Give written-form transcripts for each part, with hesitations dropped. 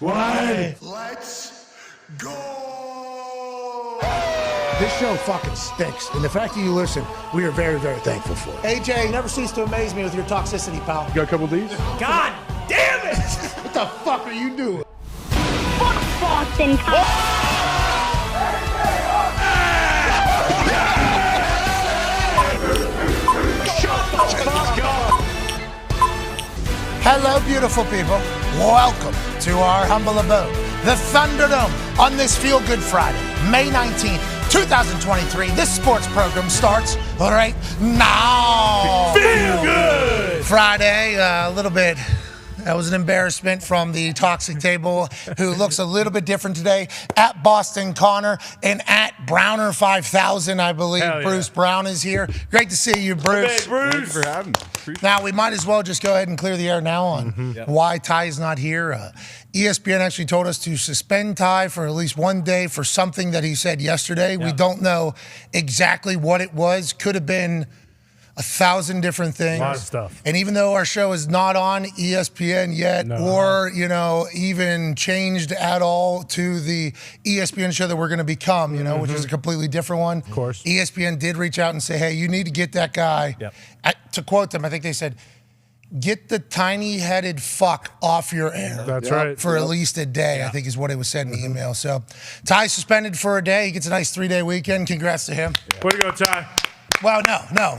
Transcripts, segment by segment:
1. Let's go! This show fucking stinks, and the fact that you listen, we are very, very thankful for it. AJ, you never cease to amaze me with your toxicity, pal. You got a couple of these? God damn it! What the fuck are you doing? Fuck Boston. Hello, beautiful people. Welcome to our humble abode, the Thunderdome, on this Feel Good Friday, May 19th, 2023. This sports program starts right now. Feel good! Friday, a little bit. That was an embarrassment from the toxic table, who looks a little bit different today. At Boston Connor and at Browner 5000, I believe. Yeah. Bruce Brown is here. Great to see you, Bruce. Hey, Bruce. Thank you for having me. Now, we might as well just go ahead and clear the air now on why Ty is not here. ESPN actually told us to suspend Ty for at least one day for something that he said yesterday. We don't know exactly what it was. Could have been 1,000 different things. A lot of stuff. And even though our show is not on ESPN yet, or, even changed at all to the ESPN show that we're going to become, which is a completely different one. Of course. ESPN did reach out and say, hey, you need to get that guy. Yep. To quote them, I think they said, get the tiny-headed fuck off your air. That's right. For at least a day, I think is what it was said in the email. So Ty's suspended for a day. He gets a nice 3-day weekend. Congrats to him. Way to go, Ty. Well, no.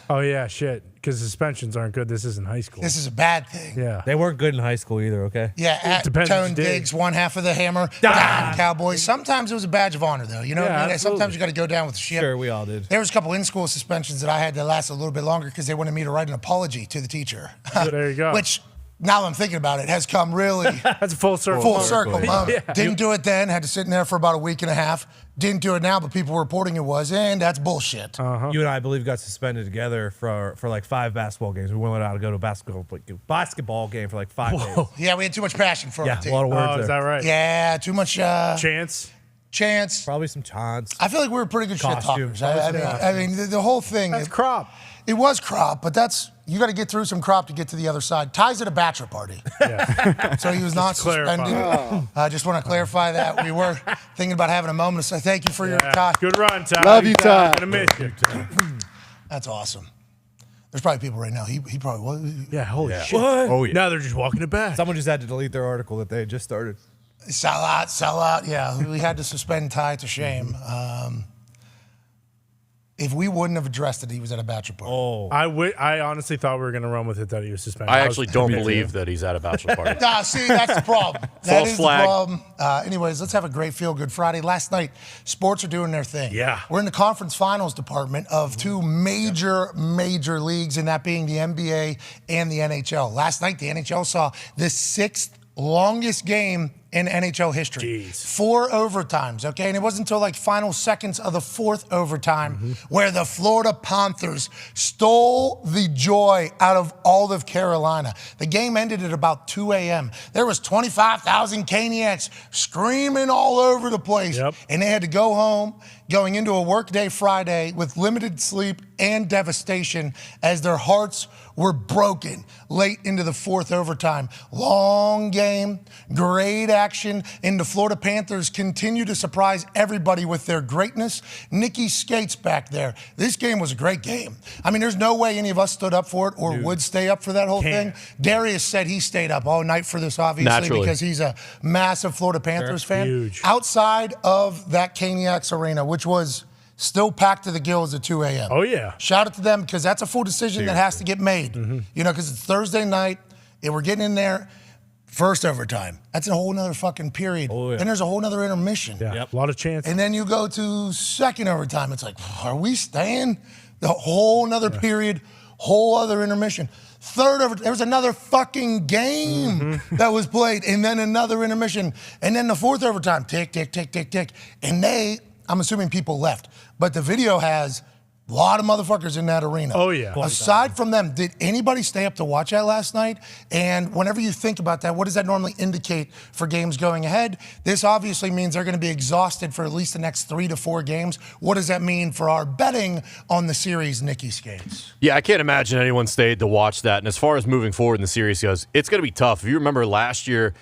Oh, yeah, shit. Because suspensions aren't good. This isn't high school. This is a bad thing. Yeah. They weren't good in high school either, okay? Yeah, at Depends what Tone you did. Diggs, one half of the hammer. Dahn. Cowboys. Sometimes it was a badge of honor, though. You know what I mean? absolutely. Sometimes you got to go down with the ship. Sure, we all did. There was a couple in-school suspensions that I had that lasted a little bit longer because they wanted me to write an apology to the teacher. There you go. Which, now I'm thinking about it, has come really That's a full circle. full circle moment. Yeah. Didn't do it then. Had to sit in there for about a week and a half. Didn't do it now, but people were reporting it was, and that's bullshit. You and I believe got suspended together for like 5 basketball games. We went out to go to a basketball game for like 5 days. Yeah, we had too much passion for Yeah, it. a lot of words Oh, there. is that right? Yeah, too much Chance? chance. Probably some chance. I feel like we were pretty good shit Costumes. talkers. I mean, the whole thing. That's crop. It was crop, but you got to get through some crop to get to the other side. Ty's at a bachelor party. So he was not clarify. suspended. I just want to clarify that. We were thinking about having a moment to say thank you for your time. Good run, Ty. Love you, Ty. Gonna miss you. That's awesome. There's probably people right now. He probably was. Yeah, holy shit. What? Oh, yeah. Now they're just walking it back. Someone just had to delete their article that they had just started. Sell out. Yeah, we had to suspend Ty to shame. If we wouldn't have addressed it, he was at a bachelor party. Oh. I honestly thought we were going to run with it that he was suspended. I actually don't believe that he's at a bachelor party. Nah, see, that's the problem. That False is flag. the problem. Anyways, let's have a great feel-good Friday. Last night, sports are doing their thing. Yeah. We're in the conference finals department of two major leagues, and that being the NBA and the NHL. Last night, the NHL saw the 6th longest game in NHL history. Jeez. 4 overtimes, okay? And it wasn't until like final seconds of the 4th overtime where the Florida Panthers stole the joy out of all of Carolina. The game ended at about 2 a.m. There was 25,000 Caniacs screaming all over the place. Yep. And they had to go home going into a workday Friday with limited sleep and devastation as their hearts were broken late into the 4th overtime. Long game, great action, and the Florida Panthers continue to surprise everybody with their greatness. Nikki Skates back there. This game was a great game. I mean, there's no way any of us stood up for it or would stay up for that whole thing. Darius said he stayed up all night for this, obviously, Naturally. because he's a massive Florida Panthers fan. Huge. Outside of that Caniacs Arena, which was still packed to the gills at 2 a.m. Oh, yeah. Shout out to them because that's a full decision that has to get made. Because it's Thursday night and we're getting in there. First overtime. That's a whole nother fucking period. Oh, yeah. Then there's a whole nother intermission. Yeah, a lot of chances. And then you go to second overtime. It's like, are we staying? The whole nother period, whole other intermission. Third overtime, there was another fucking game that was played, and then another intermission. And then the 4th overtime, tick, tick, tick, tick, tick. And I'm assuming people left, but the video has A lot of motherfuckers in that arena. Oh, yeah. Aside from them, did anybody stay up to watch that last night? And whenever you think about that, what does that normally indicate for games going ahead? This obviously means they're going to be exhausted for at least the next 3 to 4 games. What does that mean for our betting on the series, Nikki Skates? Yeah, I can't imagine anyone stayed to watch that. And as far as moving forward in the series goes, it's going to be tough. If you remember last year,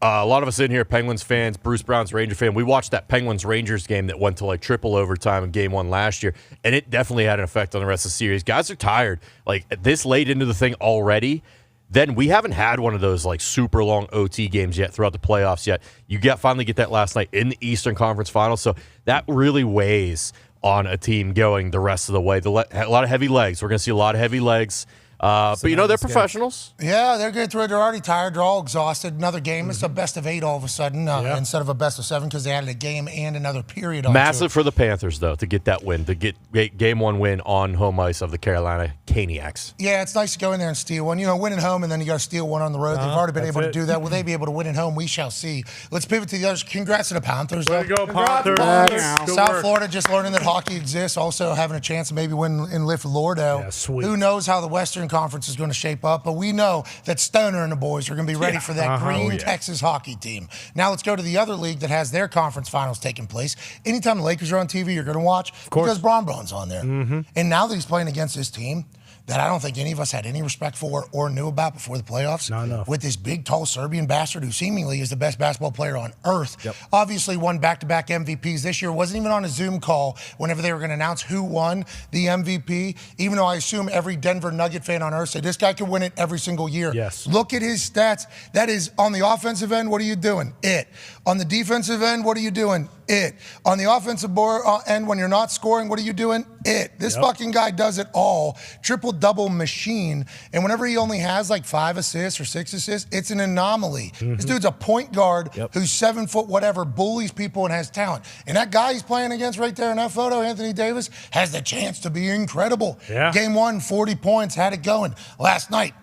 a lot of us in here, Penguins fans, Bruce Brown's Ranger fan, we watched that Penguins-Rangers game that went to like triple overtime in game 1 last year, and it definitely had an effect on the rest of the series. Guys are tired. Like, this late into the thing already, then we haven't had one of those like super long OT games yet throughout the playoffs yet. You finally get that last night in the Eastern Conference Finals, so that really weighs on a team going the rest of the way. A lot of heavy legs. We're going to see a lot of heavy legs. But, you know, they're professionals. Yeah, they're good through it. They're already tired. They're all exhausted. Another game. It's a best of 8 all of a sudden instead of a best of 7 because they added a game and another period on Massive for the Panthers, though, to get that win, to get game 1 win on home ice of the Carolina Caniacs. Yeah, it's nice to go in there and steal one. You know, win at home and then you got to steal one on the road. They've already been able to do that. Will they be able to win at home? We shall see. Let's pivot to the others. Congrats to the Panthers. Way to go, Panthers. South Florida just learning that hockey exists, also having a chance to maybe win in Lift Lordo. Yeah, sweet. Who knows how the Western Conference is going to shape up, but we know that Stoner and the boys are going to be ready for that green Texas hockey team. Now let's go to the other league that has their conference finals taking place. Anytime the Lakers are on TV, you're going to watch because Braun's on there. And now that he's playing against this team that I don't think any of us had any respect for or knew about before the playoffs. Not enough. With this big, tall Serbian bastard who seemingly is the best basketball player on earth. Obviously won back-to-back MVPs this year. Wasn't even on a Zoom call whenever they were going to announce who won the MVP, even though I assume every Denver Nugget fan on earth said this guy could win it every single year. Yes. Look Look at his stats. That is on the offensive end, what are you doing? It. On the defensive end, what are you doing? It. On the offensive end, when you're not scoring, what are you doing? It. This fucking guy does it all. Triple-double machine. And whenever he only has like 5 assists or 6 assists, it's an anomaly. This dude's a point guard who's 7 foot whatever, bullies people and has talent. And that guy he's playing against right there in that photo, Anthony Davis, has the chance to be incredible. Game 1, 40 points, had it going. Last night,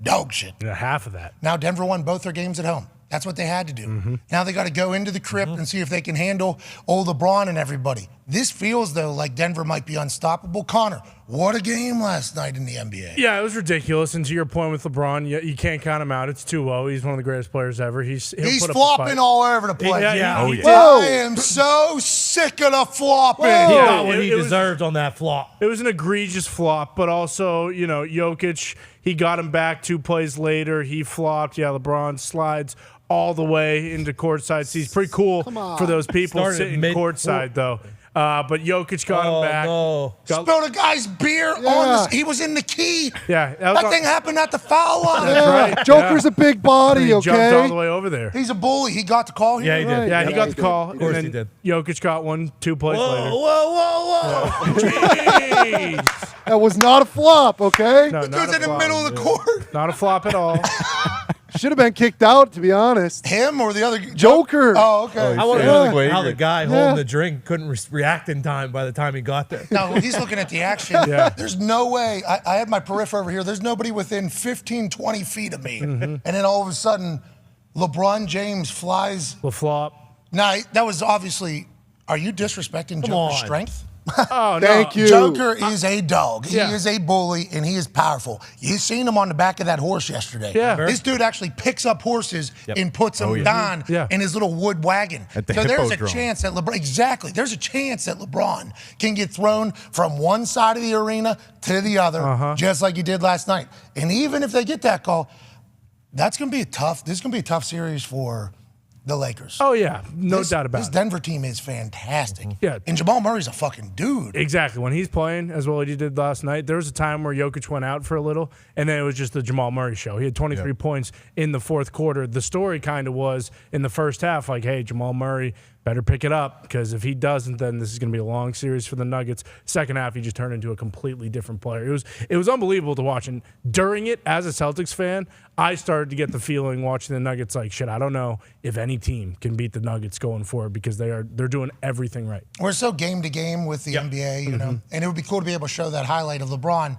dog shit. Yeah, half of that. Now Denver won both their games at home. That's what they had to do. Now they got to go into the crypt and see if they can handle old LeBron and everybody. This feels, though, like Denver might be unstoppable. Connor, what a game last night in the NBA. Yeah, it was ridiculous. And to your point with LeBron, you can't count him out. It's too low. He's one of the greatest players ever. He's flopping all over the place. Yeah. I am so sick of the flopping. He got what he deserved on that flop. It was an egregious flop, but also, you know, Jokic, he got him back 2 plays later. He flopped. Yeah, LeBron slides all the way into courtside seats. Pretty cool for those people sitting courtside, though. But Jokic got him back. No. Spilled a guy's beer on this. He was in the key. Yeah. That thing happened at the foul line. That's right. Joker's a big body, He jumped all the way over there. He's a bully. He got the call here. Yeah, he did. Yeah, he got the call. Of course and he did. Jokic got 1, 2 plays later. Whoa. Jeez. That was not a flop, okay? No, The not dude's a in the flop. middle of the court. Not a flop at all. Should have been kicked out, to be honest. Him or the other? Joker. Oh, okay. I want to know how the guy holding the drink couldn't react in time by the time he got there. No, he's looking at the action. There's no way. I had my peripheral over here. There's nobody within 15, 20 feet of me. And then all of a sudden, LeBron James flies. The flop. Now, that was obviously, are you disrespecting Joker's strength? Oh, no. Thank you. Joker is a dog. He Yeah. is a bully, and he is powerful. You seen him on the back of that horse yesterday. Yeah. This dude actually picks up horses and puts them down in his little wood wagon. At the so there's a hippodrome. chance that LeBron, there's a chance that LeBron can get thrown from one side of the arena to the other, just like he did last night. And even if they get that call, this is going to be a tough series for the Lakers. Oh, yeah. No doubt about This it. Denver team is fantastic. Yeah. And Jamal Murray's a fucking dude. Exactly. When he's playing as well as he did last night, there was a time where Jokic went out for a little, and then it was just the Jamal Murray show. He had 23 points in the fourth quarter. The story kind of was in the first half, like, hey, Jamal Murray better pick it up, because if he doesn't, then this is going to be a long series for the Nuggets. Second half, he just turned into a completely different player. It was unbelievable to watch. And during it, as a Celtics fan, I started to get the feeling watching the Nuggets like, shit, I don't know if any team can beat the Nuggets going forward, because they're doing everything right. We're so game to game with the NBA, you know, and it would be cool to be able to show that highlight of LeBron.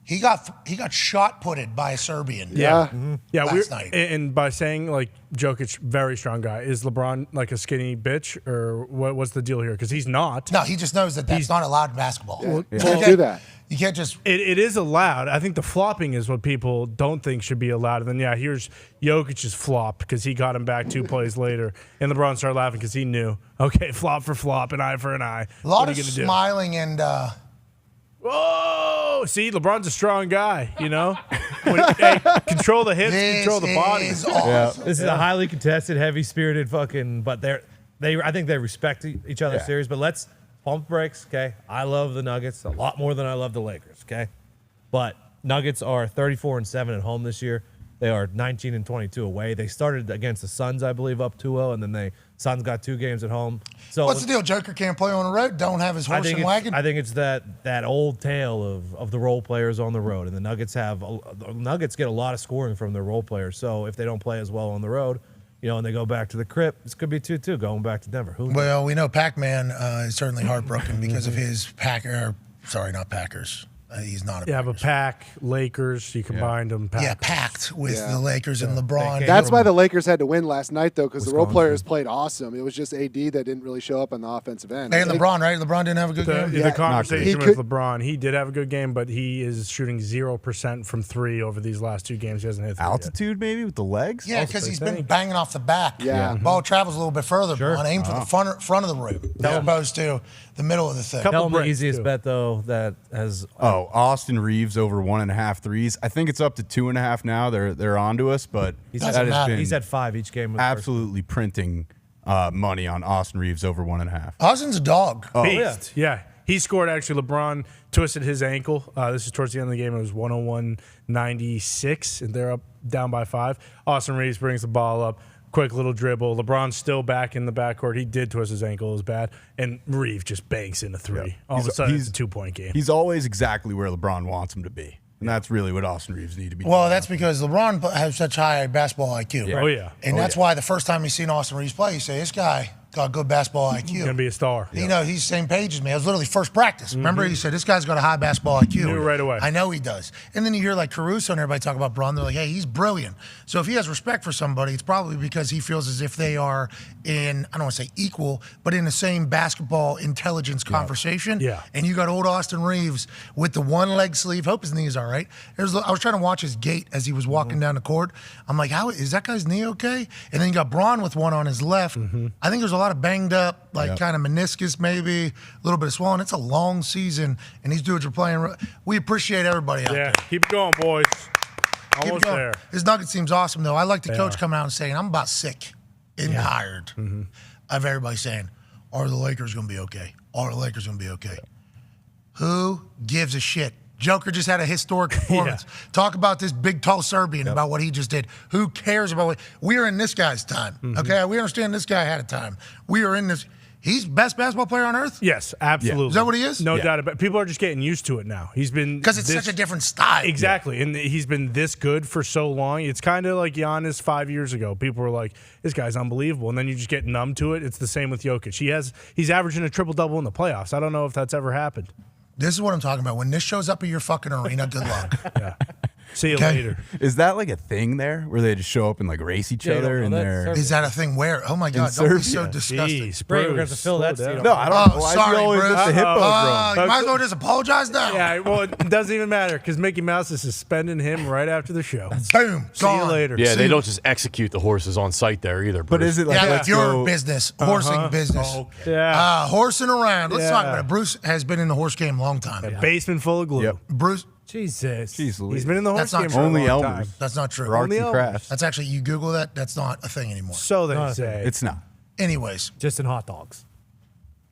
He got shot putted by a Serbian. Yeah, last night. And by saying like Jokic, very strong guy, is LeBron like a skinny bitch or what's the deal here? Because he's not. No, he just knows that that's not allowed in basketball. You can't do that. You can't just. It is allowed. I think the flopping is what people don't think should be allowed. And then here's Jokic's flop because he got him back 2 plays later, and LeBron started laughing because he knew. Okay, flop for flop, an eye for an eye. A lot what are of you gonna do? smiling and. Whoa! See, LeBron's a strong guy. You know, control the hips, control the body. Awesome. This is a highly contested, heavy-spirited fucking. But I think they respect each other's series. But let's pump brakes, okay? I love the Nuggets a lot more than I love the Lakers, okay? But Nuggets are 34-7 at home this year. They are 19-22 away. They started against the Suns, I believe, up 2-0, and then Suns got 2 games at home. So what's the deal? Joker can't play on the road. Don't have his horse and wagon. I think it's that old tale of the role players on the road, and the Nuggets get a lot of scoring from their role players. So if they don't play as well on the road, and they go back to the crypt, this could be 2-2 going back to Denver. Well, we know Pac-Man is certainly heartbroken because of his Packers. He's not a but Pac, Lakers, you combined them. Pac. packed with the Lakers and LeBron. That's why the Lakers had to win last night, though, because the role players played awesome. It was just AD that didn't really show up on the offensive end. And LeBron, right? LeBron didn't have a good game? The conversation with LeBron, he did have a good game, but he is shooting 0% from 3 over these last 2 games. He hasn't hit 3 altitude, maybe, with the legs? Yeah, because he's been banging off the back. Yeah. Ball travels a little bit further. Sure. Aim for the front of the rim as opposed to the middle of the thing. Tell him the easiest bet, though, that has... Austin Reeves over 1.5 threes. I think it's up to 2.5 now. They're onto us, but he's had 5 each game. Absolutely printing money on Austin Reeves over 1.5. Austin's a dog. Beast. Yeah. He scored, actually. LeBron twisted his ankle. This is towards the end of the game. It was 101-96, and they're up down by 5. Austin Reeves brings the ball up. Quick little dribble. LeBron's still back in the backcourt. He did twist his ankle. It was bad. And Reeves just banks in a 3. Yep. All of a sudden, it's a 2-point game. He's always exactly where LeBron wants him to be. And that's really what Austin Reeves needs to be. Well, that's because LeBron has such high basketball IQ. Yeah. Oh, yeah. And that's why the first time you seen Austin Reeves play, you say, this guy got good basketball IQ. He's going to be a star. He's the same page as me. It was literally first practice. Remember, he said, this guy's got a high basketball IQ. Knew right away. I know he does. And then you hear like Caruso and everybody talk about Braun. They're like, hey, he's brilliant. So if he has respect for somebody, it's probably because he feels as if they are in, I don't want to say equal, but in the same basketball intelligence conversation. Yeah. And you got old Austin Reeves with the one leg sleeve. Hope his knee is all right. I was trying to watch his gait as he was walking down the court. I'm like, how is that guy's knee okay? And then you got Braun with one on his left. I think there's a lot of banged up, kind of meniscus maybe, a little bit of swelling. It's a long season, and these dudes are playing. We appreciate everybody out there. Yeah, keep it going, boys. Almost there. This Nuggets team's awesome, though. I like the coach coming out and saying, I'm about sick and tired of everybody saying, are the Lakers going to be okay? Are the Lakers going to be okay? Who gives a shit? Joker just had a historic performance. Talk about this big, tall Serbian, about what he just did. Who cares about what? We are in this guy's time, okay? We understand this guy had a time. We are in this. He's best basketball player on earth? Yes, absolutely. Is that what he is? No doubt about it. People are just getting used to it now. He's been... Because it's such a different style. Exactly. And he's been this good for so long. It's kind of like Giannis 5 years ago. People were like, this guy's unbelievable. And then you just get numb to it. It's the same with Jokic. He's averaging a triple-double in the playoffs. I don't know if that's ever happened. This is what I'm talking about. When this shows up at your fucking arena, good luck. See you later. Is that like a thing there where they just show up and like race each other in there? Is that a thing where? Oh my God, don't be so disgusting. Jeez, We're going to have to fill that stadium. No, I don't know. Sorry, always Bruce. at the hippo drum. You might as well just apologize now. Yeah, well, it doesn't even matter because Mickey Mouse is suspending him right after the show. Boom. See you Gone. later. Yeah, they don't just execute the horses on site there either. But Bruce. is it like Yeah, let's like your go- business, horsing business. Oh, yeah. Horsing around. Let's talk Yeah. about it. Bruce has been in the horse game a long time. Basement full of glue. Yep. Bruce, Jesus. Jeez Louise. He's been in the horse That's not game true. for Only a long Elmer's. time. that's not true. For arts and Elmer's. crafts. That's actually, you Google that, that's not a thing anymore. So they say. It's not. Anyways, Just in hot dogs.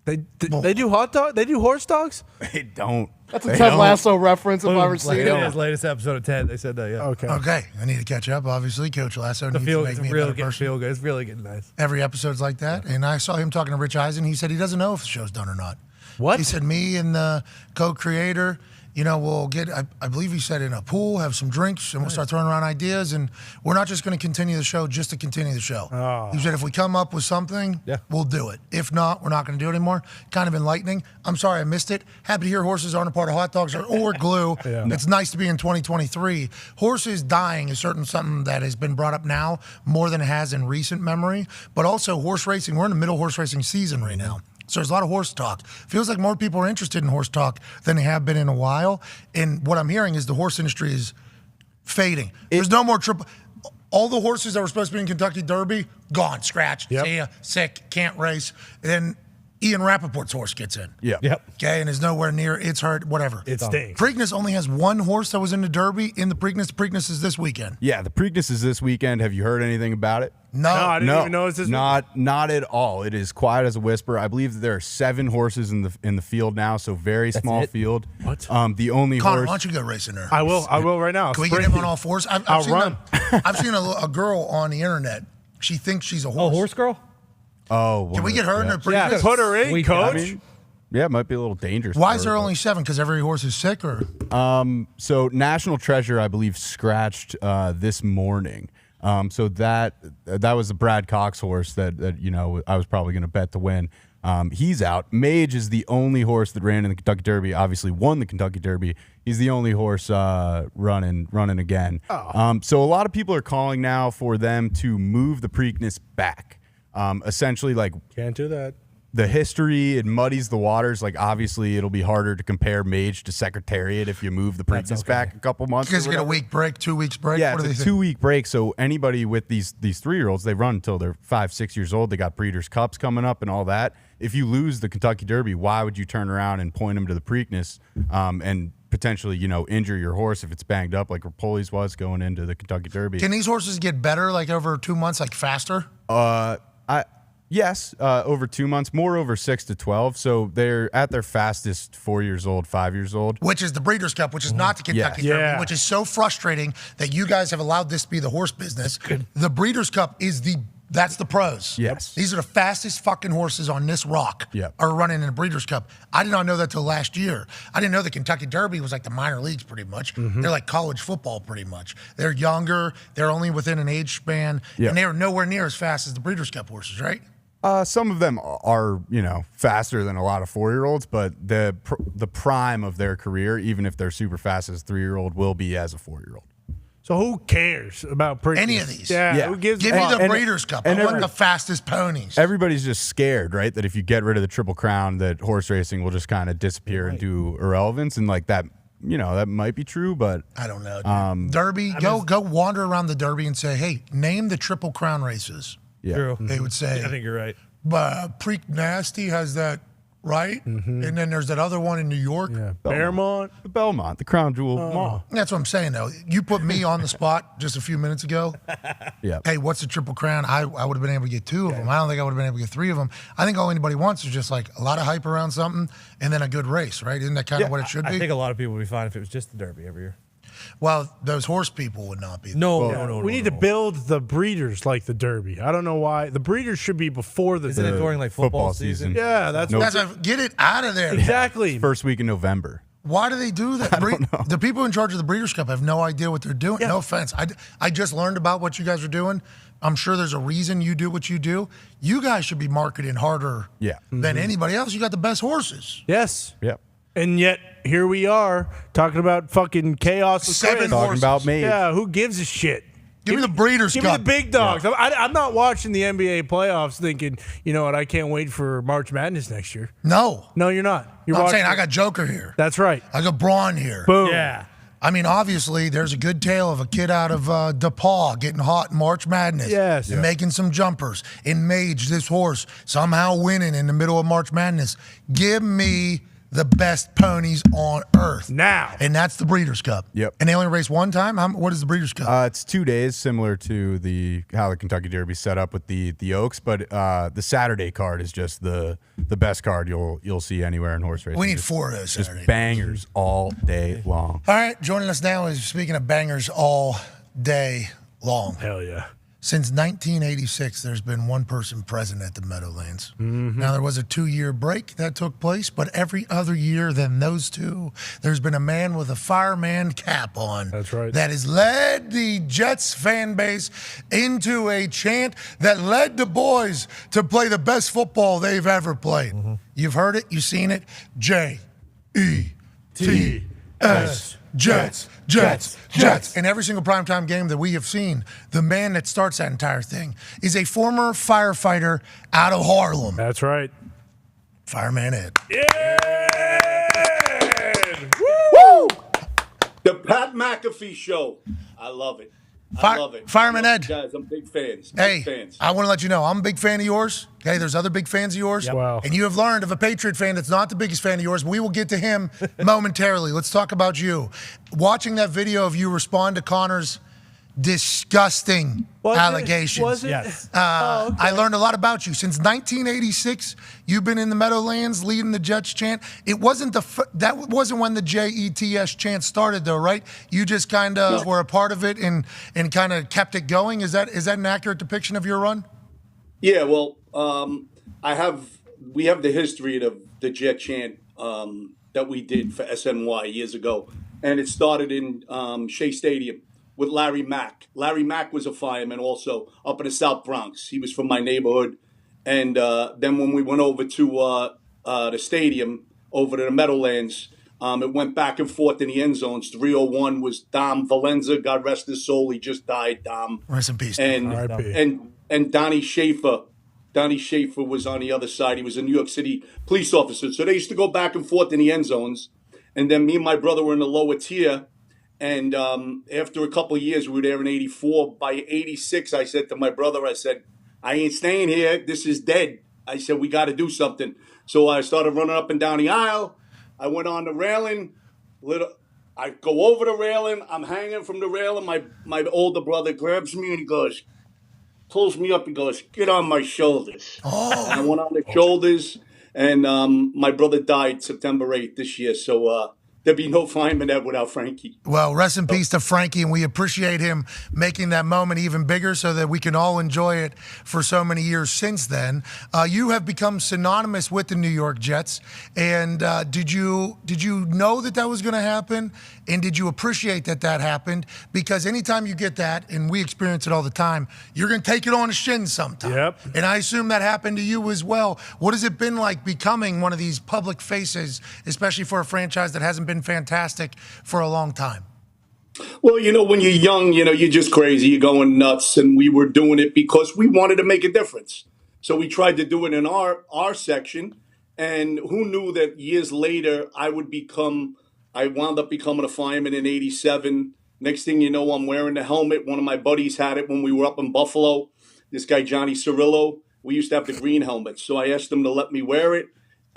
They do hot dog? They do horse dogs? They don't. That's a Ted Lasso reference if I ever Like seen in it. his latest episode of Ted, they said that, yeah. Okay. okay, I need to catch up, obviously. Coach Lasso needs to make me a better person. Feel good. It's really getting nice. Every episode's like that. And I saw him talking to Rich Eisen. He said he doesn't know if the show's done or not. What? He said me and the co-creator we'll get, I believe he said, in a pool, have some drinks, and we'll start throwing around ideas. And we're not just going to continue the show just to continue the show. Oh. He said if we come up with something, we'll do it. If not, we're not going to do it anymore. Kind of enlightening. I'm sorry I missed it. Happy to hear horses aren't a part of hot dogs or glue. It's nice to be in 2023. Horses dying is certainly something that has been brought up now more than it has in recent memory. But also horse racing, we're in the middle of horse racing season right now. So there's a lot of horse talk. Feels like more people are interested in horse talk than they have been in a while. And what I'm hearing is the horse industry is fading. There's no more triple. All the horses that were supposed to be in Kentucky Derby, gone, scratched, see ya, sick, can't race. And then Ian Rappaport's horse gets in. Okay, and is nowhere near, it's hurt, whatever. It stinks. Preakness only has one horse that was in the Derby in the Preakness. The Preakness is this weekend. Yeah, the Preakness is this weekend. Have you heard anything about it? No, I didn't even know it was this not at all. It is quiet as a whisper. I believe that there are 7 horses in the field now, so very small field. What? The only Connor, horse. why don't you go racing there? I will right now. Can we get him on all fours? I'll run. I've seen a girl on the internet. She thinks she's a horse. Oh, horse girl? Oh, Can we get her in her Preakness? Yeah, put her in, coach. Yeah, it might be a little dangerous. Why is there only 7? Because every horse is sick, or? So National Treasure, I believe, scratched this morning. So that was the Brad Cox horse that I was probably going to bet to win. He's out. Mage is the only horse that ran in the Kentucky Derby. Obviously, won the Kentucky Derby. He's the only horse running again. So a lot of people are calling now for them to move the Preakness back. Essentially, like, Can't do that. the history, it muddies the waters. Like, obviously, it'll be harder to compare Mage to Secretariat if you move the Preakness back a couple months. You guys get a week break, 2 weeks break? Yeah, What it's do a they 2-week break. So anybody with these 3-year-olds, they run until they're 5-6 years old. They got Breeders' Cups coming up and all that. If you lose the Kentucky Derby, why would you turn around and point them to the Preakness and potentially, injure your horse if it's banged up like Rapoli's was going into the Kentucky Derby? Can these horses get better, like over 2 months, like faster? Yes, over 2 months, more over 6 to 12. So they're at their fastest 4 years old, 5 years old. Which is the Breeders' Cup, which is not the Kentucky Derby, which is so frustrating that you guys have allowed this to be the horse business. The Breeders' Cup is that's the pros. Yes. These are the fastest fucking horses on this rock are running in the Breeders' Cup. I did not know that till last year. I didn't know the Kentucky Derby was like the minor leagues pretty much. They're like college football pretty much. They're younger. They're only within an age span. And they're nowhere near as fast as the Breeders' Cup horses, right? Some of them are, faster than a lot of 4-year-olds, but the prime of their career, even if they're super fast as a 3-year-old, will be as a 4-year-old. So who cares about Preakness? Any of these? Yeah. Who gives? Give me the Breeders' Cup. I want the fastest ponies. Everybody's just scared, right? That if you get rid of the Triple Crown, that horse racing will just kind of disappear into irrelevance, and like that. That might be true, but I don't know. Derby, go wander around the Derby and say, hey, name the Triple Crown races. Yeah. True. They would say. I think you're right. But Preak Nasty has that, right? And then there's that other one in New York. Yeah. Belmont. The Belmont, the Crown Jewel Mall. That's what I'm saying, though. You put me on the spot just a few minutes ago. Yeah. Hey, what's the Triple Crown? I would have been able to get 2 of them. I don't think I would have been able to get 3 of them. I think all anybody wants is just like a lot of hype around something and then a good race, right? Isn't that kind of what it should be? I think a lot of people would be fine if it was just the Derby every year. Well, those horse people would not be. No. We need to build the breeders like the Derby. I don't know why. The breeders should be before the Isn't it during like football season? Yeah, that's Get it out of there. exactly. First week in November. Why do they do that? The people in charge of the Breeders' Cup have no idea what they're doing. No offense. I just learned about what you guys are doing. I'm sure there's a reason you do what you do. You guys should be marketing harder than anybody else. You got the best horses. Yes. Yep. And yet here we are talking about fucking chaos. With 7 Chris. Talking horses. about Mage. Yeah, who gives a shit? Give me the Breeders' Give Cup. me the big dogs. I'm not watching the NBA playoffs thinking, you know what, I can't wait for March Madness next year. No. No, you're not. You're I'm watching. saying I got Joker here. That's right. I got Braun here. Boom. Yeah. I mean, obviously, there's a good tale of a kid out of DePaul getting hot in March Madness. Yes. And making some jumpers. And Mage, this horse, somehow winning in the middle of March Madness. Give me the best ponies on earth. Now. And that's the Breeders' Cup. Yep. And they only race one time? What is the Breeders' Cup? It's 2 days, similar to how the Kentucky Derby set up with the Oaks, but the Saturday card is just the best card you'll see anywhere in horse racing. We need 4 of those Just Saturday. bangers all day long. All right, joining us now is, speaking of bangers all day long. Hell yeah. Since 1986, there's been one person present at the Meadowlands. Now, there was a 2-year break that took place, but every other year than those two, there's been a man with a fireman cap on. That's right. That has led the Jets fan base into a chant that led the boys to play the best football they've ever played. You've heard it, you've seen it. J-E-T-S. Jets, Jets, Jets. In every single primetime game that we have seen, the man that starts that entire thing is a former firefighter out of Harlem. That's right. Fireman Ed. Woo! The Pat McAfee Show. I love it. I love it. Fireman Ed. Guys, I'm big fans. Hey, Big fans. I want to let you know, I'm a big fan of yours. Okay, there's other big fans of yours. Wow. And you have learned of a Patriot fan that's not the biggest fan of yours, but we will get to him momentarily. Let's talk about you. Watching that video of you respond to Connor's disgusting allegations. Was it? Yes. I learned a lot about you. Since 1986, you've been in the Meadowlands leading the Jets chant. It wasn't that wasn't when the JETS chant started, though, right? You just kind of were a part of it and kind of kept it going. Is that an accurate depiction of your run? Yeah, well, we have the history of the Jet chant that we did for SNY years ago, and it started in Shea Stadium with Larry Mack. Larry Mack was a fireman also up in the South Bronx. He was from my neighborhood, and then when we went over to the stadium, over to the Meadowlands, it went back and forth in the end zones. 301 was Dahn Valenza, God rest his soul. He just died, Dahn. Rest in peace. And Donnie Schaefer. Donnie Schaefer was on the other side. He was a New York City police officer. So they used to go back and forth in the end zones. And then me and my brother were in the lower tier. And after a couple of years, we were there in 84. By 86, I said to my brother, I said, I ain't staying here. This is dead. I said, we got to do something. So I started running up and down the aisle. I went on the railing. I go over the railing. I'm hanging from the railing. My older brother grabs me and he goes, pulls me up and goes, get on my shoulders. Oh. And I went on the shoulders. And my brother died September 8th this year. So there'd be no Fireman Ed without Frankie. Well, rest in peace to Frankie, and we appreciate him making that moment even bigger so that we can all enjoy it for so many years since then. You have become synonymous with the New York Jets, and did you know that was going to happen, and did you appreciate that happened? Because anytime you get that, and we experience it all the time, you're going to take it on the shin sometime. Yep. And I assume that happened to you as well. What has it been like becoming one of these public faces, especially for a franchise that hasn't been fantastic for a long time? Well, when you're young, you're just crazy. You're going nuts. And we were doing it because we wanted to make a difference. So we tried to do it in our section. And who knew that years later I wound up becoming a fireman in 87. Next thing you know, I'm wearing the helmet. One of my buddies had it when we were up in Buffalo. This guy, Johnny Cirillo, we used to have the green helmets. So I asked him to let me wear it.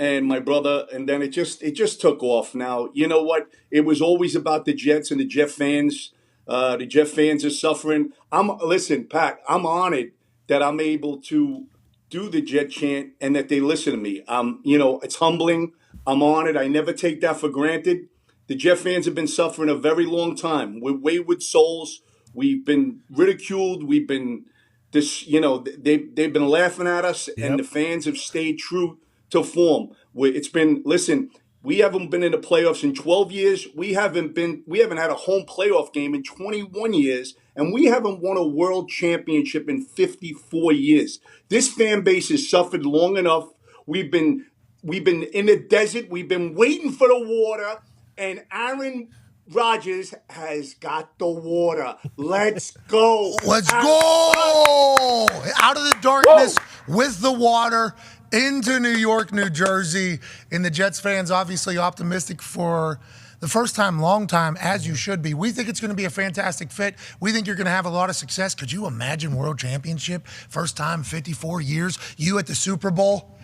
And my brother, and then it just took off. Now, you know what? It was always about the Jets and the Jet fans. The Jet fans are suffering. Listen, Pat, I'm honored that I'm able to do the Jet chant and that they listen to me. It's humbling. I'm honored. I never take that for granted. The Jet fans have been suffering a very long time. We're wayward souls. We've been ridiculed. We've been they've been laughing at us, and the fans have stayed true to form. We haven't been in the playoffs in 12 years. We haven't had a home playoff game in 21 years, and we haven't won a world championship in 54 years. This fan base has suffered long enough. We've been in the desert. We've been waiting for the water, and Aaron Rodgers has got the water. Let's go. Let's go. Out of the darkness with the water into New York, New Jersey. And the Jets fans obviously optimistic for the first time, long time, as you should be. We think it's going to be a fantastic fit. We think you're going to have a lot of success. Could you imagine world championship? First time, 54 years. You at the Super Bowl.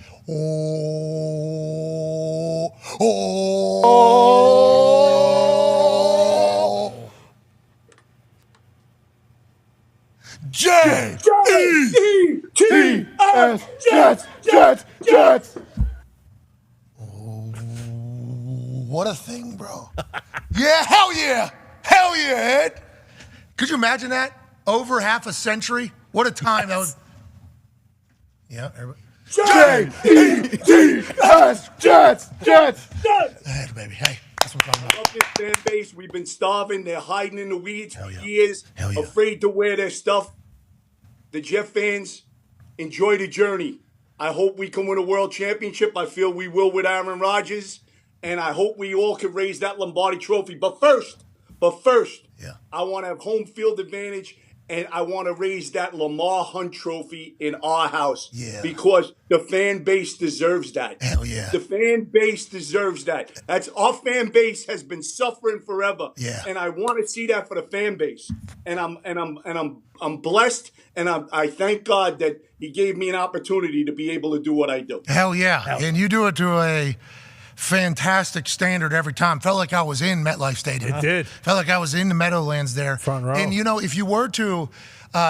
J-E-T-S, Jets, Jets, Jets. What a thing, bro. Yeah, hell yeah. Hell yeah, Ed. Could you imagine that? Over half a century What a time that was. Yeah, everybody. J-E-T-S, Jets. Hey, baby, hey. That's what I'm talking about. Love this fan base. We've been starving. They're hiding in the weeds for yeah. years, Hell yeah. afraid to wear their stuff. The Jet fans, enjoy the journey. I hope we can win a world championship. I feel we will with Aaron Rodgers. And I hope we all can raise that Lombardi trophy. But first, Yeah. I want to have home field advantage. And I want to raise that Lamar Hunt trophy in our house. Yeah. Because the fan base deserves that. Hell yeah. The fan base deserves that. Our fan base has been suffering forever. Yeah. And I want to see that for the fan base. And I'm blessed, and I thank God that He gave me an opportunity to be able to do what I do. Hell yeah. And you do it to a fantastic standard every time. Felt like I was in MetLife Stadium. It did. Felt like I was in the Meadowlands there. Front row. And, if you were to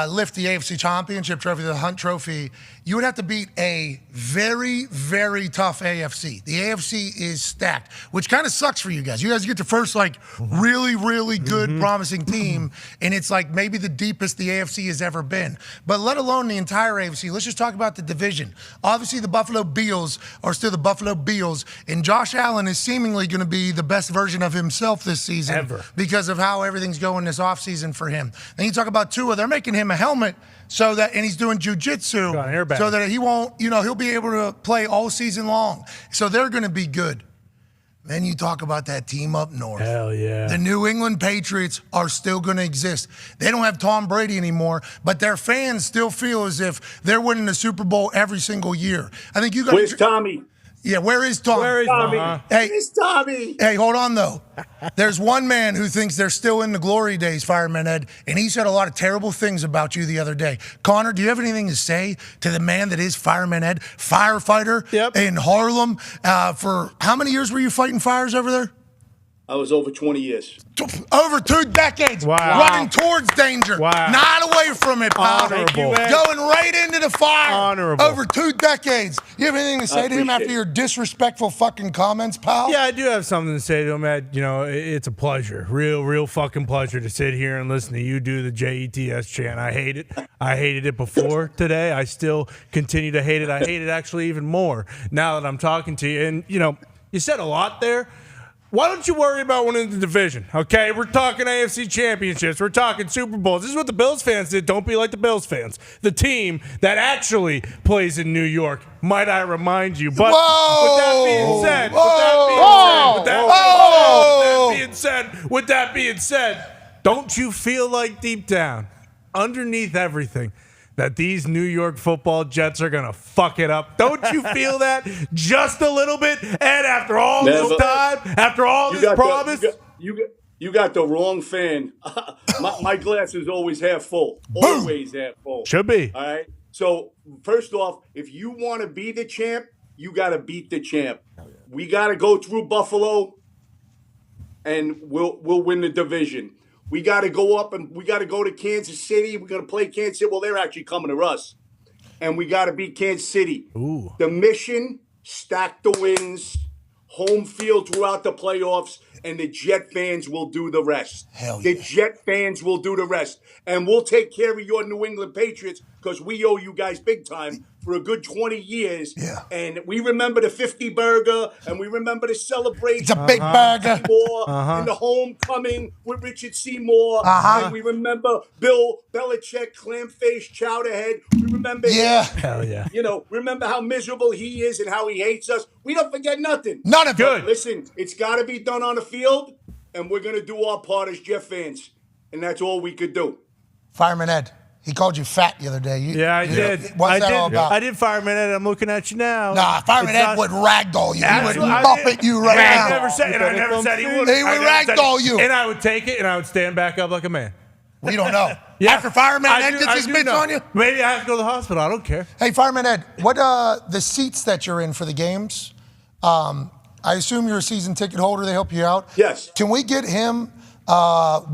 lift the AFC Championship trophy, the Hunt Trophy, you would have to beat a very, very tough AFC. The AFC is stacked, which kind of sucks for you guys. You guys get the first, really, really good, promising team, and it's maybe the deepest the AFC has ever been. But let alone the entire AFC, let's just talk about the division. Obviously, the Buffalo Bills are still the Buffalo Bills, and Josh Allen is seemingly going to be the best version of himself this season Ever. because of how everything's going this offseason for him. Then you talk about Tua, they're making him a helmet and he's doing jujitsu Got an airbag. so that he won't, he'll be able to play all season long. So they're going to be good. Then you talk about that team up north. Hell yeah. The New England Patriots are still going to exist. They don't have Tom Brady anymore, but their fans still feel as if they're winning the Super Bowl every single year. I think you got. Where's Tommy? Yeah, where is Tom? Where is Tommy? Hey, Where's Tommy? Hey, hold on, though. There's one man who thinks they're still in the glory days, Fireman Ed, and he said a lot of terrible things about you the other day. Connor, do you have anything to say to the man that is Fireman Ed, firefighter in Harlem? For how many years were you fighting fires over there? I was over 20 years. Over 2 decades. Wow. Running towards danger. Wow. Not away from it, pal. Honorable. Going right into the fire. Honorable. Over 2 decades. You have anything to say to him after your disrespectful fucking comments, pal? Yeah, I do have something to say to him, Ed. It's a pleasure. Real fucking pleasure to sit here and listen to you do the JETS chant. I hate it. I hated it before today. I still continue to hate it. I hate it actually even more now that I'm talking to you. And, you said a lot there. Why don't you worry about winning the division, okay? We're talking AFC championships. We're talking Super Bowls. This is what the Bills fans did. Don't be like the Bills fans. The team that actually plays in New York, might I remind you. But with that being said, don't you feel like deep down, underneath everything, that these New York football Jets are going to fuck it up? Don't you feel that just a little bit? And after all this time, after all this promise? You got the wrong fan. my glass is always half full. Always half full. Should be. All right? So, first off, if you want to be the champ, you got to beat the champ. We got to go through Buffalo, and we'll win the division. We got to go up and we got to go to Kansas City. We're going to play Kansas City. Well, they're actually coming to us. And we got to beat Kansas City. Ooh. The mission, stack the wins, home field throughout the playoffs, and the Jet fans will do the rest. Hell yeah. The Jet fans will do the rest. And we'll take care of your New England Patriots because we owe you guys big time for a good 20 years. Yeah. And we remember the 50 burger, and we remember the celebration. It's a big burger. And the homecoming with Richard Seymour. And we remember Bill Belichick, clam-faced chowderhead. We remember him. Hell yeah. Remember how miserable he is and how he hates us. We don't forget nothing. None of Good. it. Listen, it's got to be done on the field, and we're going to do our part as Jet fans. And that's all we could do. Fireman Ed, he called you fat the other day. I did. What's that all about? I did, Fireman Ed. I'm looking at you now. Nah, Fireman Ed would ragdoll you. He would buff at you right I now. never said he would. He would ragdoll you. And I would take it, and I would stand back up like a man. We don't know. Yeah. After Fireman Ed gets his mitts on you? Maybe I have to go to the hospital. I don't care. Hey, Fireman Ed, what the seats that you're in for the games, I assume you're a season ticket holder. They help you out. Yes. Can we get him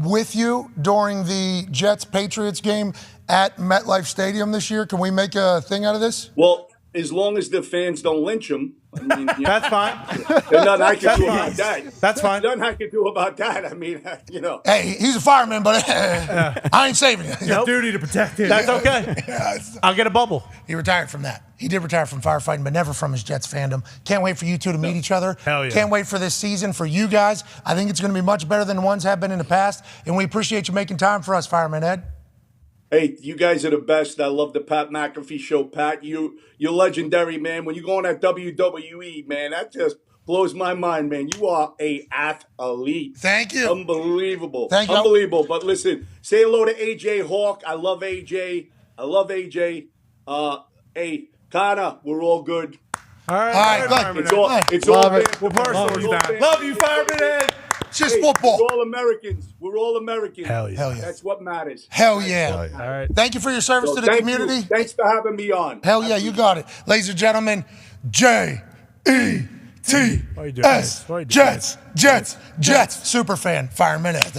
with you during the Jets-Patriots game at MetLife Stadium this year? Can we make a thing out of this? Well, as long as the fans don't lynch him. I mean, That's fine. there's nothing I can do about that. That's fine. There's nothing I can do about that. I mean, Hey, he's a fireman, but I ain't saving you. Your duty to protect him. That's okay. I'll get a bubble. He retired from that. He did retire from firefighting, but never from his Jets fandom. Can't wait for you two to meet each other. Hell yeah. Can't wait for this season for you guys. I think it's going to be much better than the ones have been in the past, and we appreciate you making time for us, Fireman Ed. Hey, you guys are the best. I love the Pat McAfee Show. Pat, you're legendary, man. When you go on that WWE, man, that just blows my mind, man. You are a athlete. Thank you. Unbelievable. Thank you. Unbelievable. But listen, say hello to AJ Hawk. I love AJ. Hey, Connor, we're all good. All right, good. It's all Love good. it. We're personal. Love you, Fireman Ed. It's just Hey, football. We're all Americans. We're all Americans. Hell yeah. Hell yeah. That's what matters. Hell yeah. All right. Thank you for your service So to the thank community. you. Thanks for having me on. Hell yeah, you got it. Ladies and gentlemen, J-E-T-S. Why you doing this? Why you doing Jets. Super fan. Fireman Ed.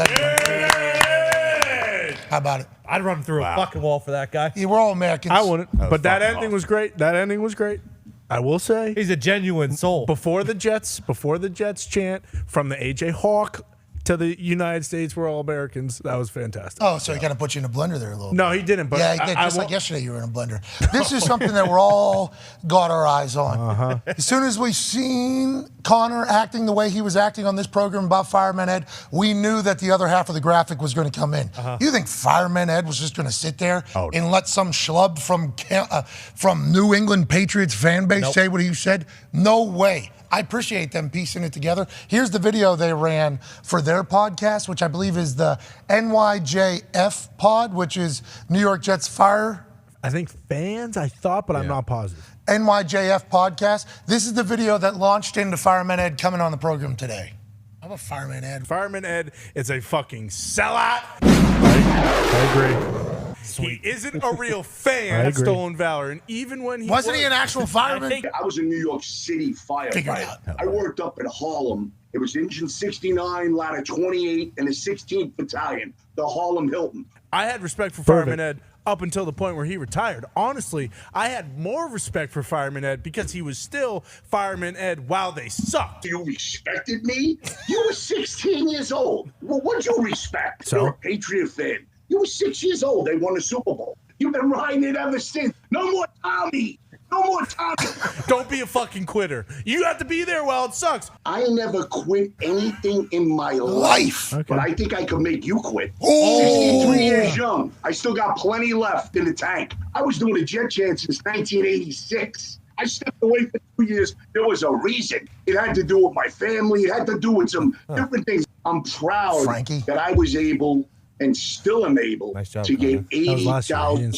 How about it? I'd run through a fucking wall for that guy. Yeah, we're all Americans. I wouldn't. But that fucking ending was great. That ending was great. I will say, He's a genuine soul. before the Jets chant from the AJ Hawk to the United States, we're all Americans. That was fantastic. Oh, so he kind of put you in a blender there a little bit. No, he didn't. But Yeah, he did. Just like yesterday, you were in a blender. This is something that we're all got our eyes on. As soon as we seen Connor acting the way he was acting on this program about Fireman Ed, we knew that the other half of the graphic was going to come in. You think Fireman Ed was just going to sit there and let some schlub from New England Patriots fan base say what he said? No way. I appreciate them piecing it together. Here's the video they ran for their podcast, which I believe is the NYJF pod, which is New York Jets Fire. I think fans, I thought, but I'm not positive. NYJF podcast. This is the video that launched into Fireman Ed coming on the program today. How about Fireman Ed? Fireman Ed is a fucking sellout. I agree. He isn't a real fan of Stolen Valor, and even when he Wasn't he an actual fireman? I was a New York City Figure it firefighter. out. I worked up in Harlem. It was Engine 69, Ladder 28, and the 16th Battalion, the Harlem Hilton. I had respect for Fireman Ed up until the point where he retired. Honestly, I had more respect for Fireman Ed because he was still Fireman Ed while they sucked. You respected me? You were 16 years old. Well, what'd you respect? So? You're a Patriot fan. You were 6 years old. They won the Super Bowl. You've been riding it ever since. No more Tommy. No more Tommy. Don't be a fucking quitter. You have to be there while it sucks. I never quit anything in my life. Okay. But I think I could make you quit. Oh. 63 years young. I still got plenty left in the tank. I was doing a jet chant since 1986. I stepped away for 2 years. There was a reason. It had to do with my family. It had to do with some different things. I'm proud that I was able and still am able to get 80,000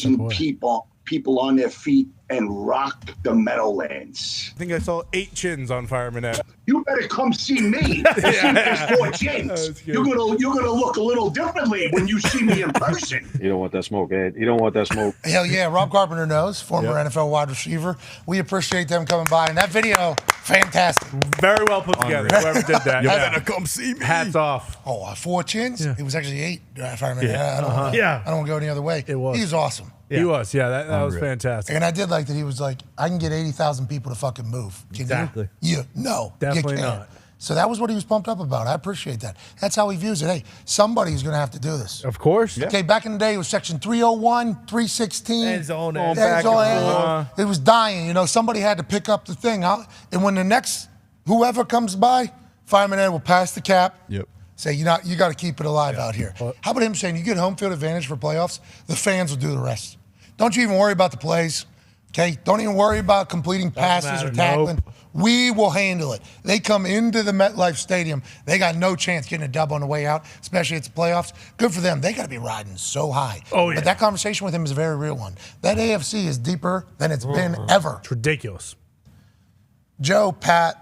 people on their feet and rock the Meadowlands. I think I saw 8 chins on Fireman Ed. You better come see me. There's 4 chins. You're gonna look a little differently when you see me in person. You don't want that smoke, Ed. You don't want that smoke. Hell yeah, Rob Carpenter knows, former NFL wide receiver. We appreciate them coming by. And that video, fantastic. Very well put together. Whoever did that. You better come see me. Hats off. Oh, 4 chins? It was actually 8, if I remember. Yeah. I don't want to go any other way. It was. He was awesome. He was. Yeah, that was fantastic. And I did like that he was like, I can get 80,000 people to fucking move. Can Exactly. you? No. Definitely you can't. not. So that was what he was pumped up about. I appreciate that. That's how he views it. Hey, somebody's going to have to do this. Of course. Okay, back in the day, it was section 301, 316. End zone, End back zone, and It was dying. You know, somebody had to pick up the thing. And when the next, whoever comes by, Fireman Ed will pass the cap. Yep. Say, you got to keep it alive out here. How about him saying, you get home field advantage for playoffs, the fans will do the rest. Don't you even worry about the plays, okay? Don't even worry about completing passes or tackling. Nope. We will handle it. They come into the MetLife Stadium. They got no chance getting a dub on the way out, especially at the playoffs. Good for them. They got to be riding so high. Oh, yeah. But that conversation with him is a very real one. That AFC is deeper than it's been ever. It's ridiculous. Joe, Pat,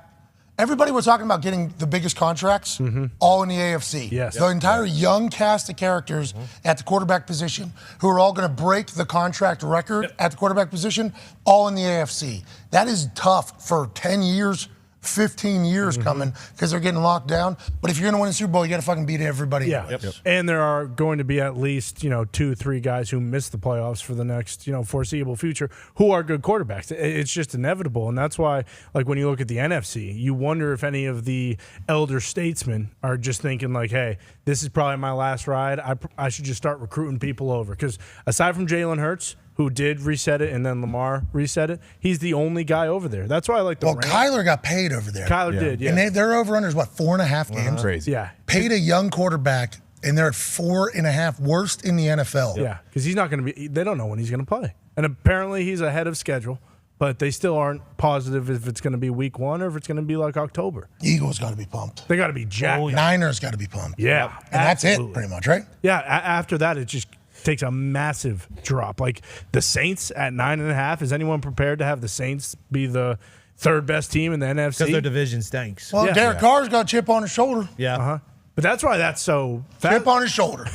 everybody was talking about getting the biggest contracts, all in the AFC. Yes. The entire young cast of characters at the quarterback position who are all going to break the contract record at the quarterback position, all in the AFC. That is tough for 10 years 15 years coming because they're getting locked down. But if you're going to win a Super Bowl, you got to fucking beat everybody. Yeah. anyways. And there are going to be at least, 2-3 guys who miss the playoffs for the next, foreseeable future who are good quarterbacks. It's just inevitable. And that's why, like, when you look at the NFC, you wonder if any of the elder statesmen are just thinking, like, hey, this is probably my last ride. I should just start recruiting people over. Because aside from Jalen Hurts, who did reset it, and then Lamar reset it, he's the only guy over there. That's why I like the Rams. Kyler got paid over there. Kyler did, yeah. And their over-under is, 4.5 games? Crazy. Yeah. Paid a young quarterback, and they're at 4.5, worst in the NFL. Yeah, because he's not going to be – they don't know when he's going to play. And apparently he's ahead of schedule, but they still aren't positive if it's going to be week 1 or if it's going to be like October. Eagles got to be pumped. They got to be jacked. Niners got to be pumped. Yeah. And that's it, pretty much, right? Yeah, after that, it just takes a massive drop. Like the Saints at 9.5. Is anyone prepared to have the Saints be the third best team in the NFC? Because their division stinks. Well, Yeah. Derek Carr's got a chip on his shoulder. Yeah. But that's why that's so Chip on his shoulder.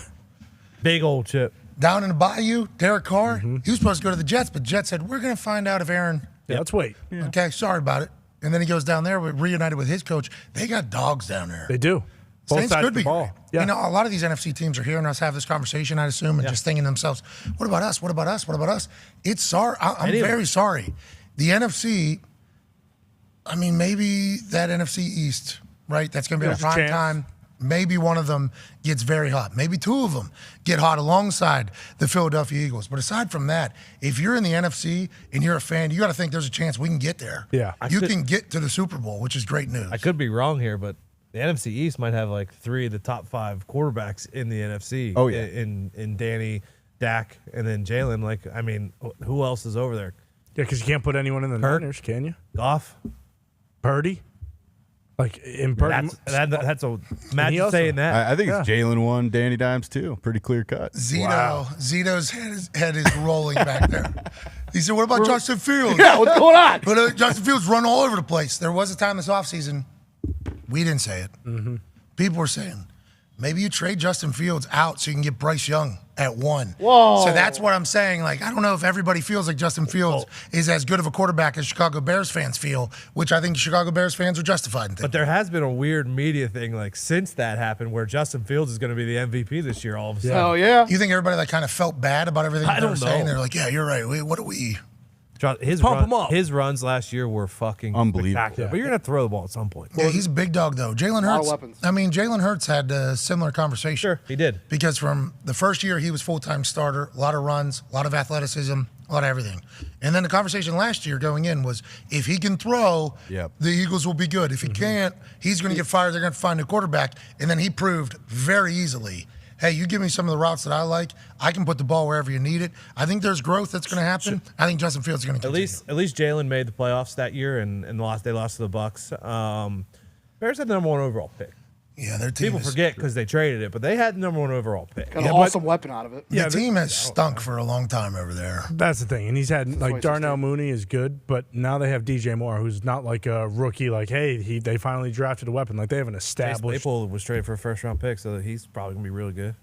Big old chip. Down in the bayou, Derek Carr, he was supposed to go to the Jets, but Jets said, we're going to find out if Aaron. Yeah, let's wait. Okay, sorry about it. And then he goes down there, reunited with his coach. They got dogs down there. They do. Both Saints sides could of the be ball. great. Yeah. A lot of these NFC teams are hearing us have this conversation, I'd assume, and just thinking to themselves, what about us? What about us? What about us? It's sorry. I'm very sorry. The NFC, maybe that NFC East, right? That's going to be a prime time. Maybe one of them gets very hot. Maybe two of them get hot alongside the Philadelphia Eagles. But aside from that, if you're in the NFC and you're a fan, you got to think there's a chance we can get there. Yeah. You can get to the Super Bowl, which is great news. I could be wrong here, but the NFC East might have like 3 of the top 5 quarterbacks in the NFC. Oh, yeah. In Danny, Dak, and then Jalen. Like, who else is over there? Yeah, because you can't put anyone in the Niners, can you? Goff? Purdy? Like, in Purdy. That's a imagine saying that. I think it's Jalen 1, Danny Dimes 2. Pretty clear cut. Zito's head is rolling back there. He said, what about Justin Fields? Yeah, what's going on? But Justin Fields run all over the place. There was a time this offseason, we didn't say it. People were saying, maybe you trade Justin Fields out so you can get Bryce Young at 1. Whoa. So that's what I'm saying. Like, I don't know if everybody feels like Justin Fields is as good of a quarterback as Chicago Bears fans feel, which I think Chicago Bears fans are justified in thinking. But there has been a weird media thing, like, since that happened, where Justin Fields is going to be the MVP this year all of a sudden. Hell yeah. You think everybody like kind of felt bad about everything they were saying? They're like, yeah, you're right. What do we... Pump him up. His runs last year were fucking unbelievable. Spectacular. But you're going to throw the ball at some point. Yeah, he's a big dog, though. Jalen lot of Hurts. weapons. Jalen Hurts had a similar conversation. Sure, he did. Because from the first year, he was full-time starter, a lot of runs, a lot of athleticism, a lot of everything. And then the conversation last year going in was, if he can throw, the Eagles will be good. If he can't, he's going to get fired. They're going to find a quarterback. And then he proved very easily, hey, you give me some of the routes that I like, I can put the ball wherever you need it. I think there's growth that's going to happen. I think Justin Fields is going to continue. At least Jalen made the playoffs that year, and they lost to the Bucks. Bears had the number 1 overall pick. Yeah, their team People forget because they traded it, but they had the number 1 overall pick. Got an awesome weapon out of it. The team has stunk for a long time over there. That's the thing. And he's had, like, Darnell Mooney is good, but now they have DJ Moore, who's not like a rookie, like, hey, they finally drafted a weapon. Like, they have an established. Claypool was traded for a first-round pick, so he's probably going to be really good.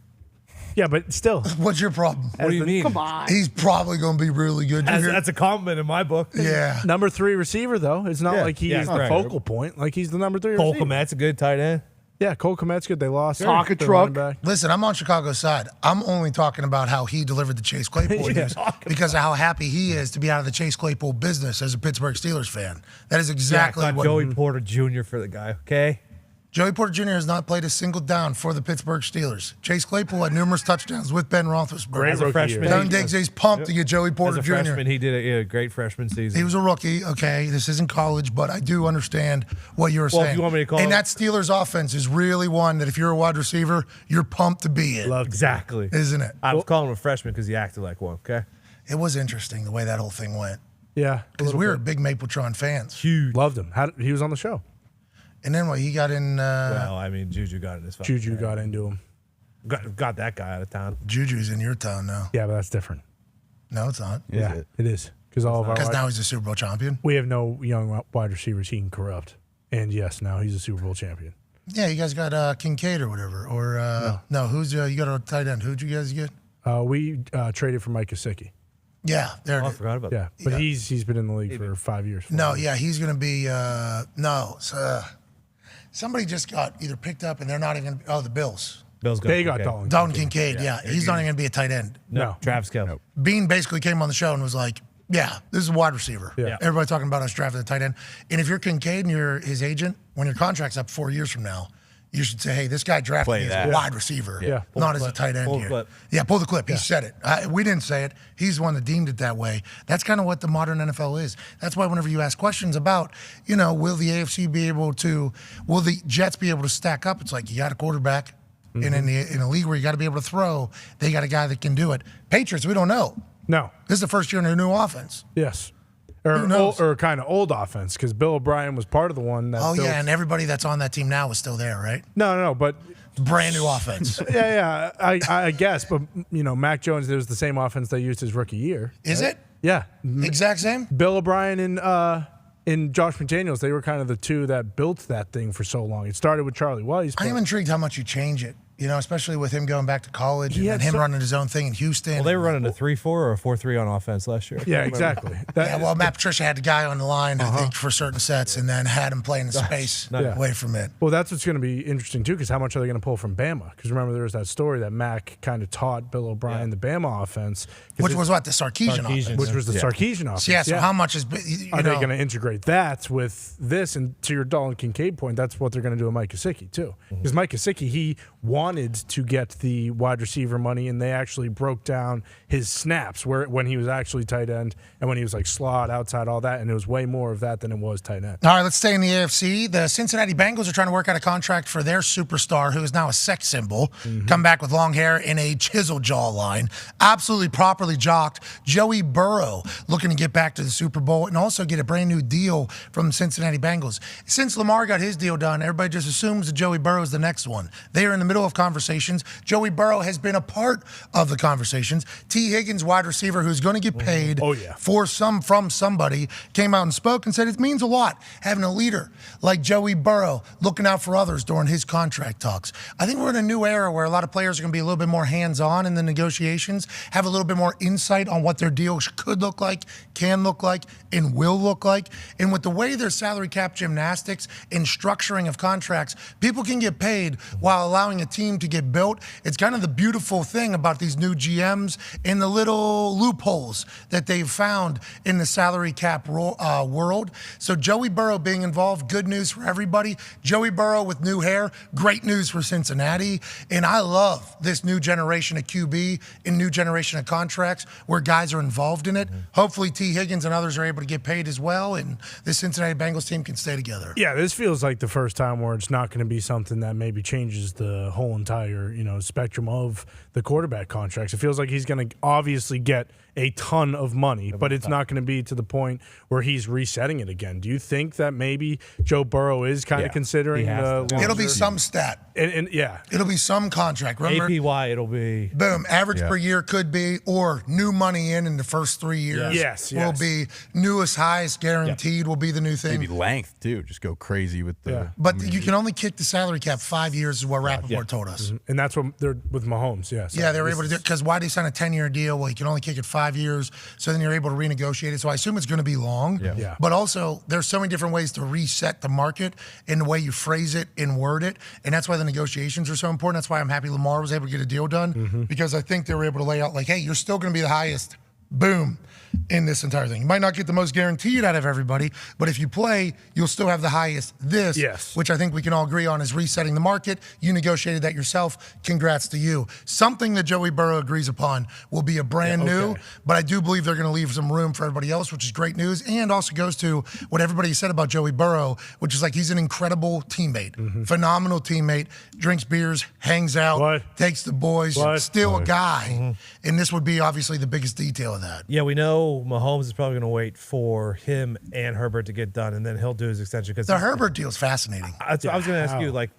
Yeah, but still. What's your problem? What do you mean? Come on. He's probably going to be really good. That's a compliment in my book. Yeah. Number 3 receiver, though. It's not like he's the focal point. Like, he's the number 3 Cole receiver. Kmet's a good tight end. Yeah, Cole Kmet's good. They lost. Talk their truck. running back. Listen, I'm on Chicago's side. I'm only talking about how he delivered the Chase Claypool news because of how happy he is to be out of the Chase Claypool business as a Pittsburgh Steelers fan. That is exactly what Joey Porter Jr. for the guy, okay? Joey Porter Jr. has not played a single down for the Pittsburgh Steelers. Chase Claypool had numerous touchdowns with Ben Roethlisberger. As a freshman, Don Diggs is pumped to get Joey Porter as a Jr. freshman, he did a great freshman season. He was a rookie. Okay, this isn't college, but I do understand what you were saying. If you want me to call and it, that Steelers offense is really one that if you're a wide receiver, you're pumped to be in. Exactly. Isn't it? I was calling him a freshman because he acted like one, okay? It was interesting the way that whole thing went. Yeah. Because we were big Mapletron fans. Huge. Loved him. He was on the show. And then what? He got in. Juju got in his phone. Juju got into him. Got that guy out of town. Juju's in your town now. Yeah, but that's different. No, it's not. Yeah, it is. Because now he's a Super Bowl champion. We have no young wide receivers he can corrupt. And yes, now he's a Super Bowl champion. Yeah, you guys got Kincaid or whatever. Or no, who's you got a tight end? Who'd you guys get? We traded for Mike Gesicki. Yeah, there. I forgot about that. But he's been in the league for 5 years. No, yeah, he's going to be somebody just got either picked up and they're not even. Oh, the Bills. They got Dahn. Dahn Kincaid. Yeah, he's not even going to be a tight end. No. Travis Kelce. Bean basically came on the show and was like, "Yeah, this is a wide receiver." Yeah. Everybody talking about us drafting a tight end. And if you're Kincaid and you're his agent, when your contract's up 4 years from now, you should say, "Hey, this guy drafted me as a wide receiver, not as a tight end here." Yeah, pull the clip. He said it. We didn't say it. He's the one that deemed it that way. That's kind of what the modern NFL is. That's why whenever you ask questions about, will the AFC be able to, will the Jets be able to stack up? It's like you got a quarterback. And in a league where you got to be able to throw, they got a guy that can do it. Patriots, we don't know. No. This is the first year in a new offense. Yes. Or kind of old offense, because Bill O'Brien was part of the one that. Oh, yeah, and everybody that's on that team now is still there, right? No, but. Brand new offense. Yeah, I guess. But, Mac Jones, it was the same offense they used his rookie year. Is it? Yeah. Exact same? Bill O'Brien and Josh McDaniels, they were kind of the two that built that thing for so long. It started with Charlie Weiss. I am intrigued how much you change it. Especially with him going back to college and him running his own thing in Houston. Well, they were running a 3-4 or a 4-3 on offense last year. Yeah, exactly. Matt Patricia had the guy on the line, I think, for certain sets, and then had him playing in space away from it. Well, that's what's going to be interesting, too, because how much are they going to pull from Bama? Because remember, there was that story that Mac kind of taught Bill O'Brien the Bama offense. Which was what? The Sarkisian offense. Which was the Sarkisian offense. Yeah, so how much is... Are they going to integrate that with this? And to your Dahn Kincaid point, that's what they're going to do with Mike Gesicki, too. Because Mike Gesicki, he wanted to get the wide receiver money, and they actually broke down his snaps when he was actually tight end and when he was like slot outside, all that, and it was way more of that than it was tight end. All right, let's stay in the AFC. The Cincinnati Bengals are trying to work out a contract for their superstar, who is now a sex symbol, come back with long hair and a chiseled jawline, absolutely properly jocked. Joey Burrow looking to get back to the Super Bowl and also get a brand new deal from the Cincinnati Bengals. Since Lamar got his deal done, everybody just assumes that Joey Burrow is the next one. They are in the middle of conversations. Joey Burrow has been a part of the conversations. T. Higgins, wide receiver, who's going to get paid from somebody, came out and spoke and said it means a lot having a leader like Joey Burrow looking out for others during his contract talks. I think we're in a new era where a lot of players are going to be a little bit more hands-on in the negotiations, have a little bit more insight on what their deals could look like, can look like, and will look like. And with the way their salary cap gymnastics and structuring of contracts, people can get paid while allowing a team to get built. It's kind of the beautiful thing about these new GMs and the little loopholes that they've found in the salary cap world. So Joey Burrow being involved, good news for everybody. Joey Burrow with new hair, great news for Cincinnati. And I love this new generation of QB and new generation of contracts where guys are involved in it. Hopefully T. Higgins and others are able to get paid as well, and this Cincinnati Bengals team can stay together. Yeah, this feels like the first time where it's not going to be something that maybe changes the whole entire, spectrum of the quarterback contracts. It feels like he's going to obviously get a ton of money, but it's not going to be to the point where he's resetting it again. Do you think that maybe Joe Burrow is kind of considering it'll be some stat. And it'll be some contract. Remember, APY, it'll be boom. Average per year could be, or new money in the first 3 years. Yes. Will be newest, highest, guaranteed will be the new thing. Maybe length too. Just go crazy with the. But you can only kick the salary cap 5 years, is what Rappaport told us. And that's what they're with Mahomes. Yeah, they were able to do it because why do you sign a 10-year deal? Well, you can only kick it 5 years, so then you're able to renegotiate it. So I assume it's going to be long. Yeah. But also, there's so many different ways to reset the market in the way you phrase it and word it, and that's why the negotiations are so important. That's why I'm happy Lamar was able to get a deal done because I think they were able to lay out like, hey, you're still going to be the highest. Boom. In this entire thing. You might not get the most guaranteed out of everybody, but if you play, you'll still have the highest which I think we can all agree on is resetting the market. You negotiated that yourself. Congrats to you. Something that Joey Burrow agrees upon will be a brand new, but I do believe they're going to leave some room for everybody else, which is great news, and also goes to what everybody said about Joey Burrow, which is like he's an incredible teammate, phenomenal teammate, drinks beers, hangs out, takes the boys, still a guy, and this would be obviously the biggest detail of that. Yeah, we know Mahomes is probably going to wait for him and Herbert to get done, and then he'll do his extension. Because the Herbert deal is fascinating. I was going to ask you, like,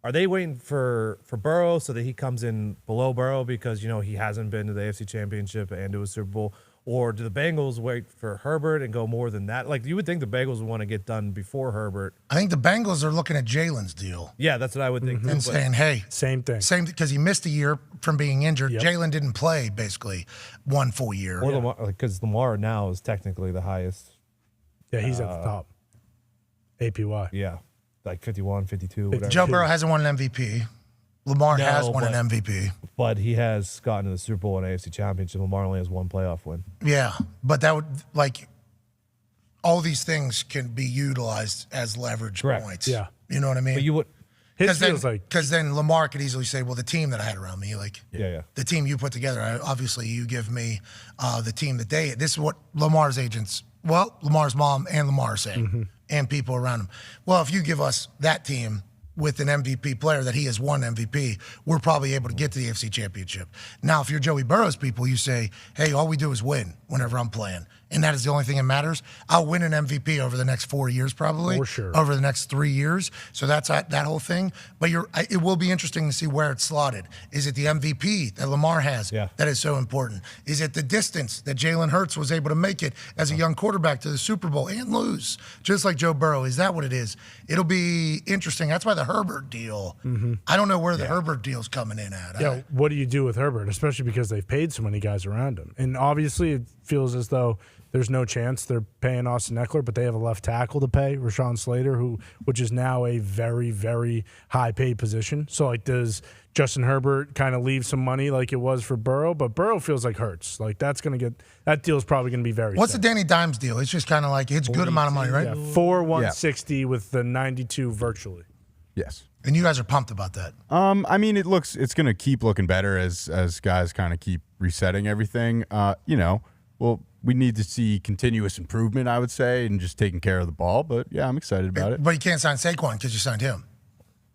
are they waiting for Burrow so that he comes in below Burrow because, he hasn't been to the AFC Championship and to a Super Bowl? Or do the Bengals wait for Herbert and go more than that? Like, you would think the Bengals would want to get done before Herbert. I think the Bengals are looking at Jalen's deal. Yeah, that's what I would think. And saying, hey. Same thing. Same, because he missed a year from being injured. Jalen didn't play, basically, 1 full year. Or Lamar, because Lamar now is technically the highest. Yeah, he's at the top. APY. Yeah, like 51, 52, whatever. Joe Burrow hasn't won an MVP. Lamar has won an MVP. But he has gotten to the Super Bowl and AFC Championship. Lamar only has 1 playoff win. Yeah, but that would, like, all these things can be utilized as leverage points. Yeah. You know what I mean? But you would. Because then Lamar could easily say, well, the team that I had around me, like, the team you put together, obviously you give me the team that this is what Lamar's agents, Lamar's mom and Lamar are saying, and people around him. Well, if you give us that team with an MVP player that he has won MVP, we're probably able to get to the AFC Championship. Now, if you're Joey Burrow's people, you say, hey, all we do is win whenever I'm playing. And that is the only thing that matters. I'll win an MVP over the next 4 years, probably. For sure. Over the next 3 years. So that's that whole thing. But it will be interesting to see where it's slotted. Is it the MVP that Lamar has that is so important? Is it the distance that Jalen Hurts was able to make it as a young quarterback to the Super Bowl and lose, just like Joe Burrow? Is that what it is? It'll be interesting. That's why the Herbert deal, I don't know where the Herbert deal's coming in at. Yeah, what do you do with Herbert, especially because they've paid so many guys around him? And obviously it feels as though there's no chance they're paying Austin Eckler, but they have a left tackle to pay, Rashawn Slater, which is now a very, very high-paid position. So, like, does Justin Herbert kind of leave some money like it was for Burrow? But Burrow feels like Hurts. Like, that deal's probably going to be very What's the Danny Dimes deal? It's just kind of like, it's a good amount of money, right? Yeah, 160 with the 92 virtually. Yes. And you guys are pumped about that. I mean, it's going to keep looking better as guys kind of keep resetting everything. We need to see continuous improvement, I would say, and just taking care of the ball. But, yeah, I'm excited about it. But you can't sign Saquon because you signed him.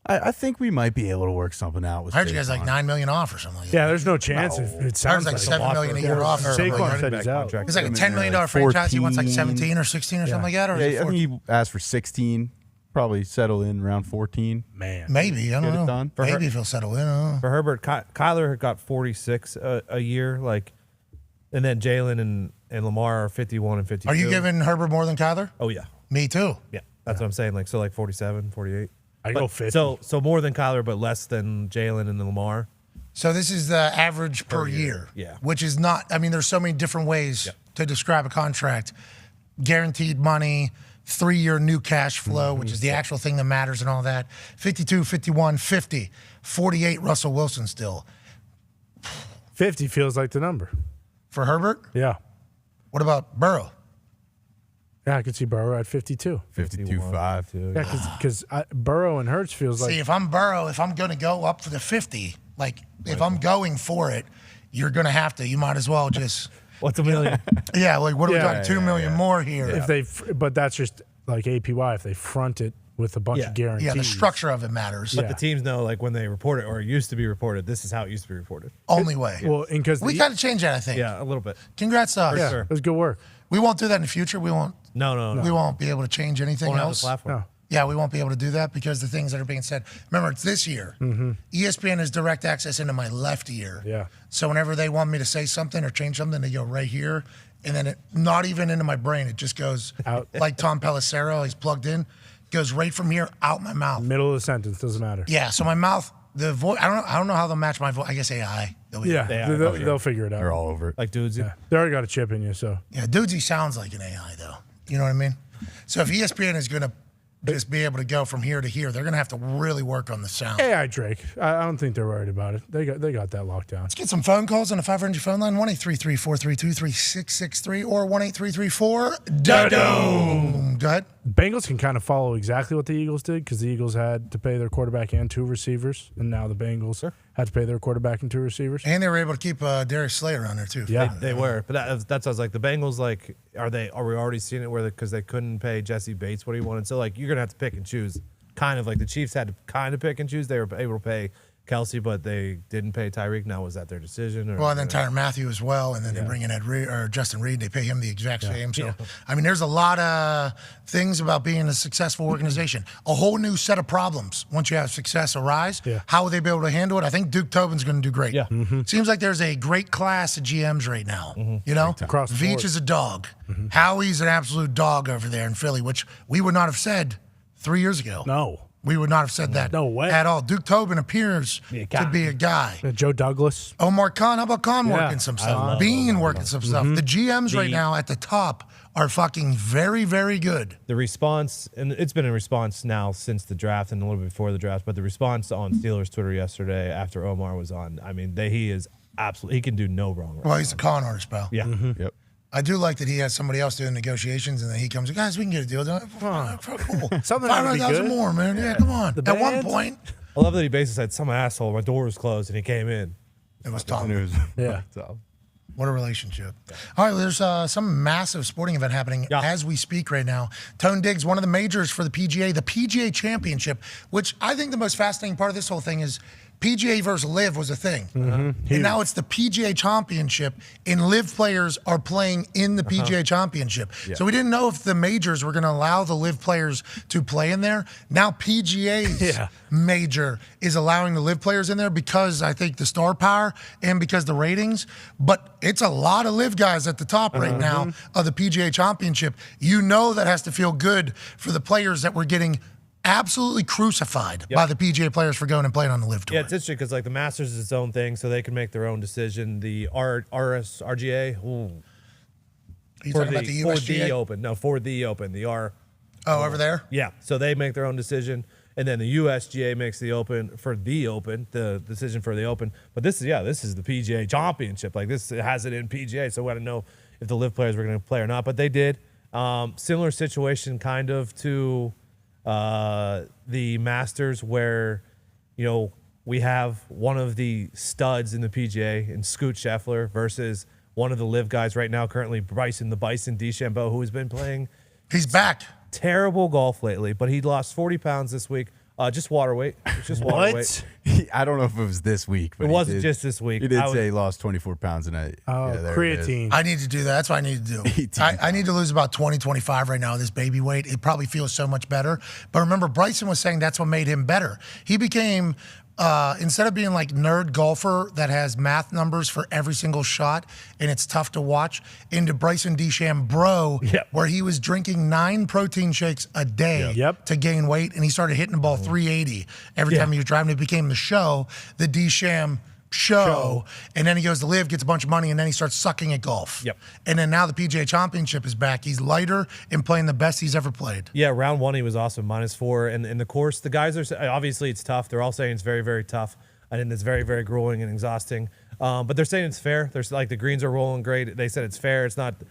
I think we might be able to work something out with I heard you guys like $9 million off or something like that. Yeah, there's no chance. It sounds like $7 million a year off. Saquon said he's out. It's like a $10 million franchise. He wants like 17 or 16 or something like that. Or I think he asked for 16. Probably settle in around 14. Man, maybe I don't know. Maybe if he'll settle in. For Herbert, Kyler got 46 a year, like, and then Jalen and Lamar are 51 and 52. Are you giving Herbert more than Kyler? Oh yeah, me too. Yeah, that's what I'm saying. Like, so like 47, 48. I go 50. So more than Kyler, but less than Jalen and Lamar. So this is the average per year. Yeah, which is not. I mean, there's so many different ways to describe a contract. Guaranteed money. 3-year new cash flow, which is the actual thing that matters and all that. 52, 51, 50, 48 Russell Wilson still. 50 feels like the number. For Herbert? Yeah. What about Burrow? Yeah, I could see Burrow at 52. 52.5. Yeah, because Burrow and Hurts feels like... See, if I'm Burrow, if I'm going to go up for the 50, like, if I'm going for it, you're going to have to. You might as well just... What's $1 million? Yeah, like, what are we talking? $2 million more here. But that's just like APY if they front it with a bunch of guarantees. Yeah, the structure of it matters. But the teams know, like, when they report it, or it used to be reported, this is how it used to be reported. Only way. Well, because we got to change that, I think. Yeah, a little bit. Congrats to us. Yeah, it was good work. We won't do that in the future. We won't. No. We won't be able to change anything Won't have else. the platform. No. Yeah, we won't be able to do that because the things that are being said. Remember, it's this year. ESPN has direct access into my left ear. Yeah. So whenever they want me to say something or change something, they go right here. And then not even into my brain. It just goes out. Like Tom Pelissero, he's plugged in. Goes right from here out my mouth. Middle of the sentence, doesn't matter. Yeah, so my mouth, the voice, I don't know how they'll match my voice. I guess AI. They'll figure it out. They're all over it. Like Dudesy. Yeah. They already got a chip in you, so. Yeah, Dudesy sounds like an AI, though. You know what I mean? So if ESPN is going to just be able to go from here to here, they're going to have to really work on the sound. AI Drake. I don't think they're worried about it. They got that locked down. Let's get some phone calls on the 500 phone line, 1-833-432-3663 or 1-833-4-DODOM. Go ahead. Bengals can kind of follow exactly what the Eagles did because the Eagles had to pay their quarterback and 2 receivers, and now the Bengals had to pay their quarterback and 2 receivers. And they were able to keep Darius Slayer on there, too. Yeah. They were. But that's what I was like, the Bengals, like, are we already seeing it where because they couldn't pay Jesse Bates what he wanted? So, like, you're going to have to pick and choose. Kind of like the Chiefs had to kind of pick and choose. They were able to pay Kelsey, but they didn't pay Tyreek. Now, was that their decision? Or, Well, and then Tyrann Mathieu as well, and then they bring in Justin Reed. They pay him the exact same. So, I mean, there's a lot of things about being a successful organization. A whole new set of problems once you have success arise. Yeah. How will they be able to handle it? I think Duke Tobin's going to do great. Yeah. Seems like there's a great class of GMs right now. You know, Across the board. Veach is a dog. Howie's an absolute dog over there in Philly, which we would not have said 3 years ago. No. We would not have said that No way. at all. Duke Tobin appears to be a guy. Joe Douglas. Omar Khan, how about Khan Yeah. working some stuff? Bean working some stuff. The GMs right now at the top are fucking very, very good. The response, and it's been a response now since the draft and a little bit before the draft, but the response on Steelers Twitter yesterday after Omar was on, I mean, he is absolutely, he can do no wrong. Right Well, he's a con artist, pal. Yeah. Yep. I do like that he has somebody else doing negotiations, and then he comes, guys, we can get a deal done. Cool. Something that would be 500,000 good. more, man. Yeah, come on. The At one band? point, I love that he basically said, some asshole, my door was closed, and he came in. it was Tom. Yeah. What a relationship. All right, well, there's some massive sporting event happening as we speak right now. Tone Diggs, one of the majors for the PGA Championship, which I think the most fascinating part of this whole thing is PGA versus Live was a thing. And now it's the PGA Championship, and Live players are playing in the PGA Championship. So we didn't know if the majors were going to allow the Live players to play in there. Now PGA's major is allowing the Live players in there because I think the star power and because the ratings. But it's a lot of Live guys at the top right now of the PGA Championship. You know that has to feel good for the players that were getting absolutely crucified by the PGA players for going and playing on the Live Tour. Yeah, it's interesting because like the Masters is its own thing, so they can make their own decision. The RGA, you talking about the USGA? For the Open, no, for the Open, the R. Oh, over there? Yeah, so they make their own decision, and then the USGA makes the Open for the Open, the decision for the Open. But this is the PGA Championship. Like this has it in PGA, so we got to know if the Live players were going to play or not. But they did. Similar situation, kind of to the Masters, where we have one of the studs in the PGA in Scoot Scheffler versus one of the Live guys right now, currently Bryson DeChambeau, who has been playing. He's back. Terrible golf lately, but he lost 40 pounds this week. Just water weight. It's just water weight. I don't know if it was this week. But it wasn't just this week. He did say he lost 24 pounds in a creatine. I need to do that. That's what I need to do. I need to lose about 20, 25 right now, this baby weight. It probably feels so much better. But remember, Bryson was saying that's what made him better. He became, instead of being like nerd golfer that has math numbers for every single shot and it's tough to watch, into Bryson DeChambeau, where he was drinking 9 protein shakes a day to gain weight, and he started hitting the ball 380 every time he was driving. It became the show, the DeChambeau show, and then he goes to Live, gets a bunch of money, and then he starts sucking at golf. And then now the PGA Championship is back. He's lighter and playing the best he's ever played. Yeah, round 1 he was awesome, -4. And in the course, the guys are obviously it's tough. They're all saying it's very, very tough. And it's very, very grueling and exhausting. But they're saying it's fair. There's like the greens are rolling great. They said it's fair. It's not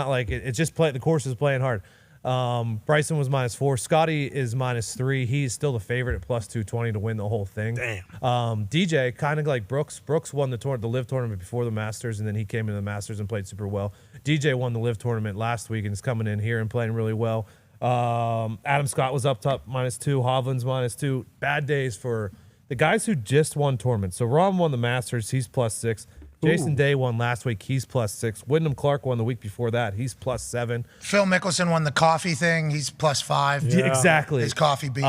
like it's just the course is playing hard. Bryson was -4. Scotty is -3. He's still the favorite at +220 to win the whole thing. Damn. DJ, kind of like Brooks. Brooks won the Live tournament before the Masters, and then he came into the Masters and played super well. DJ won the Live tournament last week and is coming in here and playing really well. Adam Scott was up top -2. Hovland's -2. Bad days for the guys who just won tournaments. So Rahm won the Masters. He's +6. Jason Day won last week. He's +6. Wyndham Clark won the week before that. He's +7. Phil Mickelson won the coffee thing. He's +5. Yeah. Exactly. His coffee beans.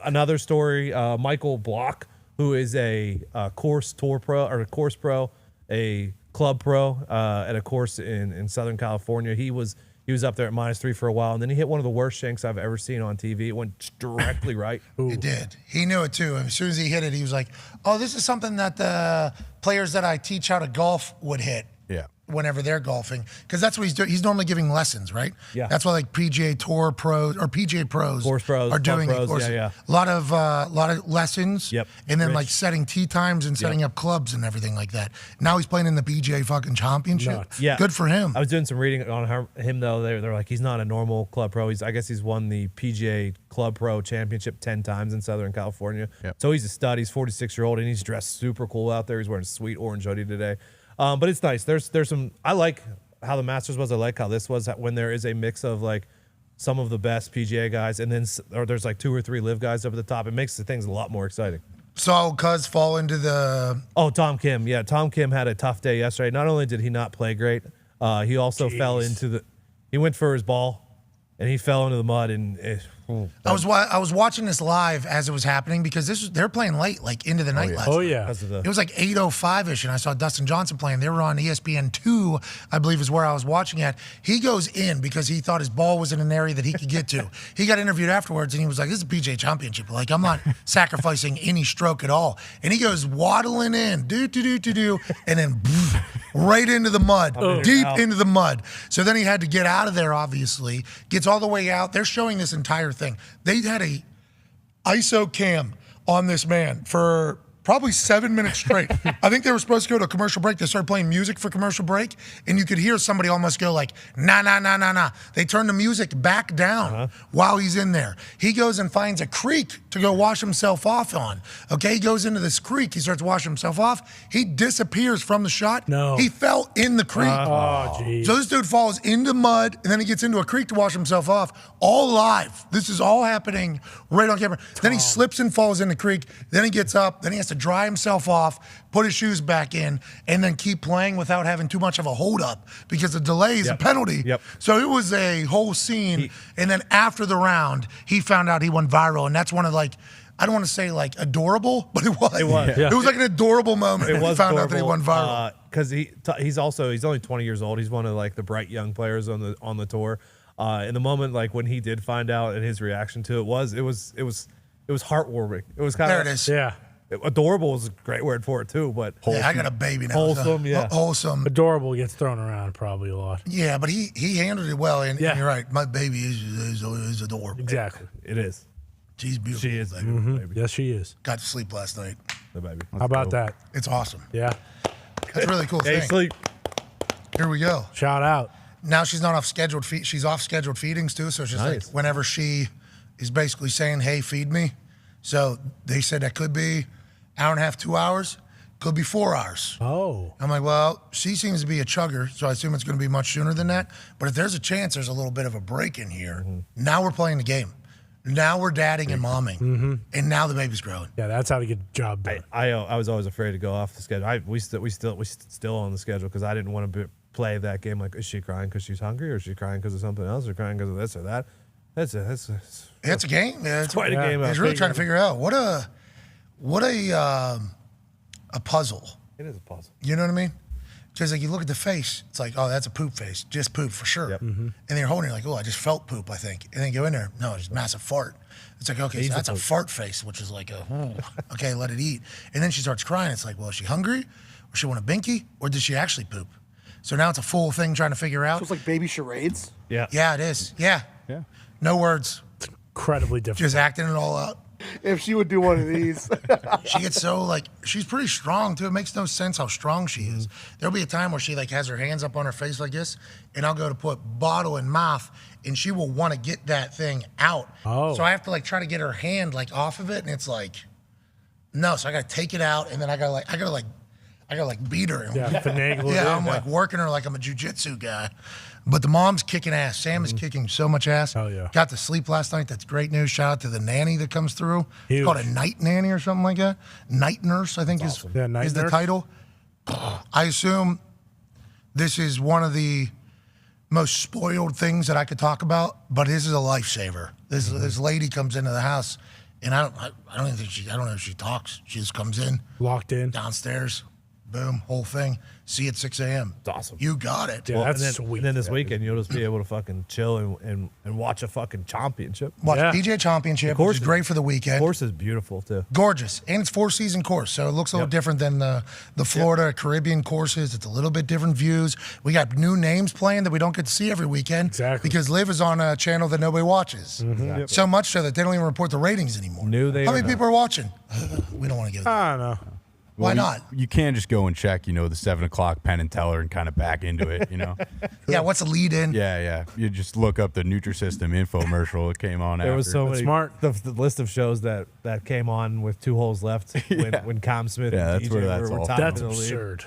Another story. Michael Block, who is a course tour pro or a course pro, a club pro at a course in Southern California. He was up there at -3 for a while, and then he hit one of the worst shanks I've ever seen on TV. It went directly right. He did. He knew it too. As soon as he hit it, he was like, "Oh, this is something that the players that I teach how to golf would hit." Yeah. Whenever they're golfing, because that's what he's doing. He's normally giving lessons, right? Yeah. That's what like PGA Tour pros or PGA pros, Course pros are doing. pros, Course. yeah. A lot of lessons. Yep. And then Rich. like setting tee times and setting up clubs and everything like that. Now he's playing in the PGA fucking Championship. Nuts. Yeah. Good for him. I was doing some reading on him though. They're like, he's not a normal club pro. I guess he's won the PGA Club Pro Championship 10 times in Southern California. Yep. So he's a stud. He's 46-year-old and he's dressed super cool out there. He's wearing a sweet orange hoodie today. But it's nice. There's some. I like how the Masters was. I like how this was. When there is a mix of like some of the best PGA guys, and then there's like 2 or 3 Live guys up at the top. It makes the things a lot more exciting. saw Cuz fall into the. Oh, Tom Kim. Yeah, Tom Kim had a tough day yesterday. Not only did he not play great, he also fell into the. He went for his ball, and he fell into the mud. And I was watching this live as it was happening because they're playing late, like into the night last night. Oh yeah. It was like 8:05ish, and I saw Dustin Johnson playing. They were on ESPN 2, I believe, is where I was watching at. He goes in because he thought his ball was in an area that he could get to. He got interviewed afterwards, and he was like, "This is a PGA Championship. Like, I'm not sacrificing any stroke at all." And he goes waddling in, and then right into the mud, deep into the mud. So then he had to get out of there. Obviously, gets all the way out. They're showing this entire thing. They had a ISO cam on this man for probably 7 minutes straight. I think they were supposed to go to a commercial break. They started playing music for commercial break, and you could hear somebody almost go like, nah, nah, nah, nah, nah. They turned the music back down while he's in there. He goes and finds a creek to go wash himself off on. Okay, he goes into this creek. He starts washing himself off. He disappears from the shot. No. He fell in the creek. Oh, geez. So this dude falls into mud, and then he gets into a creek to wash himself off, all live. This is all happening right on camera. Then he slips and falls in the creek. Then he gets up. Then he has to dry himself off, put his shoes back in, and then keep playing without having too much of a hold up because the delay is a penalty. So it was a whole scene. And then after the round, he found out he went viral. And that's one of like, I don't want to say like adorable, but it was. It was. It was like an adorable moment when he found out that he went viral. Because he's only 20 years old. He's one of like the bright young players on the tour. In the moment, like when he did find out and his reaction to it was heartwarming. It was kind of there it is. Yeah. Adorable is a great word for it too, but yeah, I got a baby now. Wholesome, so, wholesome. Adorable gets thrown around probably a lot. Yeah, but he handled it well, and you're right. My baby is adorable. Exactly. It is. She's beautiful. She is. Baby. Yes, she is. Got to sleep last night. The baby. How about that? It's awesome. Yeah. That's a really cool thing. Sleep. Here we go. Shout out. Now she's not off scheduled feed. She's off scheduled feedings too. So it's just like whenever she is basically saying, "Hey, feed me." So they said that could be hour and a half, 2 hours, could be 4 hours. Oh. I'm like, well, she seems to be a chugger, so I assume it's going to be much sooner than that. But if there's a chance there's a little bit of a break in here, now we're playing the game. Now we're dadding and momming, and now the baby's growing. Yeah, that's how to get the job done. I was always afraid to go off the schedule. We still on the schedule because I didn't want to play that game. Like, is she crying because she's hungry, or is she crying because of something else, or crying because of this or that? It's a game. Yeah, it's quite a game. It's really trying to figure out what a puzzle. It is a puzzle. You know what I mean? Because like you look at the face, it's like, oh, that's a poop face, just poop for sure. And then you're holding it like, oh, I just felt poop, I think. And then you go in there, no, it's just massive fart. It's like, okay, so that's a fart face, which is like okay, let it eat. And then she starts crying. It's like, well, is she hungry, or she want a binky, or did she actually poop? So now it's a full thing trying to figure out. So it's like baby charades? Yeah. Yeah, it is. Yeah. No words. It's incredibly difficult. Just acting it all out. If she would do one of these. She gets so like, she's pretty strong too. It makes no sense how strong she is. There'll be a time where she like has her hands up on her face like this, and I'll go to put bottle in mouth, and she will want to get that thing out. Oh. So I have to like try to get her hand like off of it, and it's like, no. So I got to take it out, and then I gotta beat her. Yeah, finagle her. Yeah, I'm like working her like I'm a jujitsu guy. But the mom's kicking ass. Sam is kicking so much ass. Oh, yeah. Got to sleep last night. That's great news. Shout out to the nanny that comes through. Huge. It's called a night nanny or something like that. Night nurse, I think is the nurse. title. I assume this is one of the most spoiled things that I could talk about, but this is a lifesaver. This lady comes into the house, and I don't know if she talks. She just comes in, locked in downstairs. Boom, whole thing. See you at 6 a.m. It's awesome. You got it. Yeah, that's and then, sweet. And then this weekend, you'll just be able to fucking chill and watch a fucking championship. Watch PGA Championship, which is great for the weekend. The course is beautiful, too. Gorgeous. And it's 4-season course, so it looks a little different than the Florida Caribbean courses. It's a little bit different views. We got new names playing that we don't get to see every weekend. Exactly. Because Live is on a channel that nobody watches. Exactly. So much so that they don't even report the ratings anymore. How many people are watching? We don't want to give it. I don't know. Why not? You can't just go and check, the 7 o'clock Penn and Teller and kind of back into it, Yeah, what's the lead in? Yeah. You just look up the Nutrisystem infomercial. It came on There after. was so many. Smart. The list of shows that came on with 2 holes left when Com Smith and that's DJ where that's were all. top That's of the league. absurd.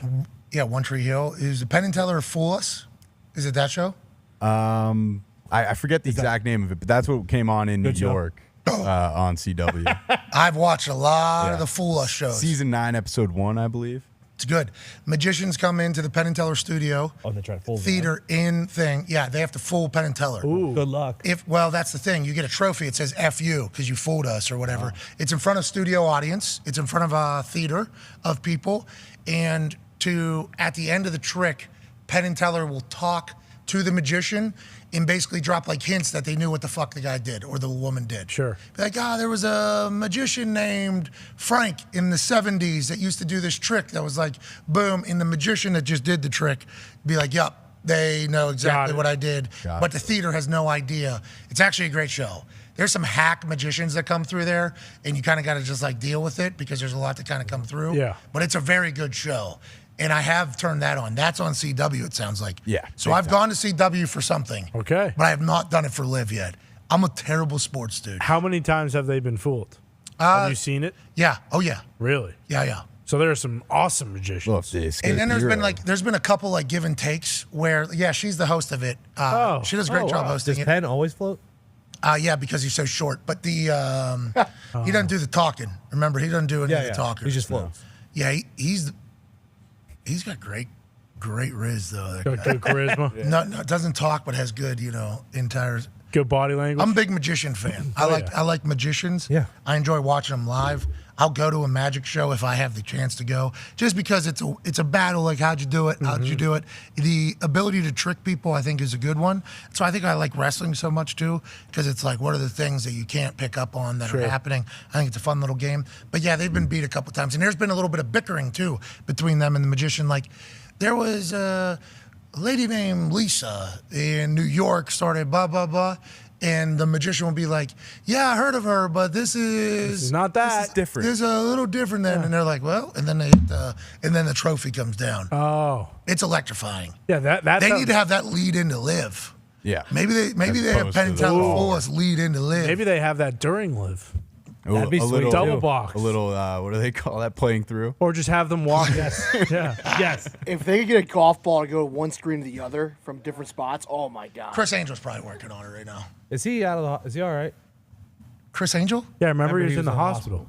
Yeah, One Tree Hill. Is the Penn and Teller Fool Us? Is it that show? I forget the exact name of it, but that's what came on in New Good show. York. on CW. I've watched a lot of the Fool Us shows. Season 9, episode 1, I believe. It's good. Magicians come into the Penn and Teller studio. Oh, they try to fool them. Theater in thing. Yeah, they have to fool Penn and Teller. Ooh. Good luck. Well, that's the thing. You get a trophy. It says F you because you fooled us or whatever. It's in front of studio audience. It's in front of a theater of people. And at the end of the trick, Penn and Teller will talk to the magician and basically drop like hints that they knew what the fuck the guy did or the woman did. Sure. Be like, there was a magician named Frank in the 70s that used to do this trick that was like, boom, and the magician that just did the trick be like, yup, they know exactly what I did, but the theater has no idea. It's actually a great show. There's some hack magicians that come through there, and you kind of got to just like deal with it because there's a lot to kind of come through. Yeah. But it's a very good show. And I have turned that on. That's on CW, it sounds like. Yeah. So I've gone to CW for something. Okay. But I have not done it for Live yet. I'm a terrible sports dude. How many times have they been fooled? Have you seen it? Yeah. Oh, yeah. Really? Yeah. So there are some awesome magicians. And then there's been a couple like give and takes where, she's the host of it. She does a great job hosting Does it. Penn always float? Yeah, because he's so short. But he doesn't do the talking. Remember, he doesn't do any of the talking. He just floats. Yeah, he's got great riz though. Got good charisma. No, doesn't talk, but has good, entire. Good body language. I'm a big magician fan. I like magicians. Yeah. I enjoy watching them live. I'll go to a magic show if I have the chance to go, just because it's a battle. Like, how'd you do it? How'd you do it? The ability to trick people, I think, is a good one. So I think I like wrestling so much too, because it's like, what are the things that you can't pick up on that are happening? I think it's a fun little game. But yeah, they've been beat a couple times, and there's been a little bit of bickering too between them and the magician. Like, there was a lady named Lisa in New York started blah blah blah. And the magician will be like, yeah, I heard of her, but this is not that. This is different. This is a little different than. And they're like, well, and then and then the trophy comes down. Oh. It's electrifying. Yeah, they need to have that lead into Live. Yeah. Maybe they have Penn and Teller fool us lead into Live. Maybe they have that during Live. That'd be sweet. Double box. A little, what do they call that? Playing through? Or just have them walk. Yes. If they could get a golf ball to go one screen to the other from different spots, oh my god. Chris Angel's probably working on it right now. Is he is he all right? Chris Angel? Yeah, remember he was in the hospital.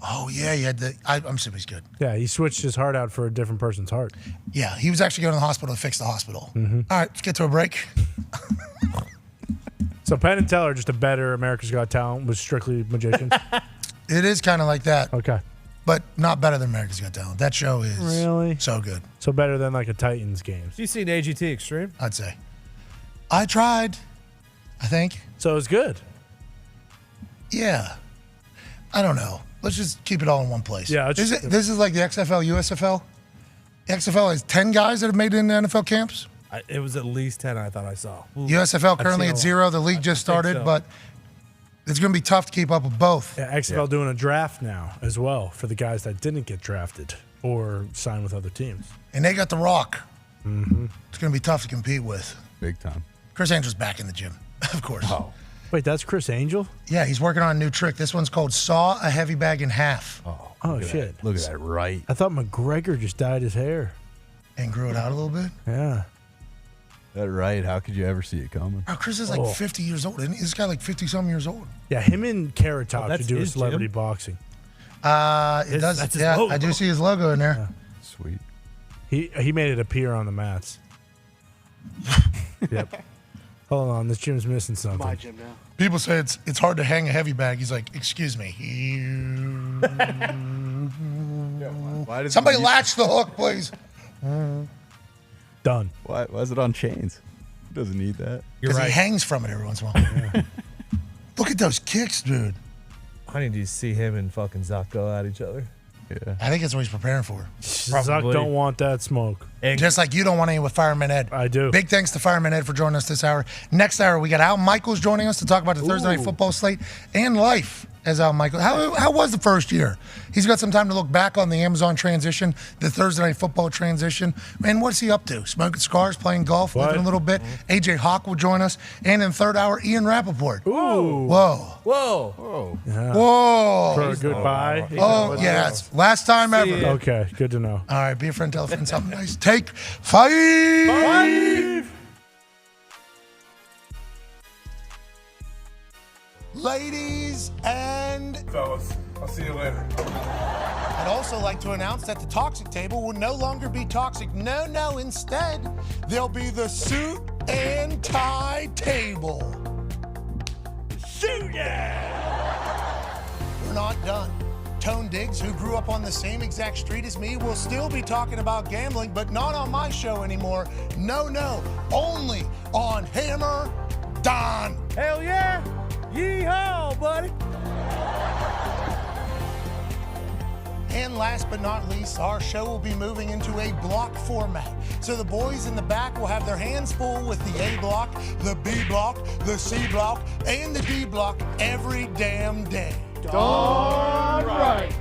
Oh yeah, he had I'm assuming he's good. Yeah, he switched his heart out for a different person's heart. Yeah, he was actually going to the hospital to fix the hospital. All right, let's get to a break. So Penn and Teller, just a better America's Got Talent with strictly magicians. It is kind of like that. Okay. But not better than America's Got Talent. That show is really so good. So better than like a Titans game. You seen AGT Extreme? I'd say. I tried. I think. So it's good. Yeah. I don't know. Let's just keep it all in one place. Yeah. This is like the XFL, USFL. The XFL has 10 guys that have made it into NFL camps. It was at least 10 I thought I saw. Ooh, USFL currently at 0. The league just started, but it's going to be tough to keep up with both. Yeah, XFL doing a draft now as well for the guys that didn't get drafted or sign with other teams. And they got The Rock. Mm-hmm. It's going to be tough to compete with. Big time. Chris Angel's back in the gym, of course. Oh. Wait, that's Chris Angel? Yeah, he's working on a new trick. This one's called Saw a Heavy Bag in Half. Oh shit. Look at that right. I thought McGregor just dyed his hair. And grew it out a little bit? Yeah. That right. How could you ever see it coming? Oh, Chris is like 50 years old, isn't he? This guy like 50-some years old. Yeah, him and Carrot Top should do a celebrity boxing. It does. That's his yeah, logo. I do see his logo in there. Sweet. He made it appear on the mats. Yep. Hold on, this gym's missing something. My gym now. People say it's hard to hang a heavy bag. He's like, excuse me. Why does Somebody latch the hook, please. Done. Why is it on chains? It doesn't need that. Because he hangs from it every once in a while. Look at those kicks, dude. I need to see him and fucking Zuck go at each other. Yeah. I think that's what he's preparing for. Zuck don't want that smoke. Just like you don't want any with Fireman Ed. I do. Big thanks to Fireman Ed for joining us this hour. Next hour, we got Al Michaels joining us to talk about the Thursday Night Football slate and life as Al Michaels. How was the first year? He's got some time to look back on the Amazon transition, the Thursday Night Football transition. Man, what's he up to? Smoking cigars, playing golf, living a little bit. AJ Hawk will join us. And in third hour, Ian Rappaport. Ooh. Whoa. Yeah. Whoa. For a goodbye. Oh, yeah. It's last time ever. Okay, good to know. All right, be a friend, tell a friend something nice. Take 5. ladies and fellas, I'll see you later. I'd also like to announce that the toxic table will no longer be toxic. No, instead, there'll be the suit and tie table. Suit it! We're not done. Tone Diggs, who grew up on the same exact street as me, will still be talking about gambling, but not on my show anymore. No, only on Hammer Dahn. Hell yeah! Yeehaw, buddy! And last but not least, our show will be moving into a block format. So the boys in the back will have their hands full with the A block, the B block, the C block, and the D block every damn day. Darn right.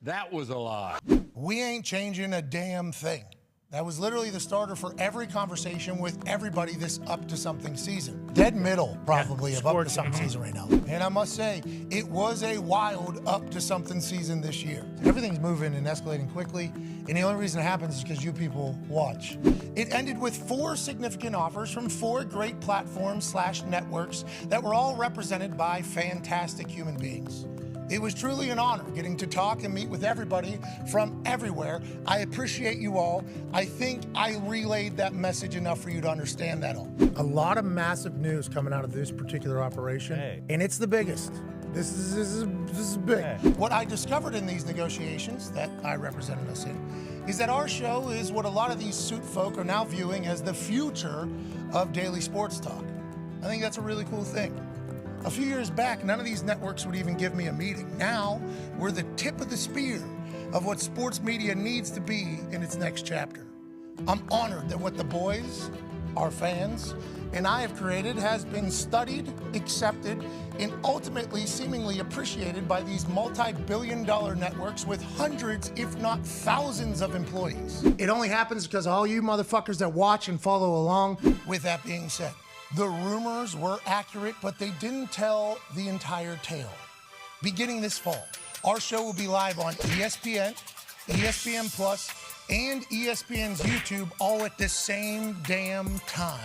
That was a lie. We ain't changing a damn thing. That was literally the starter for every conversation with everybody this Up to Something season. Dead middle, probably, of Up to Something season right now. And I must say, it was a wild Up to Something season this year. Everything's moving and escalating quickly, and the only reason it happens is because you people watch. It ended with 4 significant offers from 4 great platforms/networks that were all represented by fantastic human beings. It was truly an honor getting to talk and meet with everybody from everywhere. I appreciate you all. I think I relayed that message enough for you to understand that all. A lot of massive news coming out of this particular operation, and it's the biggest. This is big. What I discovered in these negotiations that I represented us in is that our show is what a lot of these suit folk are now viewing as the future of daily sports talk. I think that's a really cool thing. A few years back, none of these networks would even give me a meeting. Now, we're the tip of the spear of what sports media needs to be in its next chapter. I'm honored that what the boys, our fans, and I have created has been studied, accepted, and ultimately seemingly appreciated by these multi-billion-dollar networks with hundreds, if not thousands, of employees. It only happens because of all you motherfuckers that watch and follow along. With that being said, the rumors were accurate, but they didn't tell the entire tale. Beginning this fall, our show will be live on ESPN, ESPN Plus, and ESPN's YouTube all at the same damn time.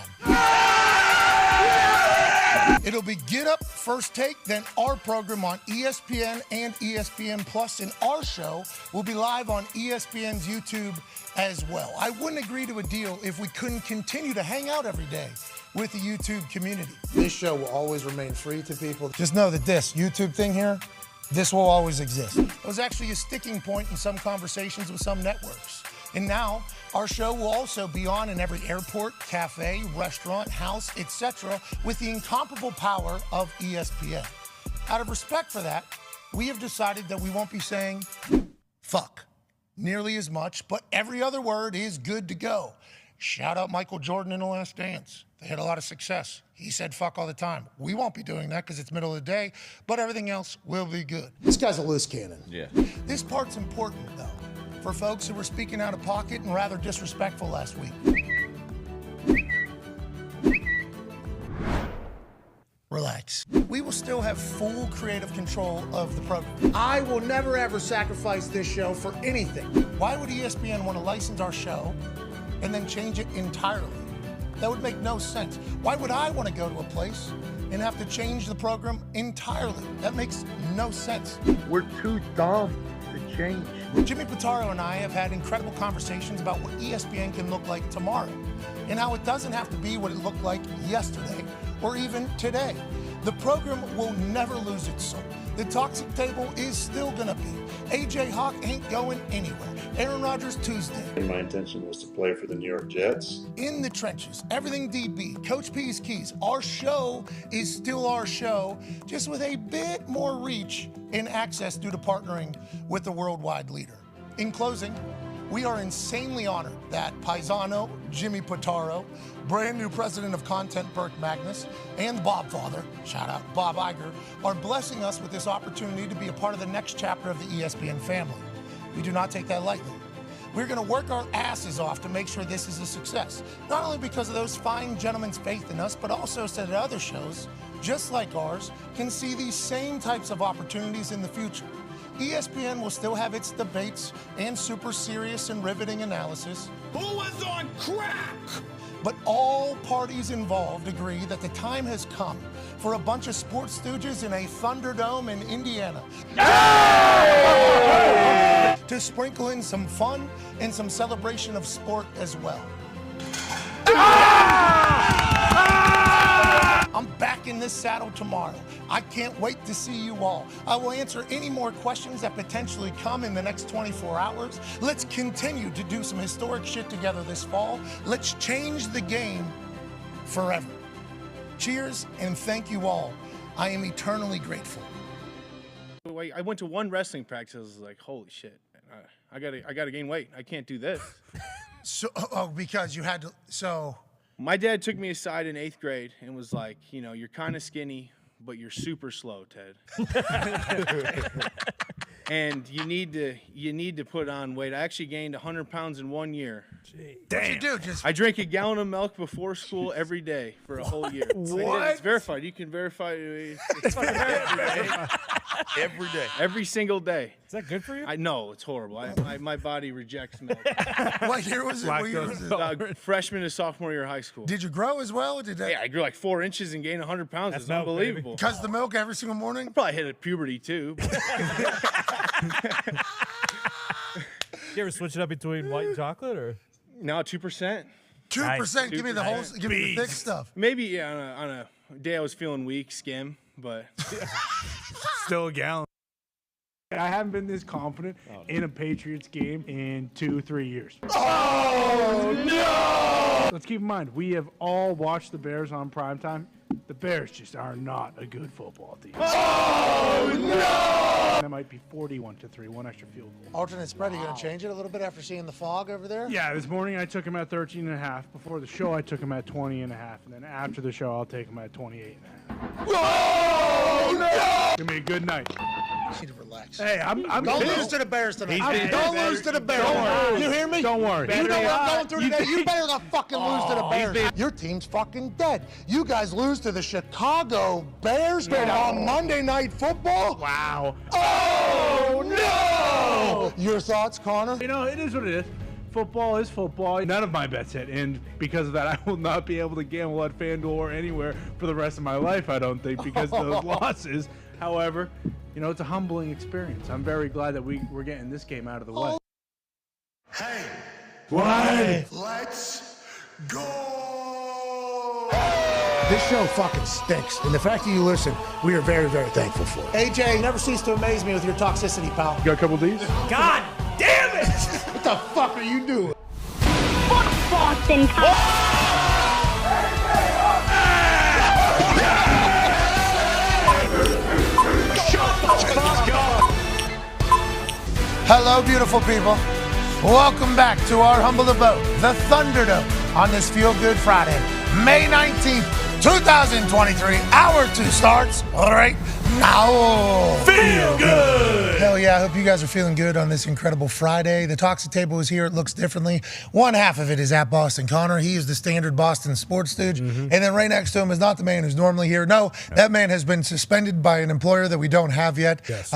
It'll be Get Up, First Take, then our program on ESPN and ESPN Plus, and our show will be live on ESPN's YouTube as well. I wouldn't agree to a deal if we couldn't continue to hang out every day with the YouTube community. This show will always remain free to people. Just know that this YouTube thing here, this will always exist. It was actually a sticking point in some conversations with some networks. And now, our show will also be on in every airport, cafe, restaurant, house, etc., with the incomparable power of ESPN. Out of respect for that, we have decided that we won't be saying fuck nearly as much, but every other word is good to go. Shout out Michael Jordan in The Last Dance. They had a lot of success. He said fuck all the time. We won't be doing that because it's middle of the day, but everything else will be good. This guy's a loose cannon. Yeah. This part's important, though, for folks who were speaking out of pocket and rather disrespectful last week. Relax. We will still have full creative control of the program. I will never ever sacrifice this show for anything. Why would ESPN want to license our show and then change it entirely? That would make no sense. Why would I want to go to a place and have to change the program entirely? That makes no sense. We're too dumb to change. Jimmy Pitaro and I have had incredible conversations about what ESPN can look like tomorrow and how it doesn't have to be what it looked like yesterday or even today. The program will never lose its soul. The toxic table is still gonna be. AJ Hawk ain't going anywhere. Aaron Rodgers Tuesday. My intention was to play for the New York Jets. In the trenches, everything DB, Coach P's keys. Our show is still our show, just with a bit more reach and access due to partnering with the worldwide leader. In closing, we are insanely honored that Paisano, Jimmy Pitaro, brand new president of content Burke Magnus, and Bob Father, shout out Bob Iger, are blessing us with this opportunity to be a part of the next chapter of the ESPN family. We do not take that lightly. We're going to work our asses off to make sure this is a success, not only because of those fine gentlemen's faith in us, but also so that other shows, just like ours, can see these same types of opportunities in the future. ESPN will still have its debates and super serious and riveting analysis. Who was on crack? But all parties involved agree that the time has come for a bunch of sports stooges in a Thunderdome in Indiana to sprinkle in some fun and some celebration of sport as well. I'm back in this saddle tomorrow. I can't wait to see you all. I will answer any more questions that potentially come in the next 24 hours. Let's continue to do some historic shit together this fall. Let's change the game forever. Cheers and thank you all. I am eternally grateful. I went to one wrestling practice. I was like, holy shit, I gotta gain weight. I can't do this. Because you had to, so. My dad took me aside in 8th grade and was like, you're kind of skinny, but you're super slow, Ted. And you need to put on weight. I actually gained 100 pounds in 1 year. What'd you do? I drank a gallon of milk before school every day for a whole year. What? It's verified. You can verify it. It's every day. Every single day. Is that good for you? I know it's horrible. My body rejects milk. What year was it? What year was it? Freshman to sophomore year of high school. Did you grow as well? Yeah, I grew like 4 inches and gained 100 pounds. It's unbelievable. Because of the milk every single morning? I probably hit a puberty too. You ever switch it up between white and chocolate or? No, 2%. 2%. Give me the whole. Give me the thick stuff. Maybe on a day I was feeling weak, skim, but still a gallon. I haven't been this confident in a Patriots game in 2-3 years. Oh, no! Let's keep in mind, we have all watched the Bears on primetime. The Bears just are not a good football team. Oh, no! That might be 41-3, one extra field goal. Alternate spread, are you going to change it a little bit after seeing the fog over there? Yeah, this morning I took him at 13.5. Before the show, I took him at 20.5. And then after the show, I'll take him at 28.5. Oh, no! Give me a good night. You need to relax. Hey, I'm don't lose to the Bears tonight. He's Don't lose to the Bears. Don't worry. You hear me? Don't worry. You know what I'm going through today? You better not fucking lose to the Bears. been- Your team's fucking dead. You guys lose to the Chicago Bears on Monday Night Football? Wow. Oh, no! Your thoughts, Connor? You know, it is what it is. Football is football. None of my bets hit, and because of that, I will not be able to gamble at FanDuel or anywhere for the rest of my life, I don't think, because of those losses. However, it's a humbling experience. I'm very glad that we're getting this game out of the way. Hey, What? let's go! This show fucking stinks. And the fact that you listen, we are very, very thankful for it. AJ, never cease to amaze me with your toxicity, pal. You got a couple of these? God damn it! What the fuck are you doing? Boston Hello, beautiful people. Welcome back to our humble abode, the Thunderdome, on this Feel Good Friday, May 19th, 2023. Hour 2 starts right now. Feel good! Hell yeah, I hope you guys are feeling good on this incredible Friday. The Toxic Table is here. It looks differently. One half of it is at Boston Connor. He is the standard Boston sports stooge. And then right next to him is not the man who's normally here. No, that man has been suspended by an employer that we don't have yet. Yes.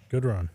Good run.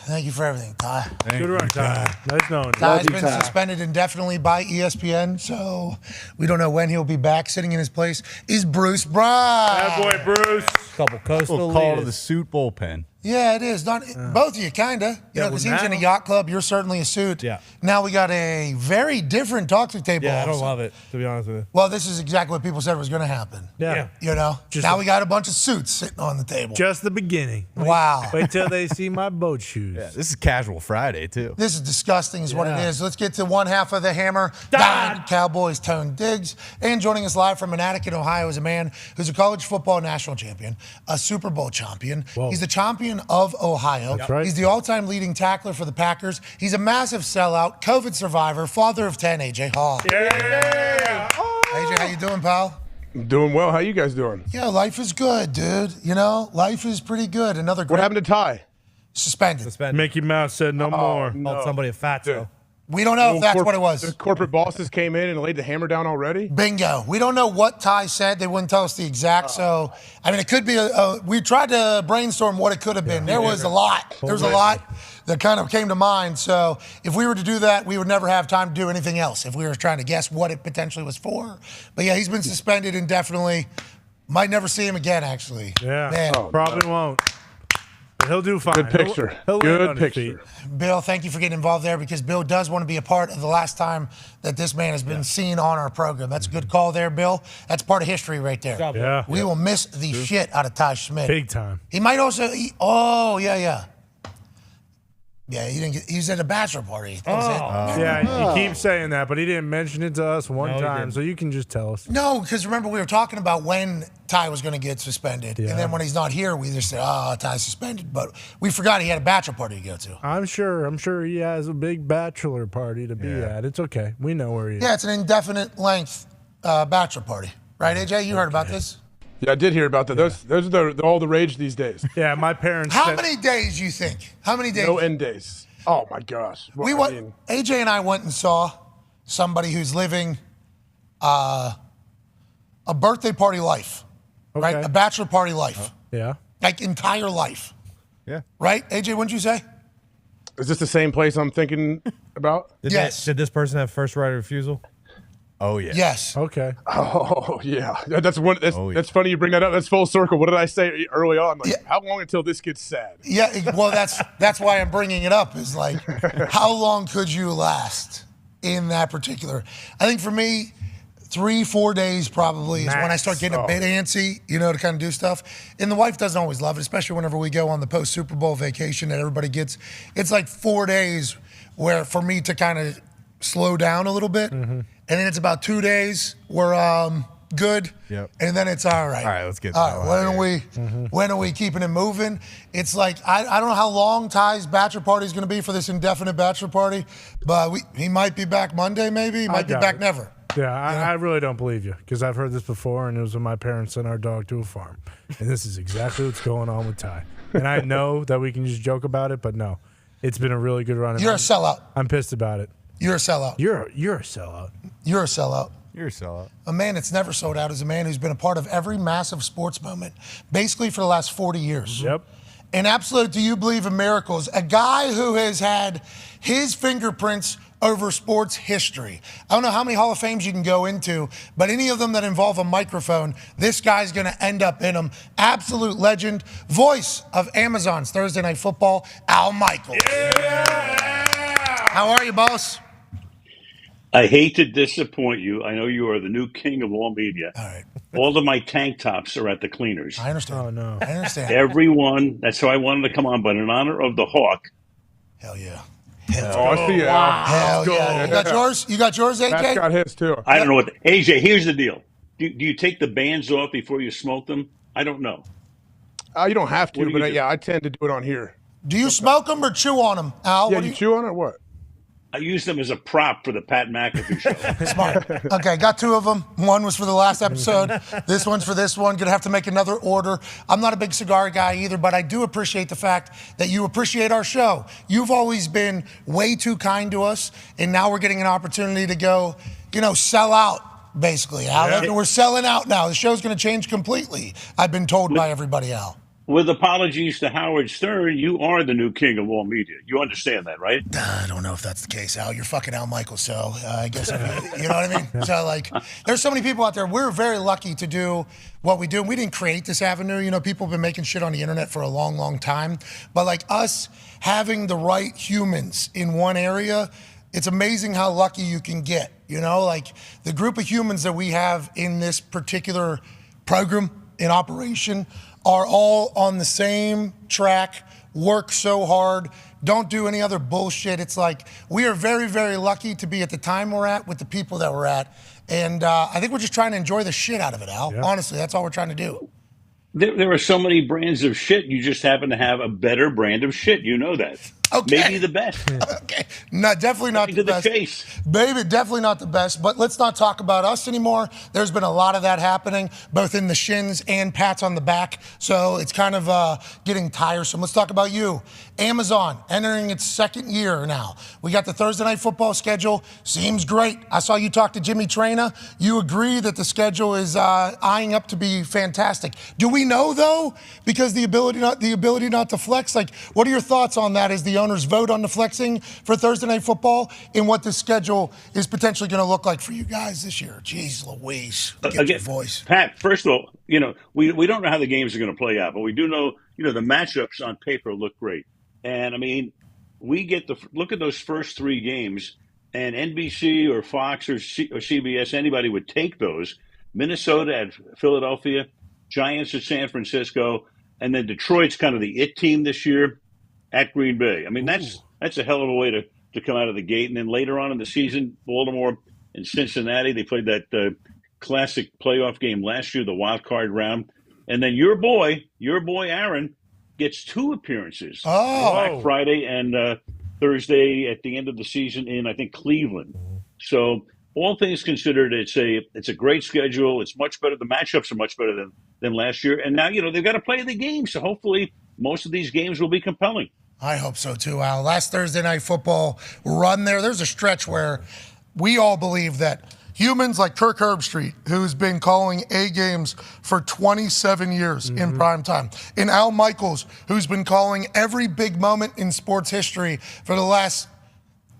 Thank you for everything, Ty. Good run, Ty. Nice knowing you. Ty's been suspended indefinitely by ESPN, so we don't know when he'll be back. Sitting in his place is Bruce Brown. Bad boy, Bruce. Couple coastal Call to leaders. the suit bullpen. Yeah, it is. Not both of you, kinda. You know, because he's in a yacht club. You're certainly a suit. Yeah. Now we got a very different Toxic Table. Yeah, I don't also. love it, to be honest with you. Well, this is exactly what people said was going to happen. Yeah. You know. Now we got a bunch of suits sitting on the table. Just the beginning. Wow. Wait till they see my boat shoes. Yeah, this is Casual Friday, too. This is disgusting is what it Yeah. is. Let's get to one half of the hammer. Dahn, Cowboys, Tone Diggs. And joining us live from Manatee, Ohio is a man who's a college football national champion, a Super Bowl champion. Whoa. He's the champion of Ohio. That's right. He's the all-time leading tackler for the Packers. He's a massive sellout, COVID survivor, father of 10, AJ Hall. Yeah. AJ, how you doing, pal? Doing well. How you guys doing? Yeah, life is good, dude. You know, life is pretty good. Another great What happened to Ty? suspended. Mickey Mouse said no more. Called somebody a fatso. We don't know if that's what it The was. corporate bosses came in and laid the hammer down already. Bingo. We don't know what Ty said. They wouldn't tell us the exact. So, I mean, it could be we tried to brainstorm what it could have been. There was a lot. There was a lot that kind of came to mind. So if we were to do that, we would never have time to do anything else if we were trying to guess what it potentially was for. But yeah, he's been suspended indefinitely. Might never see him again, actually. Yeah, Man. probably won't. But he'll do fine. Good picture. He'll land Good on his picture. feet. Bill, thank you for getting involved there because Bill does want to be a part of the last time that this man has been seen on our program. That's a good call there, Bill. That's part of history right there. Yeah. We will miss the shit out of Ty Schmidt. Big time. He might also. Yeah, he was at a bachelor party. Yeah, he keeps saying that, but he didn't mention it to us one time, so you can just tell us. No, because remember we were talking about when Ty was going to get suspended, and then when he's not here, we just say, "Oh, Ty's suspended," but we forgot he had a bachelor party to go to. I'm sure he has a big bachelor party to be at. It's okay. We know where he is. Yeah, it's an indefinite length bachelor party, right, AJ? You heard about this? Yeah, I did hear about that. Those are all the rage these days. Yeah, my parents. How many days do you think? How many days? No end days. Oh my gosh. Well, AJ and I went and saw somebody who's living a birthday party life, right? A bachelor party life. Yeah. Like entire life. Yeah. Right? AJ, what'd you say? Is this the same place I'm thinking about? Did this person have first right of refusal? Oh yeah. Yes. Okay. Oh yeah. That's one. That's funny you bring that up. That's full circle. What did I say early on? Like, how long until this gets sad? Yeah. Well, that's why I'm bringing it up. Is like, how long could you last in that particular? I think for me, 3-4 days probably is when I start getting a bit antsy, to kind of do stuff. And the wife doesn't always love it, especially whenever we go on the post Super Bowl vacation that everybody gets. It's like 4 days where for me to kind of slow down a little bit. Mm-hmm. And then it's about 2 days where good. Yep. And then it's all right. All right, let's get all right, when are we keeping it moving? It's like I don't know how long Ty's bachelor party is going to be for this indefinite bachelor party, but he might be back Monday maybe. He might be back never. Yeah, I really don't believe you because I've heard this before, and it was when my parents sent our dog to a farm. And this is exactly what's going on with Ty. And I know that we can just joke about it, but no. It's been a really good run. You're a sellout. I'm pissed about it. You're a sellout. You're a sellout. You're a sellout. You're a sellout. A man that's never sold out is a man who's been a part of every massive sports moment, basically for the last 40 years. Yep. An absolute do you believe in miracles, a guy who has had his fingerprints over sports history. I don't know how many Hall of Fames you can go into, but any of them that involve a microphone, this guy's going to end up in them. Absolute legend, voice of Amazon's Thursday Night Football, Al Michaels. Yeah! How are you, boss? I hate to disappoint you. I know you are the new king of all media. All right. All of my tank tops are at the cleaners. I understand. Oh, no. I understand. Everyone. That's how I wanted to come on. But in honor of the Hawk. Hell yeah. I see it. Wow. Hell yeah. You got yours? You got yours, AJ? Matt's got his, too. I don't know what. AJ, here's the deal. Do you take the bands off before you smoke them? I don't know. You don't have to, What do you do? I tend to do it on here. Do you smoke them or chew on them, Al? Yeah, you chew on it or what? I use them as a prop for the Pat McAfee show. Smart. Okay, got 2 of them. One was for the last episode. This one's for this one. Gonna have to make another order. I'm not a big cigar guy either, but I do appreciate the fact that you appreciate our show. You've always been way too kind to us, and now we're getting an opportunity to go, sell out, basically, Al. Yeah. We're selling out now. The show's gonna change completely, I've been told by everybody, Al. With apologies to Howard Stern, you are the new king of all media. You understand that, right? I don't know if that's the case, Al. You're fucking Al Michaels, so I guess, you know what I mean? So, there's so many people out there. We're very lucky to do what we do. We didn't create this avenue. People have been making shit on the internet for a long, long time. But, us having the right humans in one area, it's amazing how lucky you can get. The group of humans that we have in this particular program in operation are all on the same track, work so hard, don't do any other bullshit. It's like we are very, very lucky to be at the time we're at with the people that we're at. And I think we're just trying to enjoy the shit out of it, Al. Yeah. Honestly, that's all we're trying to do. There are so many brands of shit. You just happen to have a better brand of shit. You know that. Okay. Maybe the best. Okay. No, definitely not the best. Chase. Baby, definitely not the best. But let's not talk about us anymore. There's been a lot of that happening, both in the shins and pats on the back. So it's kind of getting tiresome. Let's talk about you. Amazon entering its 2nd year now. We got the Thursday Night Football schedule. Seems great. I saw you talk to Jimmy Traina. You agree that the schedule is eyeing up to be fantastic. Do we know, though? Because the ability not to flex. What are your thoughts on that as the owners vote on the flexing for Thursday Night Football and what the schedule is potentially going to look like for you guys this year? Jeez Louise, get your voice. Pat, first of all, we don't know how the games are going to play out, but we do know, the matchups on paper look great. And, I mean, we get to look at those first three games, and NBC or Fox or CBS, anybody would take those. Minnesota at Philadelphia, Giants at San Francisco, and then Detroit's kind of the it team this year at Green Bay. I mean, that's a hell of a way to come out of the gate. And then later on in the season, Baltimore and Cincinnati, they played that classic playoff game last year, the wild card round. And then your boy Aaron, gets two appearances. Black Friday and Thursday at the end of the season in, I think, Cleveland. So all things considered, it's a great schedule. It's much better. The matchups are much better than last year. And now, they've got to play the game. So hopefully most of these games will be compelling. I hope so too, Al. Last Thursday Night Football run there's a stretch where we all believe that humans like Kirk Herbstreit, who's been calling A games for 27 years in prime time, and Al Michaels, who's been calling every big moment in sports history for the last,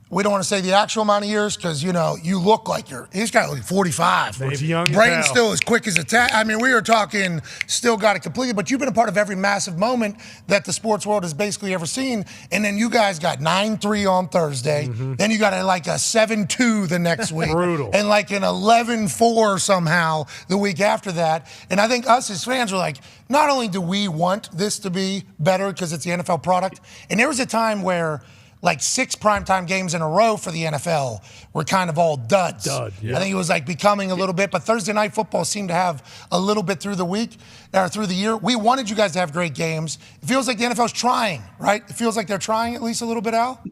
we don't want to say the actual amount of years because, you look like he's got like 45. He's young. Brayton's still as quick as a tap. I mean, we were talking, still got it completed, but you've been a part of every massive moment that the sports world has basically ever seen. And then you guys got 9-3 on Thursday. Then you got like a 7-2 the next week. Brutal. And like an 11-4 somehow the week after that. And I think us as fans were like, not only do we want this to be better because it's the NFL product, and there was a time where like 6 primetime games in a row for the NFL were kind of all duds. I think it was like becoming a little bit, but Thursday Night Football seemed to have a little bit through the week, or through the year. We wanted you guys to have great games. It feels like the NFL's trying, right? It feels like they're trying at least a little bit, Al?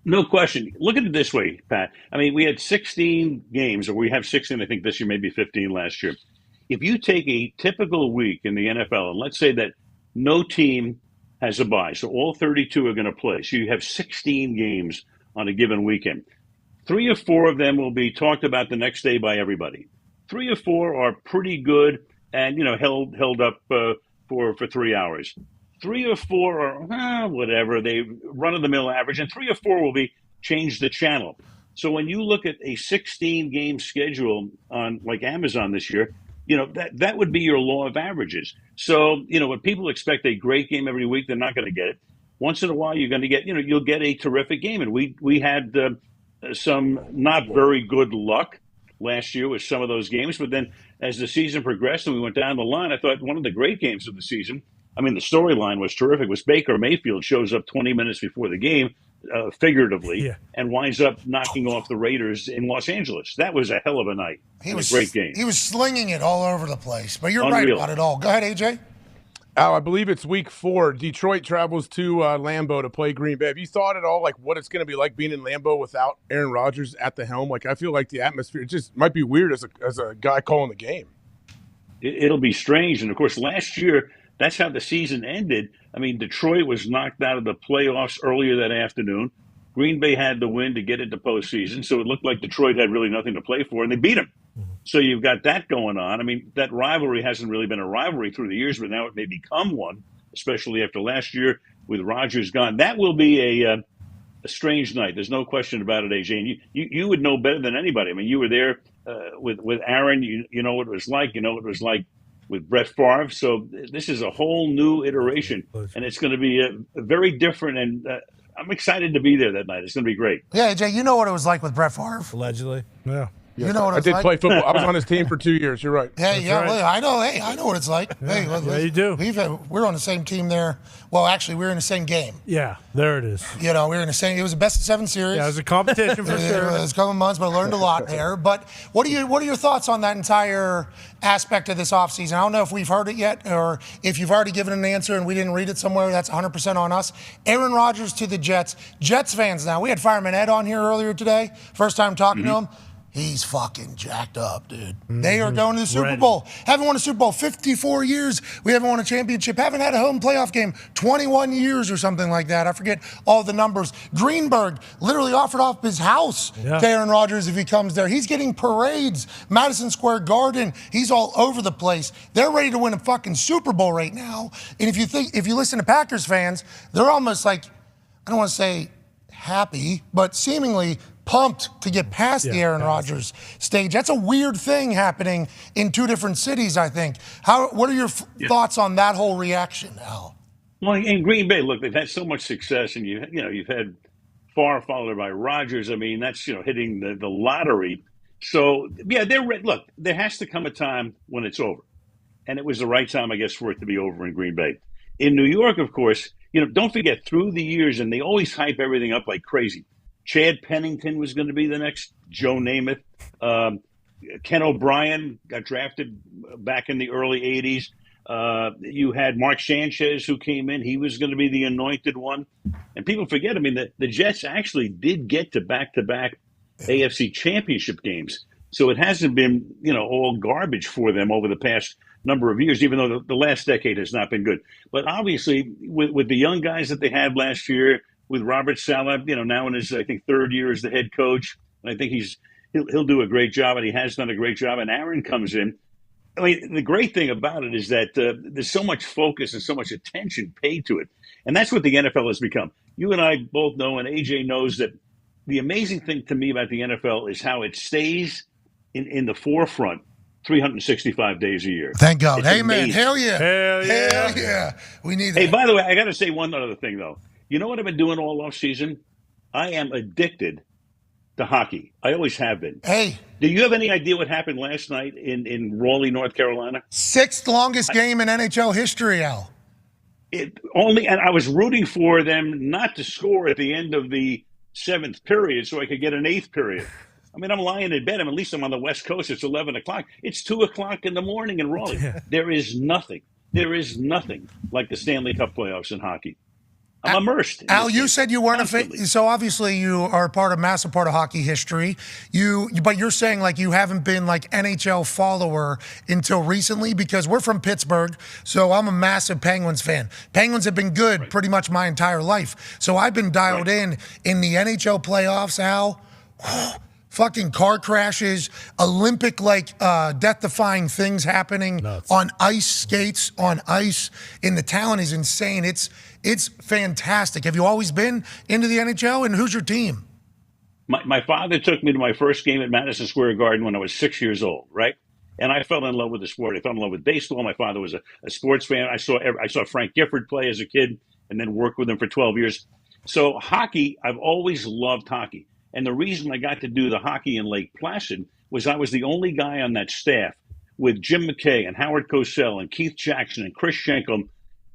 No question. Look at it this way, Pat. I mean, we had 16 games, or we have 16, I think this year, maybe 15 last year. If you take a typical week in the NFL, and let's say that no team has a bye, so all 32 are going to play. So you have 16 games on a given weekend. 3 or 4 of them will be talked about the next day by everybody. 3 or 4 are pretty good and held up for 3 hours. 3 or 4 are whatever, they run of the mill average, and 3 or 4 will be change the channel. So when you look at a 16 game schedule on like Amazon this year, that would be your law of averages. So, when people expect a great game every week, they're not going to get it. Once in a while, you're going to get, you'll get a terrific game. And we had some not very good luck last year with some of those games. But then as the season progressed and we went down the line, I thought one of the great games of the season, I mean, the storyline was terrific, was Baker Mayfield shows up 20 minutes before the game, figuratively, and winds up knocking off the Raiders in Los Angeles. That was a hell of a night. A great game. He was slinging it all over the place. But you're right about it all. Go ahead, AJ. Al, I believe it's week 4. Detroit travels to Lambeau to play Green Bay. Have you thought at all like what it's going to be like being in Lambeau without Aaron Rodgers at the helm? Like I feel like the atmosphere just might be weird as a guy calling the game. It'll be strange. And of course, last year, that's how the season ended. I mean, Detroit was knocked out of the playoffs earlier that afternoon. Green Bay had the win to get into postseason, so it looked like Detroit had really nothing to play for, and they beat them. So you've got that going on. I mean, that rivalry hasn't really been a rivalry through the years, but now it may become one, especially after last year with Rodgers gone. That will be a strange night. There's no question about it, AJ. And you would know better than anybody. I mean, you were there with Aaron. You know what it was like. You know what it was like with Brett Favre. So this is a whole new iteration, and it's going to be very different. And I'm excited to be there that night. It's going to be great. Yeah, AJ, you know what it was like with Brett Favre. Allegedly. Yeah. You know what I it's did like? play football. I was on his team for 2 years. You're right. Hey, That's yeah, right. well, I know. Hey, I know what it's like. Hey, Yeah, you do. We're on the same team there. Well, actually, we were in the same game. Yeah, there it is. We were in the same. It was a best of 7 series. Yeah, it was a competition for sure. It was a couple of months, but I learned a lot there. But what are your thoughts on that entire aspect of this offseason? I don't know if we've heard it yet, or if you've already given an answer and we didn't read it somewhere. That's 100% on us. Aaron Rodgers to the Jets. Jets fans now. We had Fireman Ed on here earlier today. First time talking to him. He's fucking jacked up, dude. They are going to the Super Bowl. Haven't won a Super Bowl 54 years. We haven't won a championship. Haven't had a home playoff game 21 years or something like that. I forget all the numbers. Greenberg literally offered off his house to Aaron Rodgers if he comes there. He's getting parades. Madison Square Garden. He's all over the place. They're ready to win a fucking Super Bowl right now. And if you listen to Packers fans, they're almost like, I don't want to say happy, but seemingly pumped to get past the Aaron Rodgers stage. That's a weird thing happening in two different cities, I think. What are your thoughts on that whole reaction, Al? Well, in Green Bay, look, they've had so much success, and you've had Favre followed by Rodgers. I mean, that's hitting the lottery. So yeah, look. There has to come a time when it's over, and it was the right time, I guess, for it to be over in Green Bay. In New York, of course, don't forget through the years, and they always hype everything up like crazy. Chad Pennington was going to be the next Joe Namath. Ken O'Brien got drafted back in the early '80s. You had Mark Sanchez who came in. He was going to be the anointed one. And people forget, I mean, the Jets actually did get to back-to-back AFC Championship games. So it hasn't been, all garbage for them over the past number of years, even though the last decade has not been good. But obviously, with the young guys that they had last year, with Robert Saleh, now in his, I think, third year as the head coach, and I think he'll do a great job, and he has done a great job. And Aaron comes in. I mean, the great thing about it is that there's so much focus and so much attention paid to it. And that's what the NFL has become. You and I both know, and AJ knows, that the amazing thing to me about the NFL is how it stays in the forefront 365 days a year. Thank God. It's Amen. amazing. Hell yeah. Hell yeah. Hell yeah. We need that. Hey, by the way, I got to say one other thing, though. You know what I've been doing all off season? I am addicted to hockey. I always have been. Hey. Do you have any idea what happened last night in Raleigh, North Carolina? Sixth longest game in NHL history, Al. And I was rooting for them not to score at the end of the seventh period so I could get an eighth period. I mean, I'm lying in bed. At least I'm on the West Coast. It's 11 o'clock. It's 2 o'clock in the morning in Raleigh. There is nothing like the Stanley Cup playoffs in hockey. I'm immersed. Al, you said you weren't a fan, so obviously you are a massive part of hockey history. But you're saying like you haven't been like NHL follower until recently, because we're from Pittsburgh, so I'm a massive Penguins fan. Penguins have been good pretty much my entire life, so I've been dialed in the NHL playoffs, Al. Fucking car crashes, Olympic death-defying things happening on ice skates, on ice, and the talent is insane. It's fantastic. Have you always been into the NHL, and who's your team? My father took me to my first game at Madison Square Garden when I was 6 years old, right? And I fell in love with the sport. I fell in love with baseball. My father was a sports fan. I saw Frank Gifford play as a kid and then worked with him for 12 years. So hockey, I've always loved hockey. And the reason I got to do the hockey in Lake Placid was I was the only guy on that staff with Jim McKay and Howard Cosell and Keith Jackson and Chris Schenkel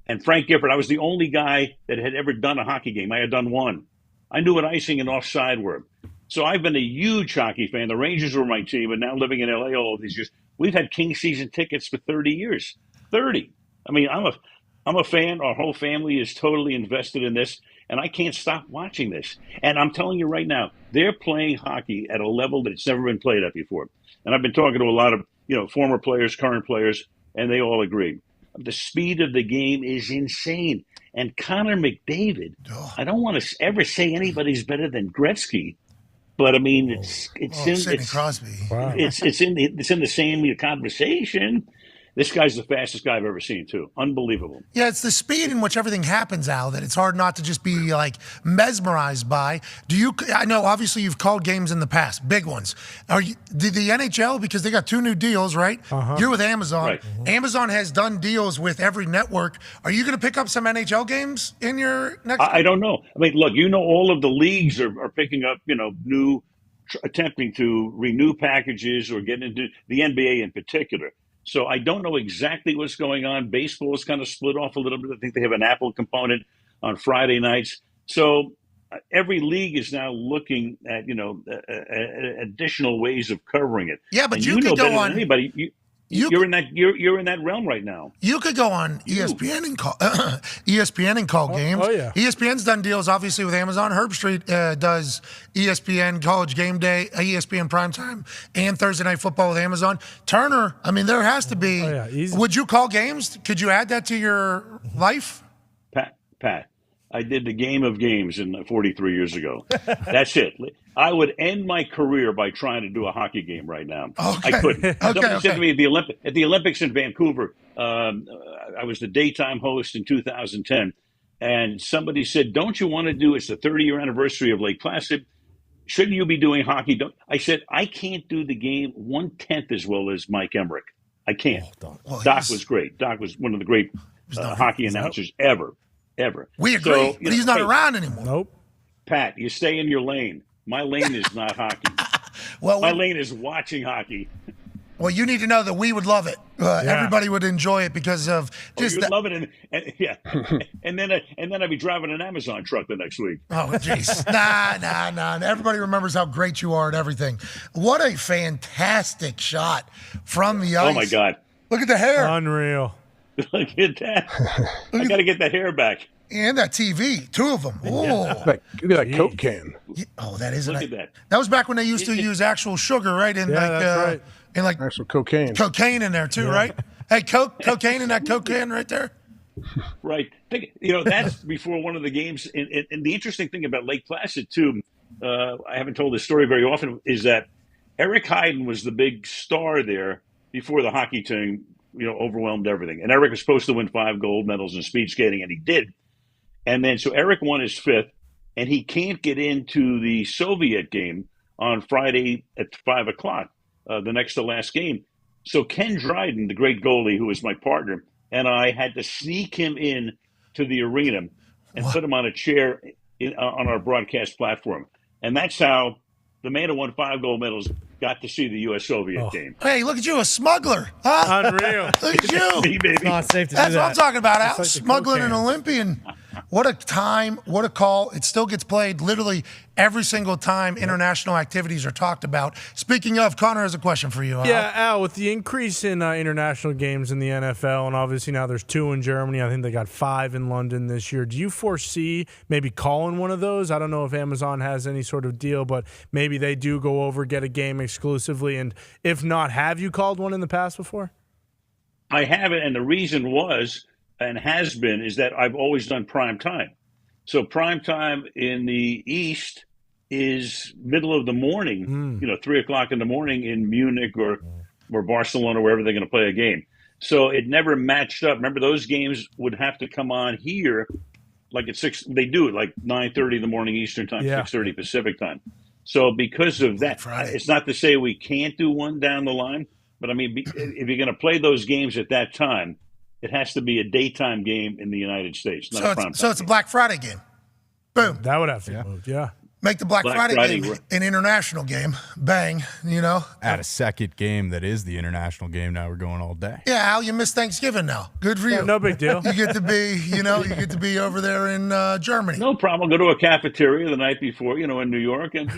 and Frank Gifford. I was the only guy that had ever done a hockey game. I had done one. I knew what icing and offside were. So I've been a huge hockey fan. The Rangers were my team, and now living in LA all of these years, we've had King season tickets for 30 years. 30. I mean, I'm a fan. Our whole family is totally invested in this, and I can't stop watching this. And I'm telling you right now, they're playing hockey at a level that it's never been played at before. And I've been talking to a lot of former players, current players, and they all agree. The speed of the game is insane. And Connor McDavid, I don't want to ever say anybody's better than Gretzky, but I mean Sidney Crosby. Wow. It's in the same conversation. This guy's the fastest guy I've ever seen, too. Unbelievable. Yeah, it's the speed in which everything happens, Al, that it's hard not to just be, mesmerized by. I know, obviously, you've called games in the past, big ones. Did the NHL, because they got 2 new deals, right? You're with Amazon. Right. Amazon has done deals with every network. Are you going to pick up some NHL games in your next I don't know. I mean, look, all of the leagues are picking up, new, attempting to renew packages or get into the NBA in particular. So I don't know exactly what's going on. Baseball is kind of split off a little bit. I think they have an Apple component on Friday nights. So every league is now looking at, additional ways of covering it. Yeah, but and you could go on anybody. You're in that realm right now. You could go on ESPN and call games. Oh yeah. ESPN's done deals obviously with Amazon. Herb Street does ESPN College Game Day, ESPN Primetime, and Thursday Night Football with Amazon. Turner, I mean, there has to be. Oh, yeah, easy. Would you call games? Could you add that to your life? Pat, I did the game of games 43 years ago. That's it. I would end my career by trying to do a hockey game right now. Okay. I couldn't. Somebody said to me at the Olympics in Vancouver, I was the daytime host in 2010. and somebody said, "Don't you want to do? It's the 30-year anniversary of Lake Placid. Shouldn't you be doing hockey?" I said, "I can't do the game 1/10 as well as Mike Emmerich. I can't." Doc was great. Doc was one of the great hockey announcers ever. We agree, but he's not around anymore. Nope. Pat, you stay in your lane. My lane is not hockey. My lane is watching hockey. Well, you need to know that we would love it. Everybody would enjoy it because of just you would love it, and then I'd be driving an Amazon truck the next week. Oh, jeez. Nah. Everybody remembers how great you are and everything. What a fantastic shot from the ice. Oh, my God. Look at the hair. Unreal. Look at that. I got to get that hair back. And that TV. 2 of them. Oh. Look at that Coke can. Oh, that is Look at that. That was back when they used to use actual sugar, right? In that's right. In like actual cocaine. Cocaine in there too, right? Hey, cocaine in that Coke can right there. Right. That's before one of the games. And the interesting thing about Lake Placid, too, I haven't told this story very often, is that Eric Heiden was the big star there before the hockey team, overwhelmed everything. And Eric was supposed to win 5 gold medals in speed skating, and he did. And then so Eric won his 5th, and he can't get into the Soviet game on Friday at 5 o'clock, the next to last game. So Ken Dryden, the great goalie, who was my partner, and I had to sneak him in to the arena and put him on a chair on our broadcast platform. And that's how the man who won 5 gold medals got to see the U.S.-Soviet game. Hey, look at you, a smuggler. Huh? Unreal. Look at you. Me, baby. It's not safe to That's do that. what I'm talking about, Al. like the Smuggling an cocaine. Olympian. What a time, what a call. It still gets played literally every single time international activities are talked about. Speaking of, Connor has a question for you, Al. Yeah, Al, with the increase in international games in the NFL, and obviously now there's 2 in Germany, I think they got 5 in London this year. Do you foresee maybe calling one of those? I don't know if Amazon has any sort of deal, but maybe they do go over, get a game exclusively. And if not, have you called one in the past before? I haven't, and the reason was and has been is that I've always done prime time. So prime time in the East is middle of the morning, 3 o'clock in the morning in Munich or Barcelona, wherever they're going to play a game. So it never matched up. Remember, those games would have to come on here like at 6. They do it like 9:30 in the morning Eastern time, 6:30 Pacific time. So because of that, it's not to say we can't do one down the line, but I mean, if you're going to play those games at that time, it has to be a daytime game in the United States, not a prime time. So it's a Black Friday game. Boom. That would have to be moved, Make the Black Friday game an international game. Bang, Add a second game that is the international game. Now we're going all day. Yeah, Al, you missed Thanksgiving now. Good for you. No big deal. You get to be, you get to be over there in Germany. No problem. I'll go to a cafeteria the night before, in New York, and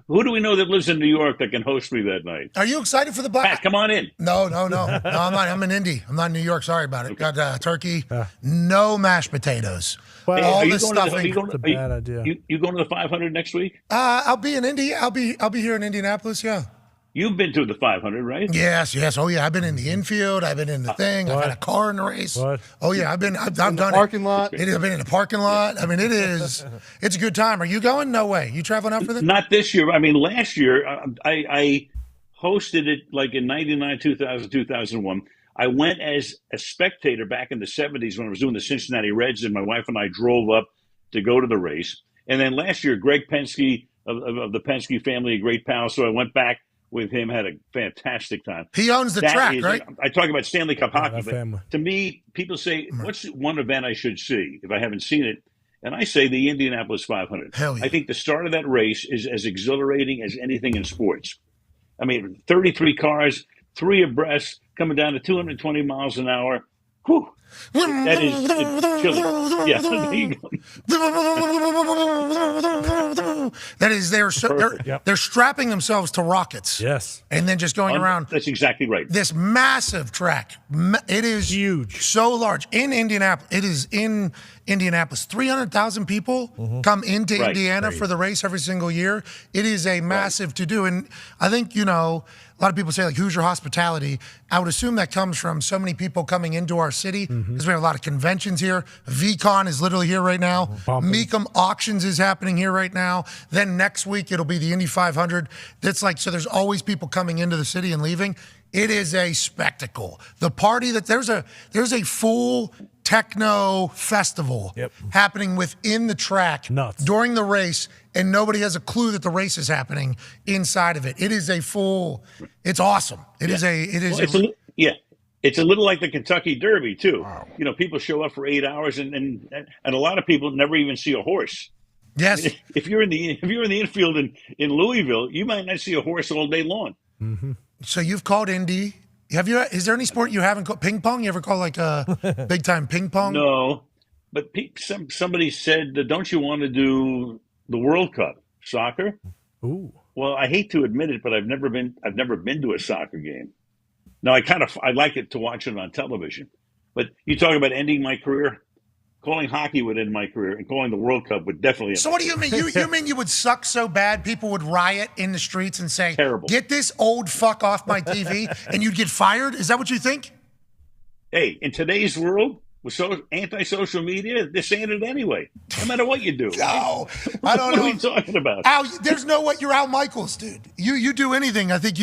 who do we know that lives in New York that can host me that night? Are you excited for the Black? Pat, come on in. No, I'm not. I'm in Indy. I'm not in New York. Sorry about it. Okay. Got turkey, no mashed potatoes. Well, all the stuffing. It's a bad idea. You going to the 500 next week? I'll be in Indy. I'll be here in Indianapolis. Yeah. You've been to the 500, right? Yes. Oh yeah, I've been in the infield. I've been in the thing. I've had a car in the race. What? Oh yeah, I've done the parking lot. I've been in the parking lot. I mean, it's a good time. Are you going? No way. You traveling out for this? Not this year. I mean, last year I hosted it like in 99, 2000, 2001. I went as a spectator back in the 70s when I was doing the Cincinnati Reds, and my wife and I drove up to go to the race. And then last year, Greg Penske of the Penske family, a great pal, so I went back with him, had a fantastic time. He owns the track, right? I talk about Stanley Cup hockey, family. But to me, people say, what's one event I should see if I haven't seen it? And I say the Indianapolis 500. Hell yeah. I think the start of that race is as exhilarating as anything in sports. I mean, 33 cars, 3 abreast, coming down to 220 miles an hour. Whew. That is chilling. Yeah, there you go. That is, they're strapping themselves to rockets. Yes. And then just going around. That's exactly right. This massive track. It is huge. So large. In Indianapolis. It is in Indianapolis. 300,000 people come into Indiana for the race every single year. It is a massive to-do. And I think, a lot of people say, like, Hoosier hospitality. I would assume that comes from so many people coming into our city because we have a lot of conventions here. VCon is literally here right now. Mecum Auctions is happening here right now. Then next week, it'll be the Indy 500. That's like, so there's always people coming into the city and leaving. It is a spectacle. The party that there's a full techno festival happening within the track during the race, and nobody has a clue that the race is happening inside of it. It is a full. It's awesome. It's a little like the Kentucky Derby too. Wow. You know, people show up for 8 hours, and a lot of people never even see a horse. Yes. I mean, if you're in the infield in Louisville, you might not see a horse all day long. Mm-hmm. So you've called Indy. Is there any sport you haven't called? Ping pong? You ever call like a big time ping pong? No, but somebody said, "Don't you want to do the World Cup soccer?" Ooh. Well, I hate to admit it, but I've never been to a soccer game. Now I like it to watch it on television. But you talk about ending my career. Calling hockey would end my career, and calling the World Cup would definitely end. So what do you mean? You mean you would suck so bad people would riot in the streets and say, "Terrible. Get this old fuck off my TV," and you'd get fired? Is that what you think? Hey, in today's world, with so anti-social media, they're saying it anyway, no matter what you do. No, I don't know. What are you talking about? Al, there's no way. You're Al Michaels, dude. You do anything, I think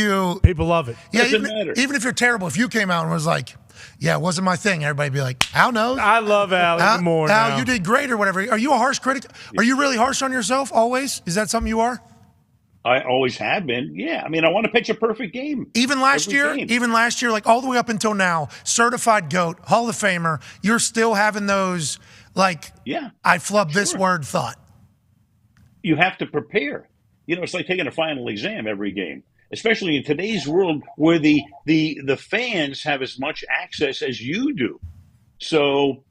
people love it. Yeah, Doesn't matter. Even if you're terrible, if you came out and was like, yeah, it wasn't my thing, everybody'd be like, Al knows. I love Al even more Al, now. you did great or whatever. Are you a harsh critic? Are you really harsh on yourself always? Is that something you are? I always have been. Yeah, I mean, I want to pitch a perfect game. Even last year, like all the way up until now, certified GOAT, Hall of Famer, you're still having those, like, I flubbed this word thought. You have to prepare. You know, it's like taking a final exam every game, especially in today's world where the fans have as much access as you do. So,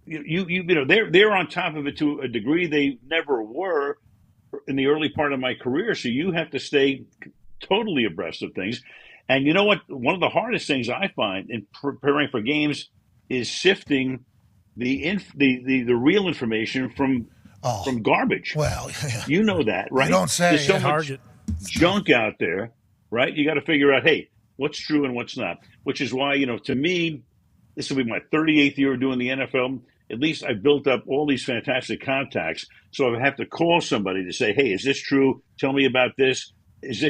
you know, they're on top of it to a degree they never were in the early part of my career. So you have to stay totally abreast of things. And you know what? One of the hardest things I find in preparing for games is sifting the real information from garbage. Well, you know that, right? You don't say. There's so much junk out there, right? You got to figure out, hey, what's true and what's not. Which is why, you know, to me, this will be my 38th year doing the NFL. At least I built up all these fantastic contacts. So if I have to call somebody to say, hey, is this true? Tell me about this.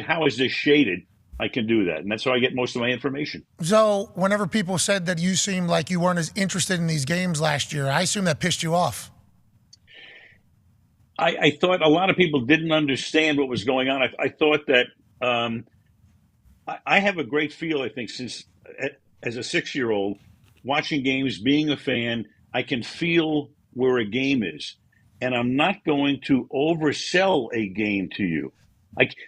How is this shaded? I can do that. And that's how I get most of my information. So whenever people said that you seemed like you weren't as interested in these games last year, I assume that pissed you off. I thought a lot of people didn't understand what was going on. I thought that I have a great feel, I think, since as a 6-year-old, watching games, being a fan, I can feel where a game is. And I'm not going to oversell a game to you.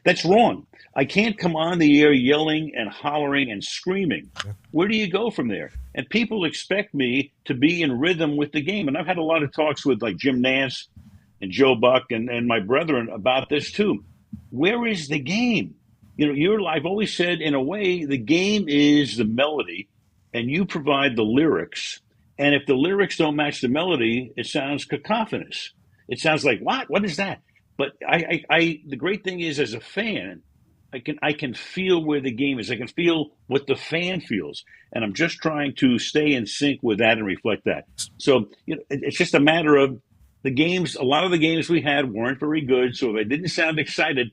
That's wrong. I can't come on the air yelling and hollering and screaming. Where do you go from there? And people expect me to be in rhythm with the game. And I've had a lot of talks with like Jim Nance and Joe Buck and my brethren about this too. Where is the game? You know, I've always said, in a way, the game is the melody, and you provide the lyrics. And if the lyrics don't match the melody, it sounds cacophonous. It sounds like, what? What is that? But the great thing is, as a fan, I can feel where the game is. I can feel what the fan feels, and I'm just trying to stay in sync with that and reflect that. So you know, it's just a matter of the games. A lot of the games we had weren't very good. So if I didn't sound excited,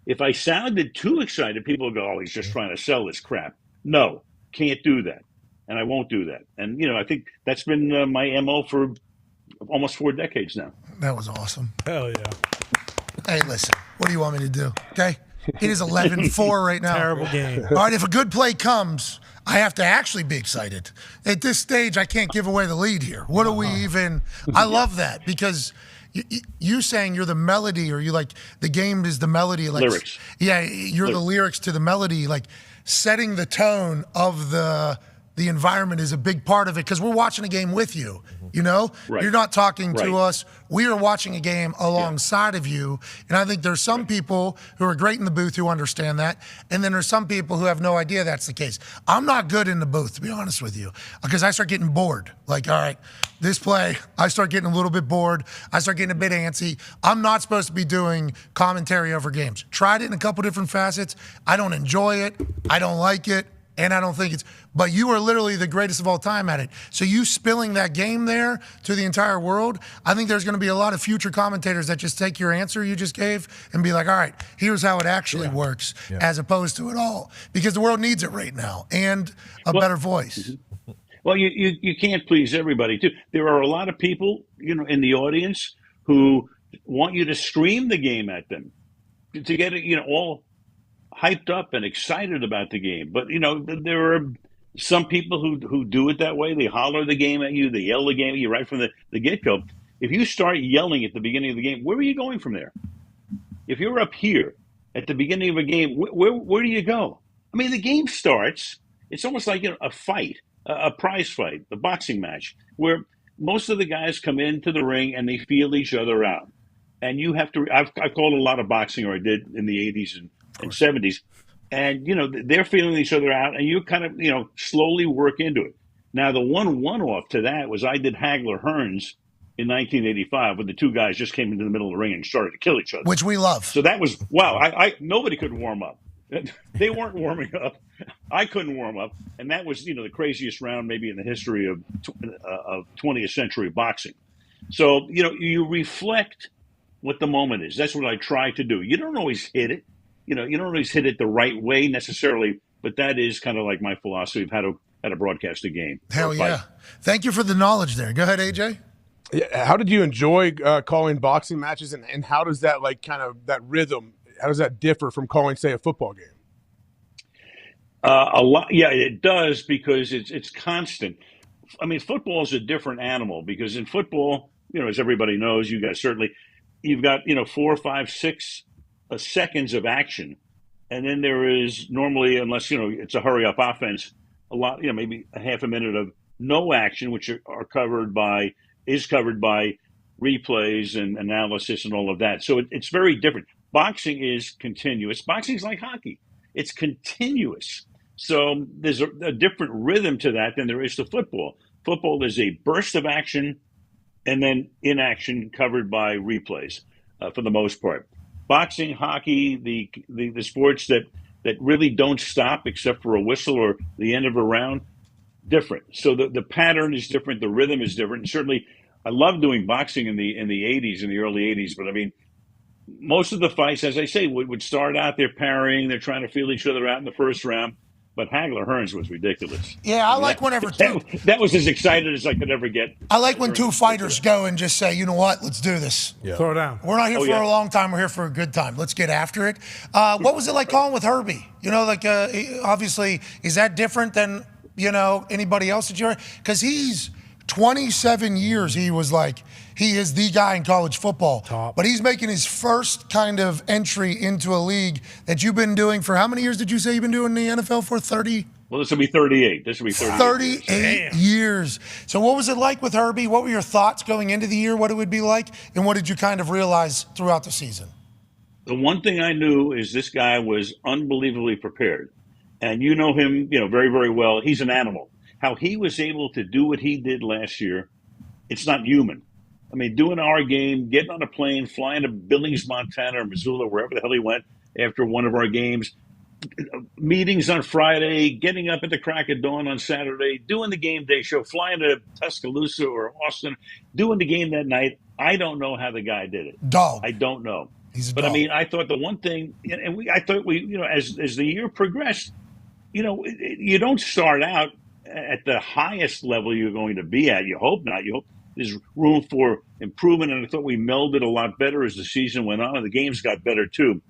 if I sounded too excited, people would go, "Oh, he's just trying to sell this crap." No, can't do that, and I won't do that. And you know, I think that's been my MO for almost 4 decades now. That was awesome. Hell yeah. Hey, listen, what do you want me to do? Okay? It is 11-4 right now. Terrible game. All right, if a good play comes, I have to actually be excited. At this stage, I can't give away the lead here. What do we even – I love that because you saying you're the melody, or you like the game is the melody. Like, lyrics. Yeah, you're the lyrics to the melody. Like setting the tone of the environment is a big part of it because we're watching a game with you. You know, You're not talking to us. We are watching a game alongside of you. And I think there's some people who are great in the booth who understand that. And then there's some people who have no idea that's the case. I'm not good in the booth, to be honest with you, because I start getting bored. Like, all right, this play, I start getting a little bit bored. I start getting a bit antsy. I'm not supposed to be doing commentary over games. Tried it in a couple different facets. I don't enjoy it. I don't like it. And I don't think it's, but you are literally the greatest of all time at it. So you spilling that game there to the entire world, I think there's going to be a lot of future commentators that just take your answer you just gave and be like, all right, here's how it actually works, as opposed to it all. Because the world needs it right now and a better voice. Well, you can't please everybody, too. There are a lot of people, in the audience who want you to scream the game at them to get it, all hyped up and excited about the game. But, there are some people who do it that way. They holler the game at you. They yell the game at you right from the get-go. If you start yelling at the beginning of the game, where are you going from there? If you're up here at the beginning of a game, where do you go? I mean, the game starts. It's almost like a fight, a prize fight, a boxing match, where most of the guys come into the ring and they feel each other out. And you have to – I've called a lot of boxing, or I did in the 80s and 70s. And, they're feeling each other out, and you kind of, slowly work into it. Now, the one-off to that was I did Hagler-Hearns in 1985 when the two guys just came into the middle of the ring and started to kill each other. Which we love. So that was – wow, nobody could warm up. They weren't warming up. I couldn't warm up. And that was, the craziest round maybe in the history of 20th century boxing. So, you reflect what the moment is. That's what I try to do. You don't always hit it. You don't always hit it the right way necessarily, but that is kind of like my philosophy of how to broadcast a game. Hell yeah. Thank you for the knowledge there. Go ahead, AJ. Yeah, how did you enjoy calling boxing matches, and how does that that rhythm, how does that differ from calling, say, a football game? A lot, yeah, it does, because it's constant. I mean, football is a different animal, because in football, as everybody knows, you guys certainly, you've got 4, 5, 6 seconds of action, and then there is normally, unless it's a hurry up offense, a lot, maybe a half a minute of no action, which are covered by replays and analysis and all of that. So it's very different. Boxing is continuous. Boxing is like hockey. It's continuous. So there's a different rhythm to that than there is to football. Football is a burst of action and then inaction covered by replays for the most part. Boxing, hockey, the sports that really don't stop except for a whistle or the end of a round, different. So the pattern is different, the rhythm is different. And certainly, I love doing boxing in the 80s, in the early 80s. But I mean, most of the fights, as I say, would start out, they're parrying, they're trying to feel each other out in the first round. But Hagler-Hearns was ridiculous. Yeah, I like whenever that was as excited as I could ever get. I like when two fighters go and just say, you know what, let's do this. Yeah. Throw it down. We're not here for a long time. We're here for a good time. Let's get after it. What was it like calling with Herbie? Obviously, is that different than, anybody else that you're – because he's 27 years, he is the guy in college football. Top. But he's making his first kind of entry into a league that you've been doing for how many years did you say you've been doing the NFL for? 30? Well, this will be 38. 38 years. So what was it like with Herbie? What were your thoughts going into the year, what it would be like? And what did you kind of realize throughout the season? The one thing I knew is this guy was unbelievably prepared. And you know him, very, very well. He's an animal. How he was able to do what he did last year, it's not human. I mean, doing our game, getting on a plane, flying to Billings, Montana, or Missoula, wherever the hell he went after one of our games, meetings on Friday, getting up at the crack of dawn on Saturday, doing the game day show, flying to Tuscaloosa or Austin, doing the game that night. I don't know how the guy did it. Dog. I don't know. He's a but dog. I mean, I thought the one thing, and I thought as the year progressed, you don't start out at the highest level you're going to be at. You hope not. You hope there's room for improvement, and I thought we melded a lot better as the season went on, and the games got better too.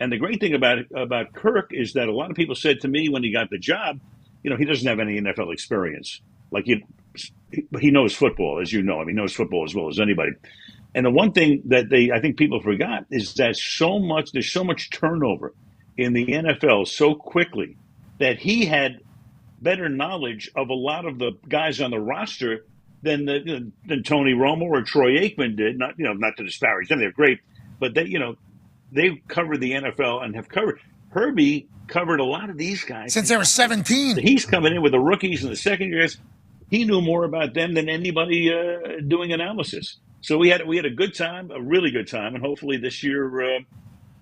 And the great thing about Kirk is that a lot of people said to me when he got the job, he doesn't have any NFL experience. He knows football, as you know. I mean, he knows football as well as anybody. And the one thing that I think people forgot is that there's so much turnover in the NFL so quickly that he had better knowledge of a lot of the guys on the roster than Tony Romo or Troy Aikman did. Not to disparage them, they're great, but they've covered the NFL and have covered. Herbie covered a lot of these guys since they were 17. He's coming in with the rookies and the second years. He knew more about them than anybody doing analysis. So we had a good time, a really good time, and hopefully this year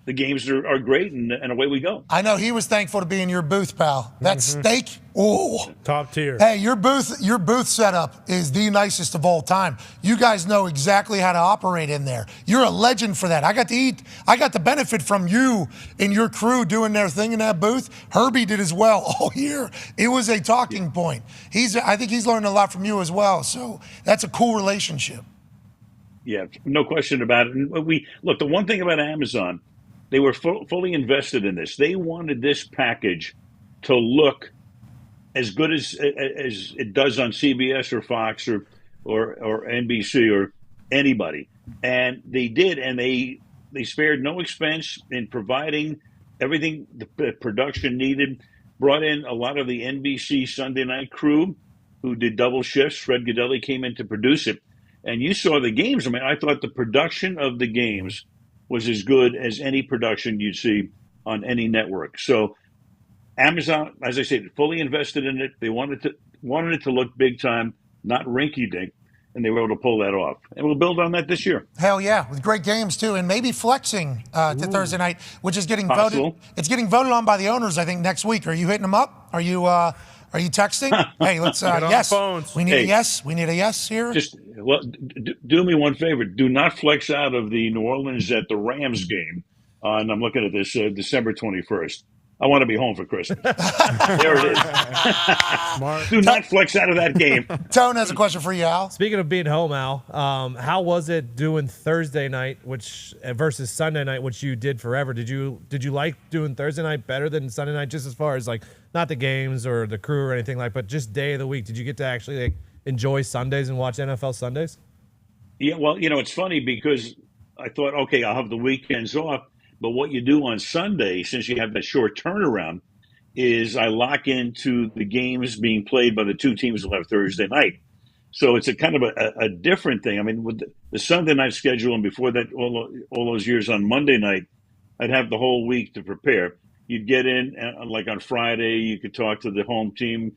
the games are great, and away we go. I know he was thankful to be in your booth, pal. That steak, oh, top tier. Hey, your booth setup is the nicest of all time. You guys know exactly how to operate in there. You're a legend for that. I got to benefit from you and your crew doing their thing in that booth. Herbie did as well all year. It was a talking point. I think he's learned a lot from you as well. So that's a cool relationship. Yeah, no question about it. And look, the one thing about Amazon, they were fully invested in this. They wanted this package to look as good as it does on CBS or Fox or NBC or anybody, and they did. And they spared no expense in providing everything the production needed. Brought in a lot of the NBC Sunday night crew who did double shifts. Fred Godelli came in to produce it, and you saw the games. I mean, I thought the production of the games was as good as any production you'd see on any network. So Amazon, as I said, fully invested in it. They wanted it to look big time, not rinky dink, and they were able to pull that off. And we'll build on that this year. Hell yeah, with great games too, and maybe flexing to Thursday night, which is getting Possible. voted. It's getting voted on by the owners, I think, next week. Are you hitting them up? Are you texting? Hey, let's yes. We need a yes. We need a yes here. Just do me one favor. Do not flex out of the New Orleans at the Rams game. And I'm looking at this December 21st. I want to be home for Christmas. There it is. Smart. Do not flex out of that game. Tone has a question for you, Al. Speaking of being home, Al, how was it doing Thursday night, versus Sunday night, which you did forever? Did you like doing Thursday night better than Sunday night, just as far as like not the games or the crew or anything like, but just day of the week? Did you get to actually like enjoy Sundays and watch NFL Sundays? Yeah, well, it's funny because I thought, okay, I'll have the weekends off. But what you do on Sunday, since you have that short turnaround, is I lock into the games being played by the two teams we'll have Thursday night. So it's a kind of a different thing. I mean, with the Sunday night schedule, and before that, all those years on Monday night, I'd have the whole week to prepare. You'd get in, like on Friday, you could talk to the home team,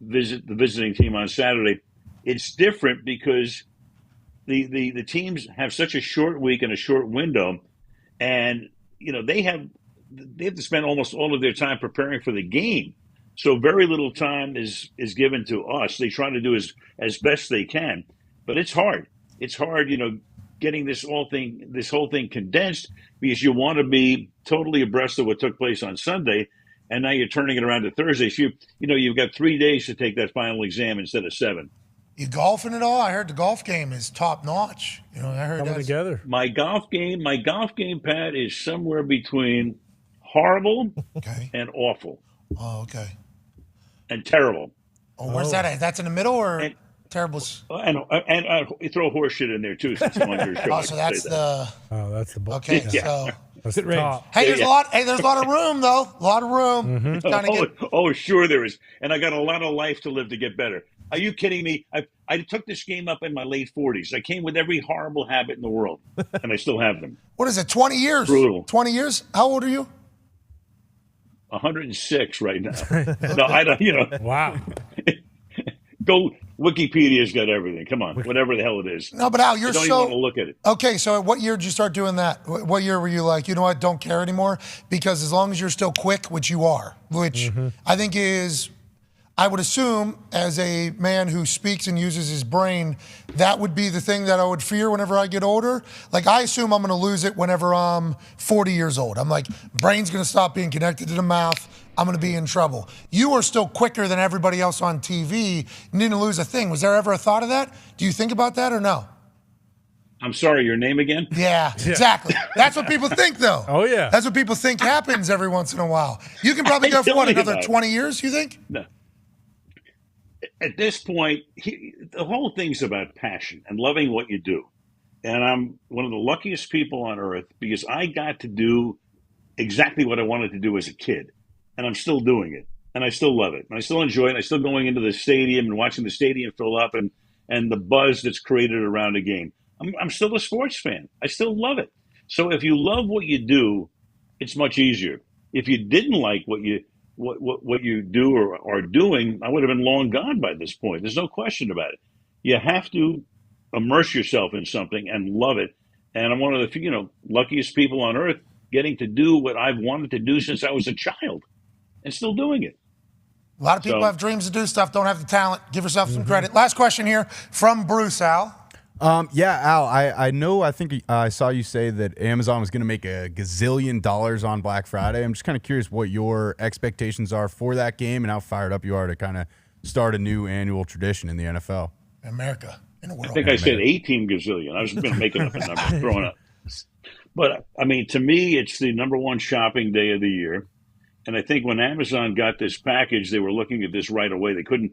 visit the visiting team on Saturday. It's different because the teams have such a short week and a short window, and they have to spend almost all of their time preparing for the game. So very little time is given to us. They try to do as best they can, but it's hard. It's hard, getting this whole thing condensed because you want to be totally abreast of what took place on Sunday, and now you're turning it around to Thursday. So you've got 3 days to take that final exam instead of 7. You golfing at all? I heard the golf game is top notch. I heard coming together. My golf game, Pat, is somewhere between horrible and awful. Oh, okay. And terrible. Oh, where's that at? That's in the middle or terrible? And you throw horse shit in there too. Since I'm on your show. Oh, so that's the. Oh, that's the. Okay, yeah. so. That's the top. Hey, there's a lot. Hey, there's a lot of room though. A lot of room. Oh, sure there is. And I got a lot of life to live to get better. Are you kidding me? I took this game up in my late 40s. I came with every horrible habit in the world, and I still have them. What is it? 20 years. Brutal. 20 years. How old are you? 106 right now. No, I don't. Wow. Go. Wikipedia's got everything. Come on, whatever the hell it is. No, but Al, you're I don't so. even want to look at it. Okay, so what year did you start doing that? What year were you like, you know what, don't care anymore? Because as long as you're still quick, which you are, which I think is, I would assume as a man who speaks and uses his brain, that would be the thing that I would fear whenever I get older. Like, I assume I'm going to lose it whenever I'm 40 years old. I'm like, brain's going to stop being connected to the mouth. I'm going to be in trouble. You are still quicker than everybody else on TV. You didn't lose a thing. Was there ever a thought of that? Do you think about that or no? I'm sorry, your name again? Yeah, exactly. That's what people think, though. Oh, yeah. That's what people think happens every once in a while. You can probably go for what, another 20 years, you think? No. At this point, the whole thing's about passion and loving what you do. And I'm one of the luckiest people on earth because I got to do exactly what I wanted to do as a kid. And I'm still doing it. And I still love it. And I still enjoy it. I still going into the stadium and watching the stadium fill up and the buzz that's created around a game. I'm still a sports fan. I still love it. So if you love what you do, it's much easier. If you didn't like what you do or are doing, I would have been long gone by this point. There's no question about it. You have to immerse yourself in something and love it. And I'm one of the luckiest people on earth getting to do what I've wanted to do since I was a child and still doing it. A lot of people have dreams to do stuff, don't have the talent. Give yourself some credit. Last question here from Bruce, Al. Yeah, Al, I think I saw you say that Amazon was going to make $1 gazillion on Black Friday. I'm just kind of curious what your expectations are for that game and how fired up you are to kind of start a new annual tradition in the NFL. America. In the world. I think I said 18 gazillion. I was going to make it up a number, throwing up. But, I mean, to me, it's the number one shopping day of the year. And I think when Amazon got this package, they were looking at this right away. They couldn't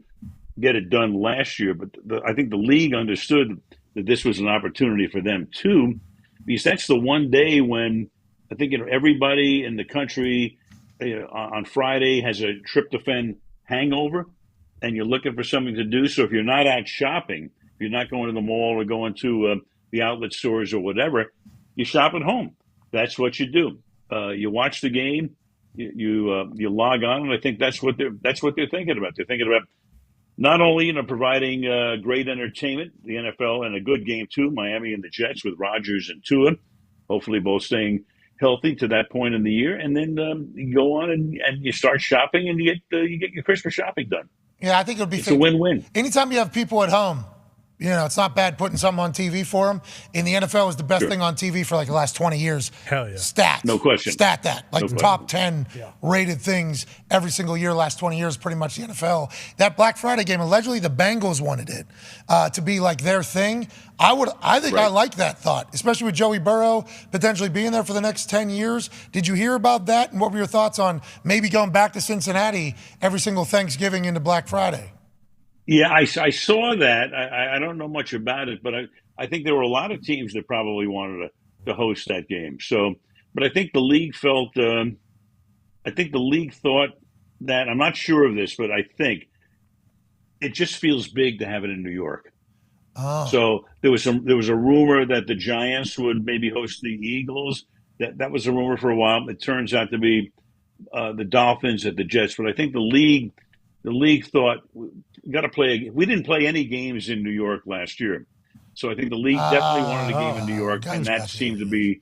get it done last year, but I think the league understood that this was an opportunity for them too, because that's the one day when I think everybody in the country on Friday has a tryptophan hangover, and you're looking for something to do. So if you're not out shopping, if you're not going to the mall or going to the outlet stores or whatever, you shop at home. That's what you do. You watch the game. You log on, and I think that's what they're thinking about. They're thinking about not only providing great entertainment, the NFL, and a good game too, Miami and the Jets with Rodgers and Tua, hopefully both staying healthy to that point in the year, and then you go on and you start shopping, and you get your Christmas shopping done. Yeah, I think it would be. It's a win-win. Anytime you have people at home, it's not bad putting something on TV for them. In the NFL, is the best thing on TV for like the last 20 years. Hell yeah. Stats. No question. Stat that. Like No the question. top 10 rated things every single year, last 20 years, pretty much the NFL. That Black Friday game, allegedly the Bengals wanted it to be like their thing. I think I like that thought, especially with Joey Burrow potentially being there for the next 10 years. Did you hear about that? And what were your thoughts on maybe going back to Cincinnati every single Thanksgiving into Black Friday? Yeah, I saw that. I don't know much about it, but I think there were a lot of teams that probably wanted to host that game. So, but I think the league thought that, I'm not sure of this, but I think it just feels big to have it in New York. Oh. So there was a rumor that the Giants would maybe host the Eagles. That was a rumor for a while. It turns out to be the Dolphins at the Jets. But I think the league thought we got to play. We didn't play any games in New York last year, so I think the league definitely wanted a game in New York, and that seemed to be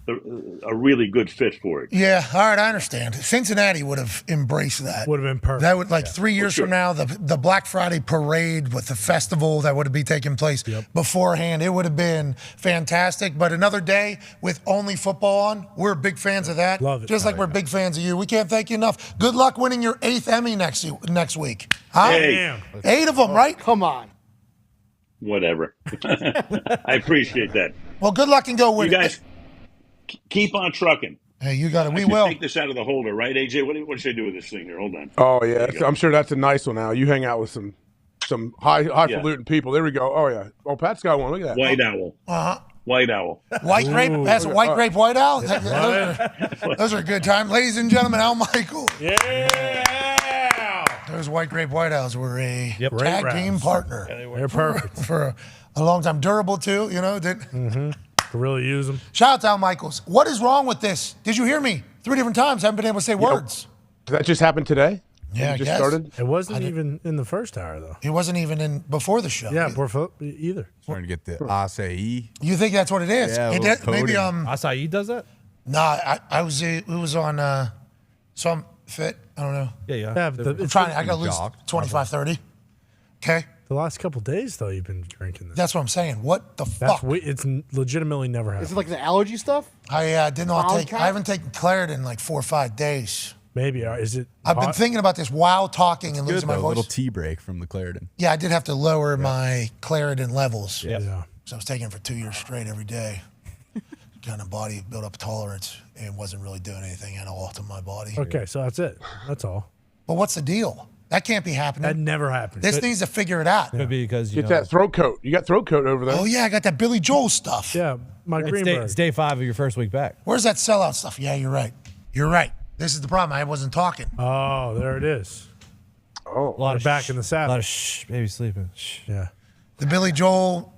a really good fit for it. Yeah, all right, I understand. Cincinnati would have embraced that. Would have been perfect. That would 3 years from now, the Black Friday parade with the festival that would be taking place beforehand. It would have been fantastic. But another day with only football on, we're big fans of that. Love it. Just like we're big fans of you. We can't thank you enough. Good luck winning your 8th Emmy next week. Huh? Hey. 8 of them, right? Come on. Whatever. I appreciate that. Well, good luck and go win. You guys keep on trucking. Hey, you got it. We I should will. take this out of the holder, right, AJ? What should I do with this thing here? Hold on. Oh yeah, I'm sure that's a nice one. Now you hang out with some highfalutin people. There we go. Oh yeah. Oh, Pat's got one. Look at that. White owl. Uh-huh. White owl. White grape. That's a white grape white owl. Those are a good time. Ladies and gentlemen, Al Michael. Yeah. Those white grape white owls were a Yep. tag Great team rounds. partner. Yeah, they're perfect. For a long time. Durable too, Could really use them. Shout out to Al Michaels. What is wrong with this? Did you hear me? 3 different times. I haven't been able to say words. Did that just happen today? Yeah, I just guess. started. It wasn't even in the first hour, though. It wasn't even in before the show. Yeah, either. Trying to get the acai. You think that's what it is? Yeah, a It little did- maybe coating. Acai does that? Nah, I was. It was on some fit. I don't know. Yeah. I'm trying. I got to lose 25, 30. Okay. The last couple days, though, you've been drinking this. That's what I'm saying. What the fuck? It's legitimately never happened. Is it like the allergy stuff? I did not Wild take. cat? I haven't taken Claritin in like 4 or 5 days. Maybe. Is it? I've been thinking about this while talking and Good losing my though, a voice. little tea break from the Claritin. Yeah, I did have to lower my Claritin levels. Yeah. So I was taking it for 2 years straight every day. Kind of body built up tolerance and wasn't really doing anything at all to my body. Okay, so that's it. That's all. But what's the deal? That can't be happening. That never happened. This needs to figure it out. Could be because Get that throat coat. You got throat coat over there. Oh yeah, I got that Billy Joel stuff. Yeah, my it's day 5 of your first week back. Where's that sellout stuff? Yeah, you're right. You're right. This is the problem. I wasn't talking. Oh, there it is. Oh, A lot of back in the saddle. A lot of baby sleeping. Yeah. The Billy Joel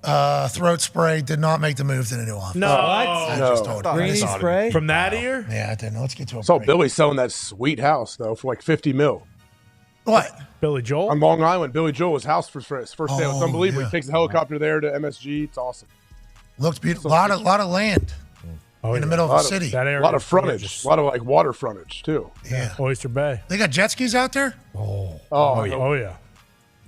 throat spray did not make the move to the new office. No. I just told you. Greeny spray? From that ear? Yeah, I didn't. Let's get to a saw break. Billy selling that sweet house though for like $50 million. What? Billy Joel? On Long Island, Billy Joel, his house for his first sale. It's Oh, unbelievable. yeah. He takes a helicopter there to MSG. It's awesome. Looks beautiful. A lot of land. in the middle of the city. That area A lot of is frontage. gorgeous. A lot of like water frontage too. Yeah. Oyster Bay. They got jet skis out there? Oh yeah.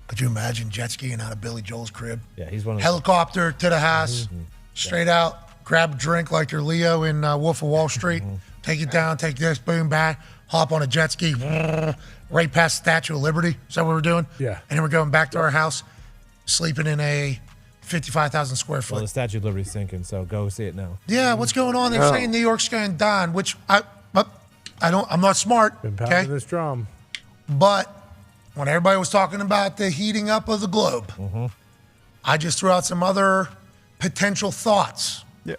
Could you imagine jet skiing out of Billy Joel's crib? Yeah, he's one of Helicopter to the house, straight out, grab a drink like you're Leo in Wolf of Wall Street, take it down, take this, boom, back, hop on a jet ski, right past the Statue of Liberty. Is that what we're doing? Yeah. And then we're going back to our house, sleeping in a 55,000 square foot. Well, the Statue of Liberty's sinking, so go see it now. Yeah, what's going on? They're saying New York's going Dahn, which I'm not smart. Been pounding Okay, this drum. but when everybody was talking about the heating up of the globe, I just threw out some other potential thoughts. Yeah.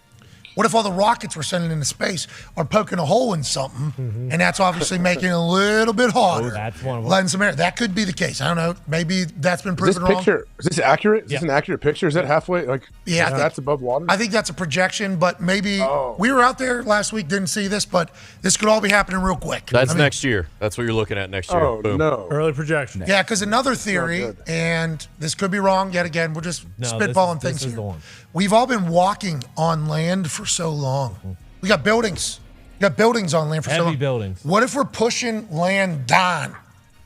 What if all the rockets we're sending into space are poking a hole in something, and that's obviously making it a little bit harder? That's one of them. Letting some air. That could be the case. I don't know. Maybe that's been Is this proven wrong. picture? Is this accurate? Is this an accurate picture? Is that halfway? Like, Yeah, I think- that's above water. I think that's a projection, but maybe we were out there last week, didn't see this, but this could all be happening real quick. That's I mean, next year. That's what you're looking at next year. Oh Boom. no! Early projection. Yeah, because another theory, and this could be wrong yet again, we're just spitballing things this is here. the one. We've all been walking on land for so long. We got buildings. We got buildings on land for so Heavy long. buildings. What if we're pushing land down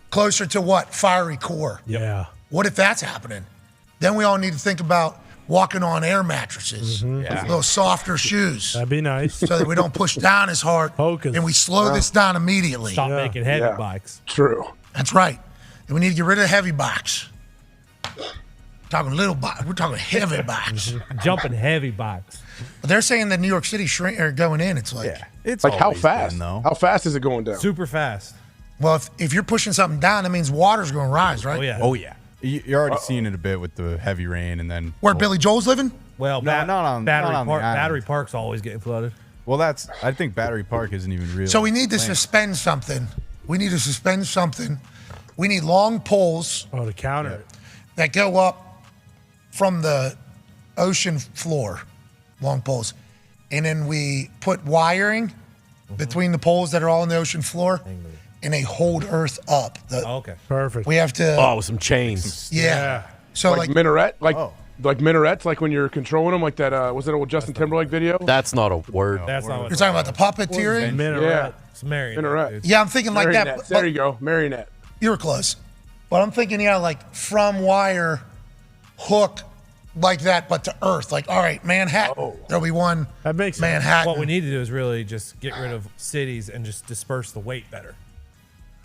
closer to what? Fiery core. Yeah. What if that's happening? Then we all need to think about walking on air mattresses, with little softer shoes, That'd be nice. so that we don't push down as hard, Hocus. and we slow this down immediately. Stop making heavy bikes. True. That's right. And we need to get rid of the heavy bikes. Talking little bikes. We're talking heavy bikes. Jumping heavy bikes. But they're saying that New York City are going in. It's like, It's Like how always fast? been, though. How fast is it going down? Super fast. well, if you're pushing something down, that means water's going to rise, right? Oh, yeah. Oh yeah. You're already seeing it a bit with the heavy rain, and then Where Billy Joel's living? Well, No, not on- Battery not on the Park. island. Battery Park's always getting flooded. Well, I think Battery Park isn't even real. So we need to suspend something. We need to suspend something. We need long poles Oh, to counter it. that go up from the ocean floor, long poles. And then we put wiring between the poles that are all on the ocean floor, and they hold Earth up. Okay. Perfect. We have to. Oh, with some chains. Yeah. So like minaret, like minarets, like when you're controlling them, like that. Was it an old Justin Timberlake video? That's not a word. That's not what You're talking about the puppeteering? Minaret. Yeah. it's marionette. Minaret. dude. Yeah, I'm thinking like that. Marionette. But, There you go, marionette. you were close. But I'm thinking, like from wire, hook like that, but to Earth. Like, all right, Manhattan. There'll be one That makes sense. Manhattan. What we need to do is really just get rid of cities and just disperse the weight better.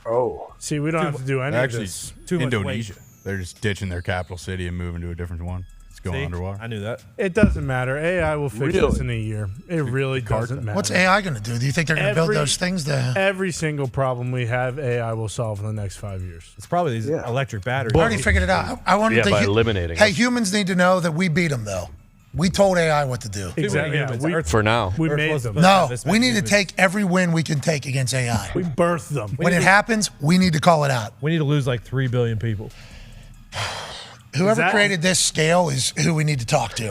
Oh, See, we don't have to do any Actually, of this. Too much Indonesia. weight. They're just ditching their capital city and moving to a different one. It's going See? underwater. I knew that. It doesn't matter. AI will fix Really? this in a year. It really doesn't matter. What's AI going to do? Do you think they're going to build Every- those things? To... Every single problem we have, AI will solve in the next 5 years. It's probably these electric batteries. I already figured it out. I wanted Yeah, to by eliminating Hey, us. humans need to know that we beat them, though. We told AI what to do. Exactly. Yeah, humans. we, Earth- For now. we Earth made was them. supposed to have No, this we many need to humans. take every win we can take against AI. We birthed them. When it happens, we need to call it out. We need to lose like 3 billion people. Whoever created this scale is who we need to talk to.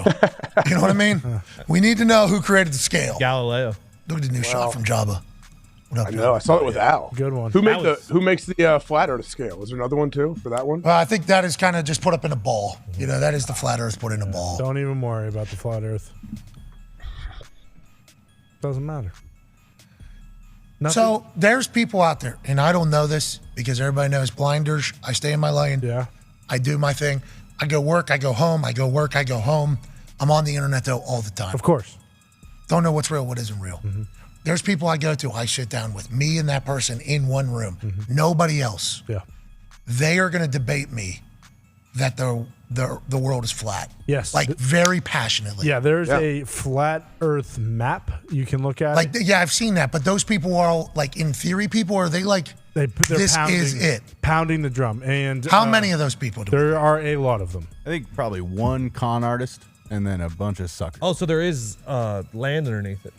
You know what I mean? We need to know who created the scale. Galileo. Look at the new shot from Jabba. What up, I know. I saw it with Al. Good one. Who That was- makes the flat Earth scale? Is there another one too for that one? Well, I think that is kind of just put up in a ball. You know, that is the flat Earth put in a ball. Don't even worry about the flat Earth. Doesn't matter. Nothing. So there's people out there, and I don't know this because everybody knows blinders. I stay in my lane. Yeah. I do my thing. I go work, I go home, I go work, I go home. I'm on the internet though all the time. Of course. Don't know what's real, what isn't real. Mm-hmm. There's people I go to, I sit down with me and that person in one room, nobody else. Yeah. They are going to debate me that the world is flat. Yes. Like very passionately. Yeah, there's a flat Earth map you can look at. Like, yeah, I've seen that, but those people are all like in theory people, or are they like, they're this is it? Pounding the drum. And How many of those people do there are a lot of them. I think probably one con artist and then a bunch of suckers. Oh, so there is land underneath it.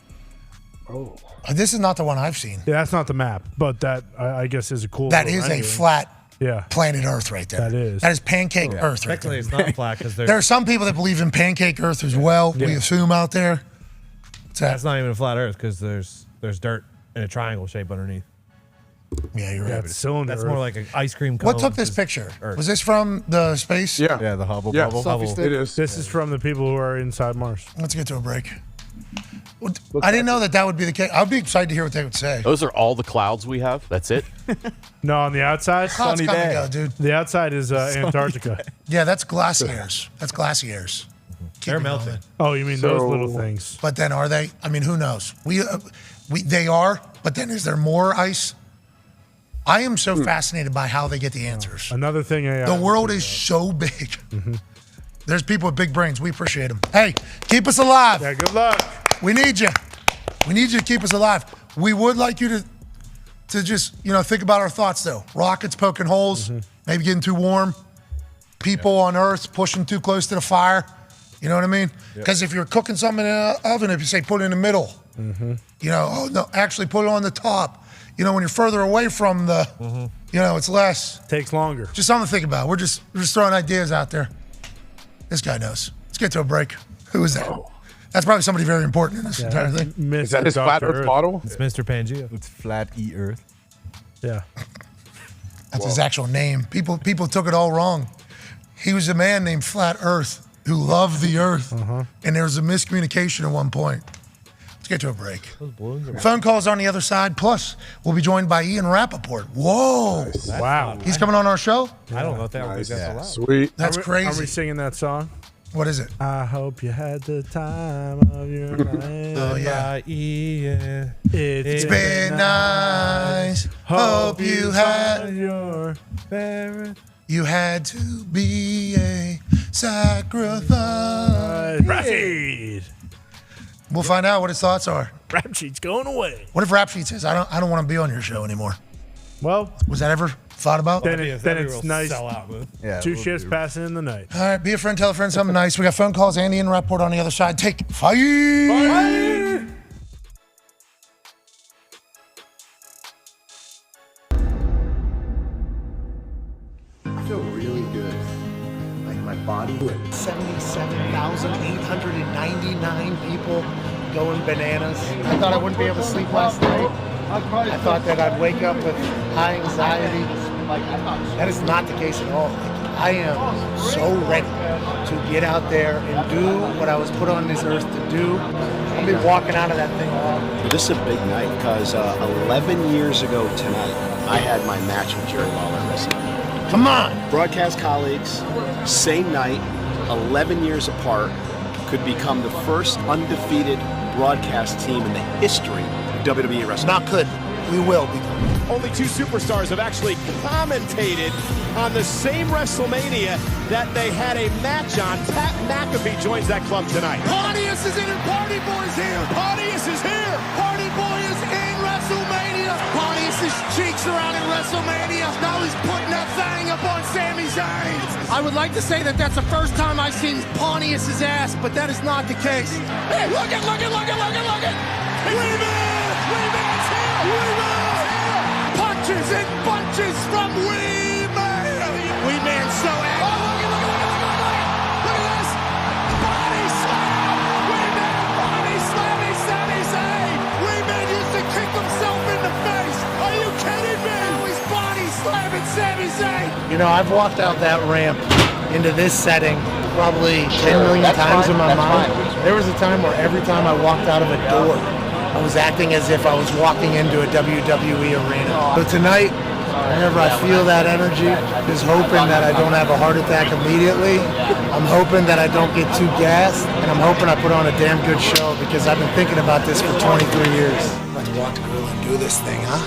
Oh, This is not the one I've seen. Yeah, that's not the map, but that I guess is a cool. That little is a rendering. flat Yeah. planet Earth right there. That is. That is pancake Earth right Technically, there. it's not flat because There are some people that believe in pancake Earth as well. We assume out there. that's not even a flat Earth because there's dirt in a triangle shape underneath. Yeah, you're Yeah, right. it's cylinder. That's more like an ice cream cone. What took this picture? Earth. Was this from the space? yeah. Yeah, the Hubble Yeah. bubble. Selfie stick. It is. This is from the people who are inside Mars. Let's get to a break. I didn't know that would be the case. I would be excited to hear what they would say. Those are all the clouds we have. That's it. No, on the outside, Clouds sunny come day. and go, dude. The outside is Antarctica. Yeah, that's glaciers. That's glaciers. They're melting. Oh, you mean those little things? But then are they? I mean, who knows? They are. But then is there more ice? I am so fascinated by how they get the answers. Another thing. The world is so big. There's people with big brains. We appreciate them. Hey, keep us alive. Yeah, good luck. We need you. We need you to keep us alive. We would like you to just, think about our thoughts, though. Rockets poking holes, maybe getting too warm. People on Earth pushing too close to the fire. You know what I mean? Because if you're cooking something in an oven, if you say put it in the middle, oh, no, actually put it on the top. When you're further away from the, it's less. Takes longer. Just something to think about. We're just throwing ideas out there. This guy knows. Let's get to a break. Who is that? That's probably somebody very important in this entire thing. Is that his flat Earth bottle? It's Mr. Pangea. It's Flat Earth. Yeah. That's his actual name. People took it all wrong. He was a man named Flat Earth who loved the Earth, and there was a miscommunication at one point. Let's get to a break. Phone calls on the other side. Plus, we'll be joined by Ian Rappaport. Whoa. Nice. Wow. He's coming on our show? I don't know if that's allowed. Sweet. That's crazy. Are we singing that song? What is it? I hope you had the time of your life. Oh, yeah. Ian. It's been nice. Hope you had your favorite. You had to be a sacrifice. Rap Sheet. We'll find out what his thoughts are. Rap Sheet's going away. What if Rap Sheet says, I don't want to be on your show anymore? Well, was that ever thought about? Then it's nice. Yeah, Two shifts passing in the night. All right, be a friend, tell a friend something nice. We got phone calls, Andy and Rapport on the other side. Take fire. I feel really good. Like my body. 77,899 people going bananas. I thought I wouldn't be able to sleep last night. I thought that I'd wake up with high anxiety. That is not the case at all. I am so ready to get out there and do what I was put on this earth to do. I'll be walking out of that thing off. This is a big night because 11 years ago tonight, I had my match with Jerry Lawler wrestling. Come on! Broadcast colleagues, same night, 11 years apart, could become the first undefeated broadcast team in the history of WWE wrestling. Not could. We will be. Only two superstars have actually commentated on the same WrestleMania that they had a match on. Pat McAfee joins that club tonight. Pontius is in and Party Boy's here. Pontius is here. Party Boy is in WrestleMania. Pontius' cheeks are out in WrestleMania. Now he's putting that thing up on Sami Zayn. I would like to say that that's the first time I've seen Pontius' ass, but that is not the case. Hey, look it. Wee-Man's here. Punches and bunches from Wee-Man. Wee-Man's so angry. Oh, look at this. Body slam. Wee-Man body slamming Sami Zayn. Wee-Man used to kick himself in the face. Are you kidding me? Now he's body slamming Sami Zayn. I've walked out that ramp into this setting probably 10 million times in my mind. There was a time where every time I walked out of a door, I was acting as if I was walking into a WWE arena. So tonight, whenever I feel that energy, just hoping that I don't have a heart attack immediately. I'm hoping that I don't get too gassed, and I'm hoping I put on a damn good show because I've been thinking about this for 23 years. Let's walk the grill and do this thing, huh?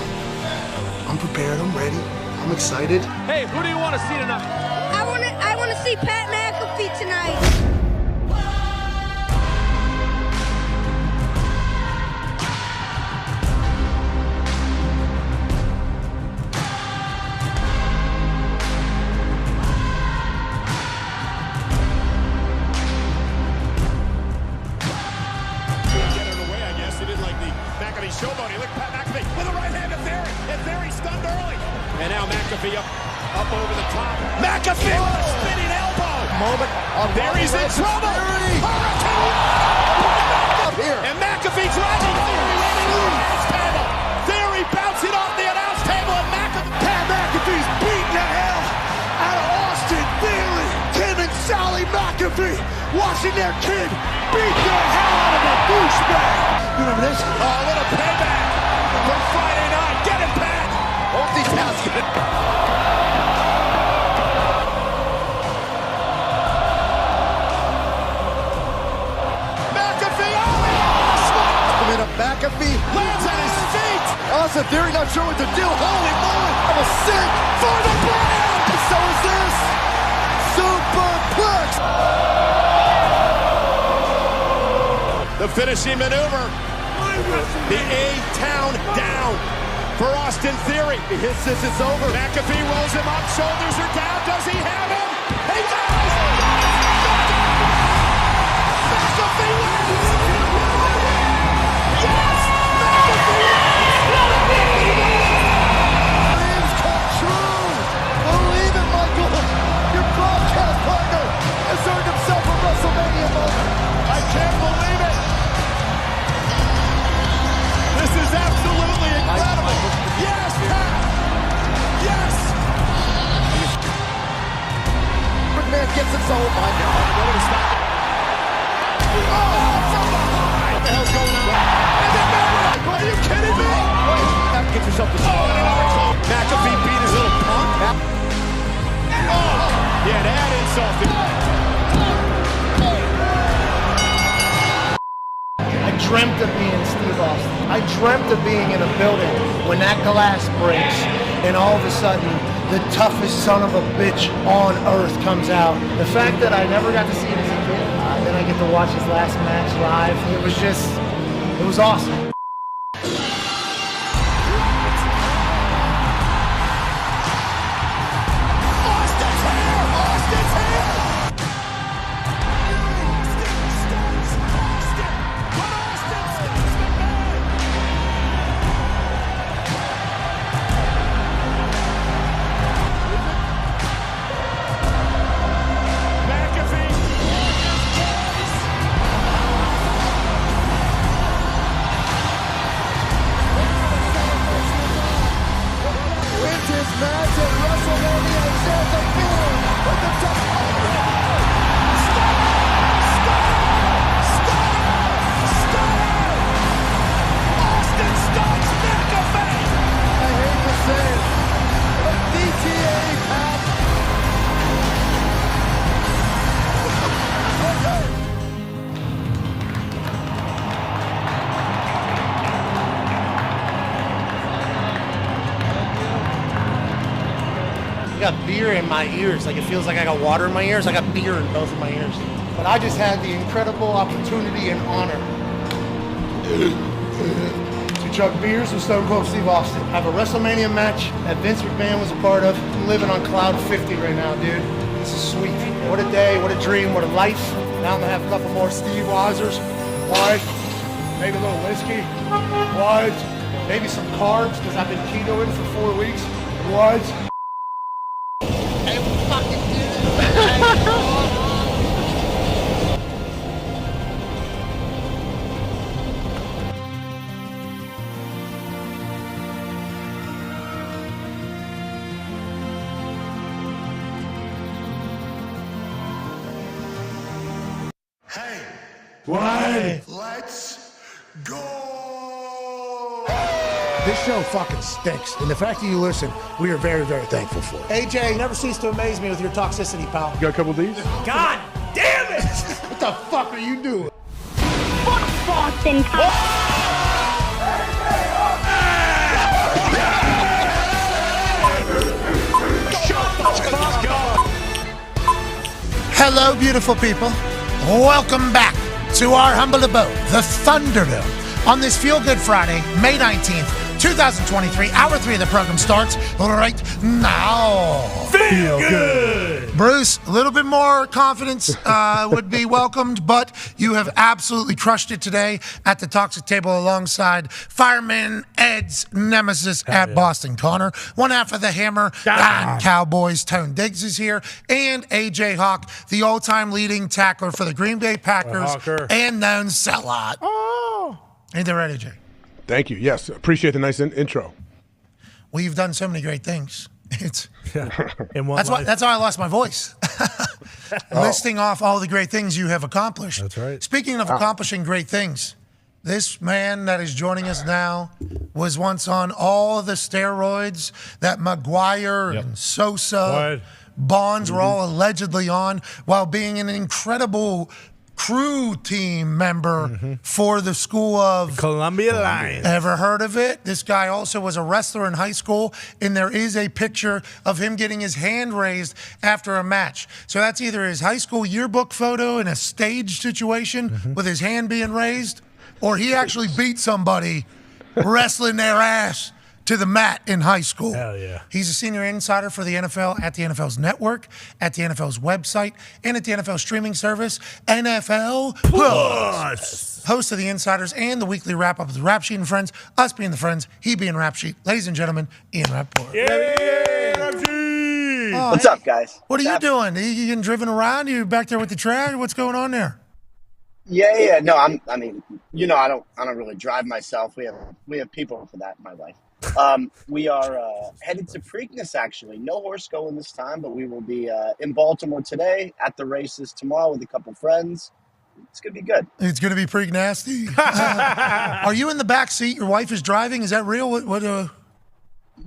I'm prepared. I'm ready. I'm excited. Hey, who do you want to see tonight? I want to see Pat McAfee tonight. Showboat, he looked Pat McAfee with a right hand to Theory, and Theory stunned early. And now McAfee up over the top. McAfee with a spinning elbow. Moment. Theory's in trouble. Hurricane. And McAfee driving Theory running to the announce table. Theory bouncing off the announce table, and Pat McAfee's beating the hell out of Austin Theory. Tim and Sally McAfee watch watching their kid beat the hell out of a douchebag. You remember this? Oh, a little payback from Friday night. Get it, Pat. Both these towns get it. McAfee, McAfee lands on his feet. Austin Theory not sure what to do. Holy moly! I'm a sick for the Browns. And so is this superplex. The finishing maneuver. The A-Town down for Austin Theory. He hits this, it's over. McAfee rolls him up. Shoulders are down. Does he have him? He does! McAfee wins! Yes! Dreams come true! Believe it, Michael! Your broadcast partner has earned himself a WrestleMania moment! I can't believe it! This is absolutely incredible! Yes, Pat! Yes! McMahon gets it, so oh my God! What a stop! Oh, from behind! What the hell's going on? Are you kidding me? Get yourself the shot. McAfee beat his little punk. Oh, yeah, to add insult. I dreamt of being Steve Austin. I dreamt of being in a building when that glass breaks and all of a sudden the toughest son of a bitch on earth comes out. The fact that I never got to see it as a kid, then I get to watch his last match live. It was awesome. Got beer in my ears. Like it feels like I got water in my ears. I got beer in both of my ears. But I just had the incredible opportunity and honor to chug beers with Stone Cold Steve Austin. Have a WrestleMania match that Vince McMahon was a part of. I'm living on cloud 50 right now, dude. This is sweet. What a day, what a dream, what a life. Now I'm gonna have a couple more Steve Weisers. What? Maybe a little whiskey. What? Maybe some carbs because I've been ketoing for 4 weeks. What? Hey, What? let's go! This show fucking stinks, and the fact that you listen, we are very, very thankful for it. AJ, you never cease to amaze me with your toxicity, pal. You got a couple of these? God damn it! What the fuck are you doing? Fuck Boston. Hello, beautiful people. Welcome back to our humble abode, the Thunderdome. On this Feel Good Friday, May 19th, 2023, Hour 3 of the program starts right now. Feel good. Bruce, a little bit more confidence would be welcomed, but you have absolutely crushed it today at the Toxic Table alongside Fireman Ed's nemesis at Boston Connor. One half of the Hammer, Dahn Cowboys, Tone Diggs is here, and AJ Hawk, the all-time leading tackler for the Green Bay Packers and known sellout. Oh. Ain't that right, AJ? Thank you. Yes, appreciate the nice intro. Well, you've done so many great things. It's In one that's life. that's how I lost my voice. listing off all the great things you have accomplished. That's right. Speaking of accomplishing great things, this man that is joining us now was once on all the steroids that McGuire and Sosa, Bonds were all allegedly on, while being an incredible crew team member for the school of Columbia Lions. Ever heard of it? This guy also was a wrestler in high school, and there is a picture of him getting his hand raised after a match. So that's either his high school yearbook photo in a staged situation with his hand being raised, or he actually beat somebody wrestling their ass to the mat in high school. Hell yeah. He's a senior insider for the NFL at the NFL's network, at the NFL's website, and at the NFL streaming service, NFL Plus. Host of the Insiders and the weekly wrap-up of the Rap Sheet and Friends, us being the friends, he being Rap Sheet. Ladies and gentlemen, Ian Rappaport. What's up, guys? What are you doing? Are you getting driven around? Are you back there with the track? What's going on there? Yeah. No, I mean, I don't really drive myself. We have people for that in my life. We are headed to Preakness, actually. No horse going this time, but we will be in Baltimore today, at the races tomorrow with a couple friends. It's going to be good. It's going to be pretty nasty. Are you in the back seat? Your wife is driving? Is that real?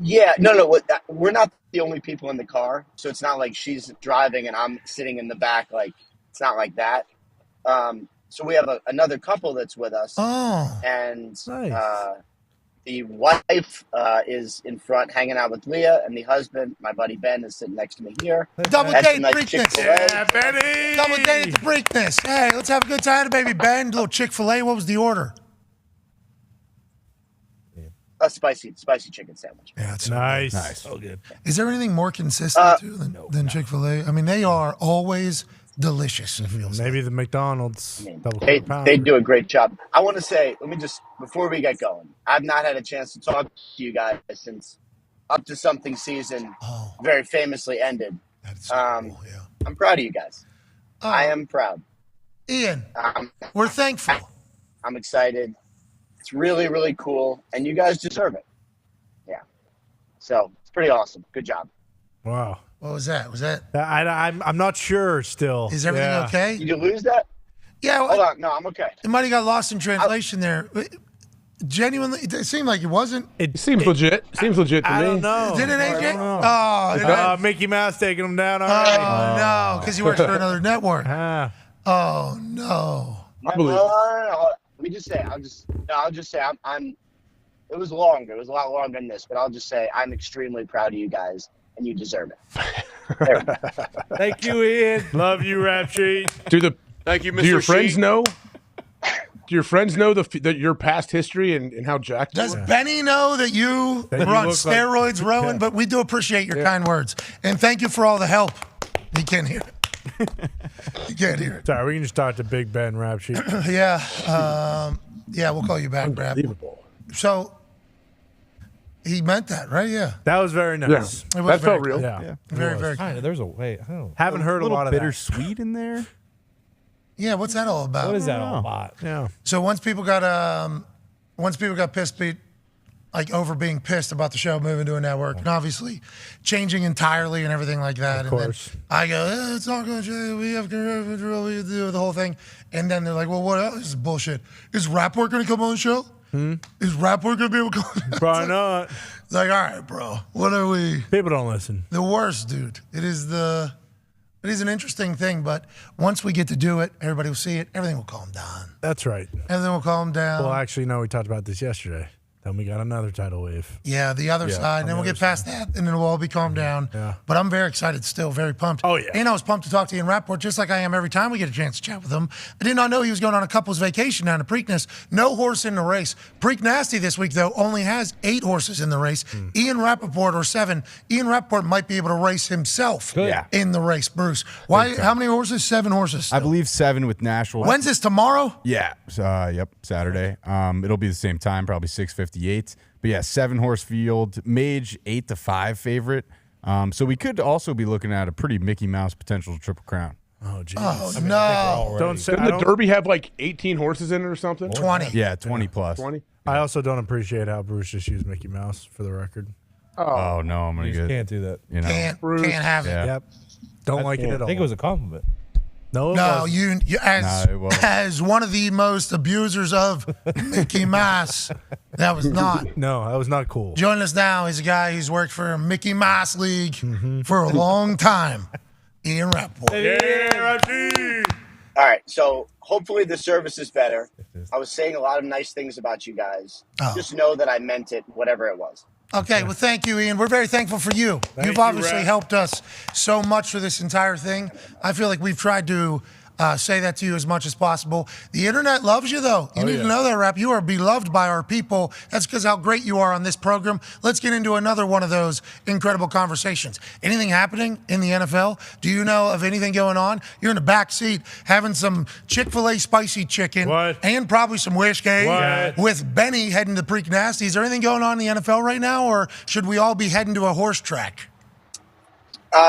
Yeah, no. We're not the only people in the car, so it's not like she's driving and I'm sitting in the back. Like, it's not like that. So we have another couple that's with us. Oh, and nice. The wife is in front hanging out with Leah, and the husband, my buddy Ben, is sitting next to me here. Double Had date some nice Preakness. Chick-fil-A. Yeah, Benny. Double date at the Preakness. Hey, let's have a good time, baby Ben. A little Chick-fil-A. What was the order? A spicy chicken sandwich. Yeah, it's Nice. So good. Is there anything more consistent than Chick-fil-A? I mean, they are always delicious. It feels Maybe the McDonald's double They quarter pounder. do a great job. I want to say, before we get going, I've not had a chance to talk to you guys since Up to Something season very famously ended. I'm proud of you guys. I am proud. Ian, we're thankful. I'm excited. It's really, really cool, and you guys deserve it. Yeah. So it's pretty awesome. Good job. Wow. What was that? I'm not sure still. Is everything okay? Did you lose that? Yeah. Hold on. No, I'm okay. It might have got lost in translation there. Genuinely, it seemed like it wasn't. It seems legit. Seems legit to me. I don't know. Did it, AJ? Mickey Mouse taking him down. No, because he works for another network. Oh no. No. Let me just say, I'll just say, I'm. It was longer. It was a lot longer than this, but I'll just say I'm extremely proud of you guys, and you deserve it. There we go. Thank you, Ian. Love you, Rap Sheet. Thank you, Mr. Do your friends Sheet. know? Do your friends know your past history and how jacked you Does were? Benny know that you That were you on look steroids, like- Rowan? Yeah. But we do appreciate your kind words. And thank you for all the help. He can't hear it. You can't hear it. Sorry, we can just talk to Big Ben, Rap Sheet. Yeah. We'll call you back, Brad. So he meant that, right? Yeah. That was very nice. It was very good. Yeah. Very, very Kinda. good. There's a way. I don't Haven't heard a little lot of bittersweet in there. Yeah, what's that all about? What is that all about? Yeah. So once people got pissed, like over being pissed about the show moving to a network, and obviously changing entirely and everything like that. Of course. And then I go, it's not going to change. We have control. We do the whole thing. And then they're like, well, what else? This is bullshit. Is Rapport going to come on the show? Is Rapport going to be able to come? Probably not. It's like, all right, bro. What are we? People don't listen. The worst, dude. It is an interesting thing, but once we get to do it, everybody will see it. Everything will calm down. That's right. Everything will calm down. Well, actually, no, we talked about this yesterday. Then we got another tidal wave. Yeah, the other side. And then we'll get past that, and then it'll all be calmed down. Yeah. But I'm very excited still, very pumped. Oh, yeah. And I was pumped to talk to Ian Rappaport, just like I am every time we get a chance to chat with him. I did not know he was going on a couple's vacation down to Preakness. No horse in the race. Preak Nasty this week, though, only has 8 horses in the race. Ian Rappaport, or 7. Ian Rappaport might be able to race himself in the race, Bruce. Why? How many horses? 7 horses still. I believe 7 with Nashville. When's this, tomorrow? Yeah. Yep. Saturday. It'll be the same time, probably 6:58. But yeah, 7-horse field. Mage 8-5 favorite. So we could also be looking at a pretty Mickey Mouse potential Triple Crown. Oh, geez. Oh, no. Doesn't the Derby have like 18 horses in it or something? 20. Yeah, 20 plus. 20. I also don't appreciate how Bruce just used Mickey Mouse for the record. Oh no, I'm gonna You get. can't do that. You know, Can't have it. Yeah. Yep. Don't like it at all. I think it was a compliment. No, No, wasn't. as one of the most abusers of Mickey Mouse, that was not. No, that was not cool. Joining us now is a guy who's worked for Mickey Mouse League for a long time, Ian Rappaport. All right, so hopefully the service is better. I was saying a lot of nice things about you guys. Just know that I meant it, whatever it was. Okay, well, thank you, Ian. We're very thankful for you. You've obviously helped us so much for this entire thing. I feel like we've tried to say that to you as much as possible. The internet loves you, though. You need to know that, Rap. You are beloved by our people. That's because how great you are on this program. Let's get into another one of those incredible conversations. Anything happening in the NFL? Do you know of anything going on? You're in the back seat having some Chick-fil-A spicy chicken and probably some Wish Game with Benny heading to Preak Nasty. Is there anything going on in the NFL right now, or should we all be heading to a horse track?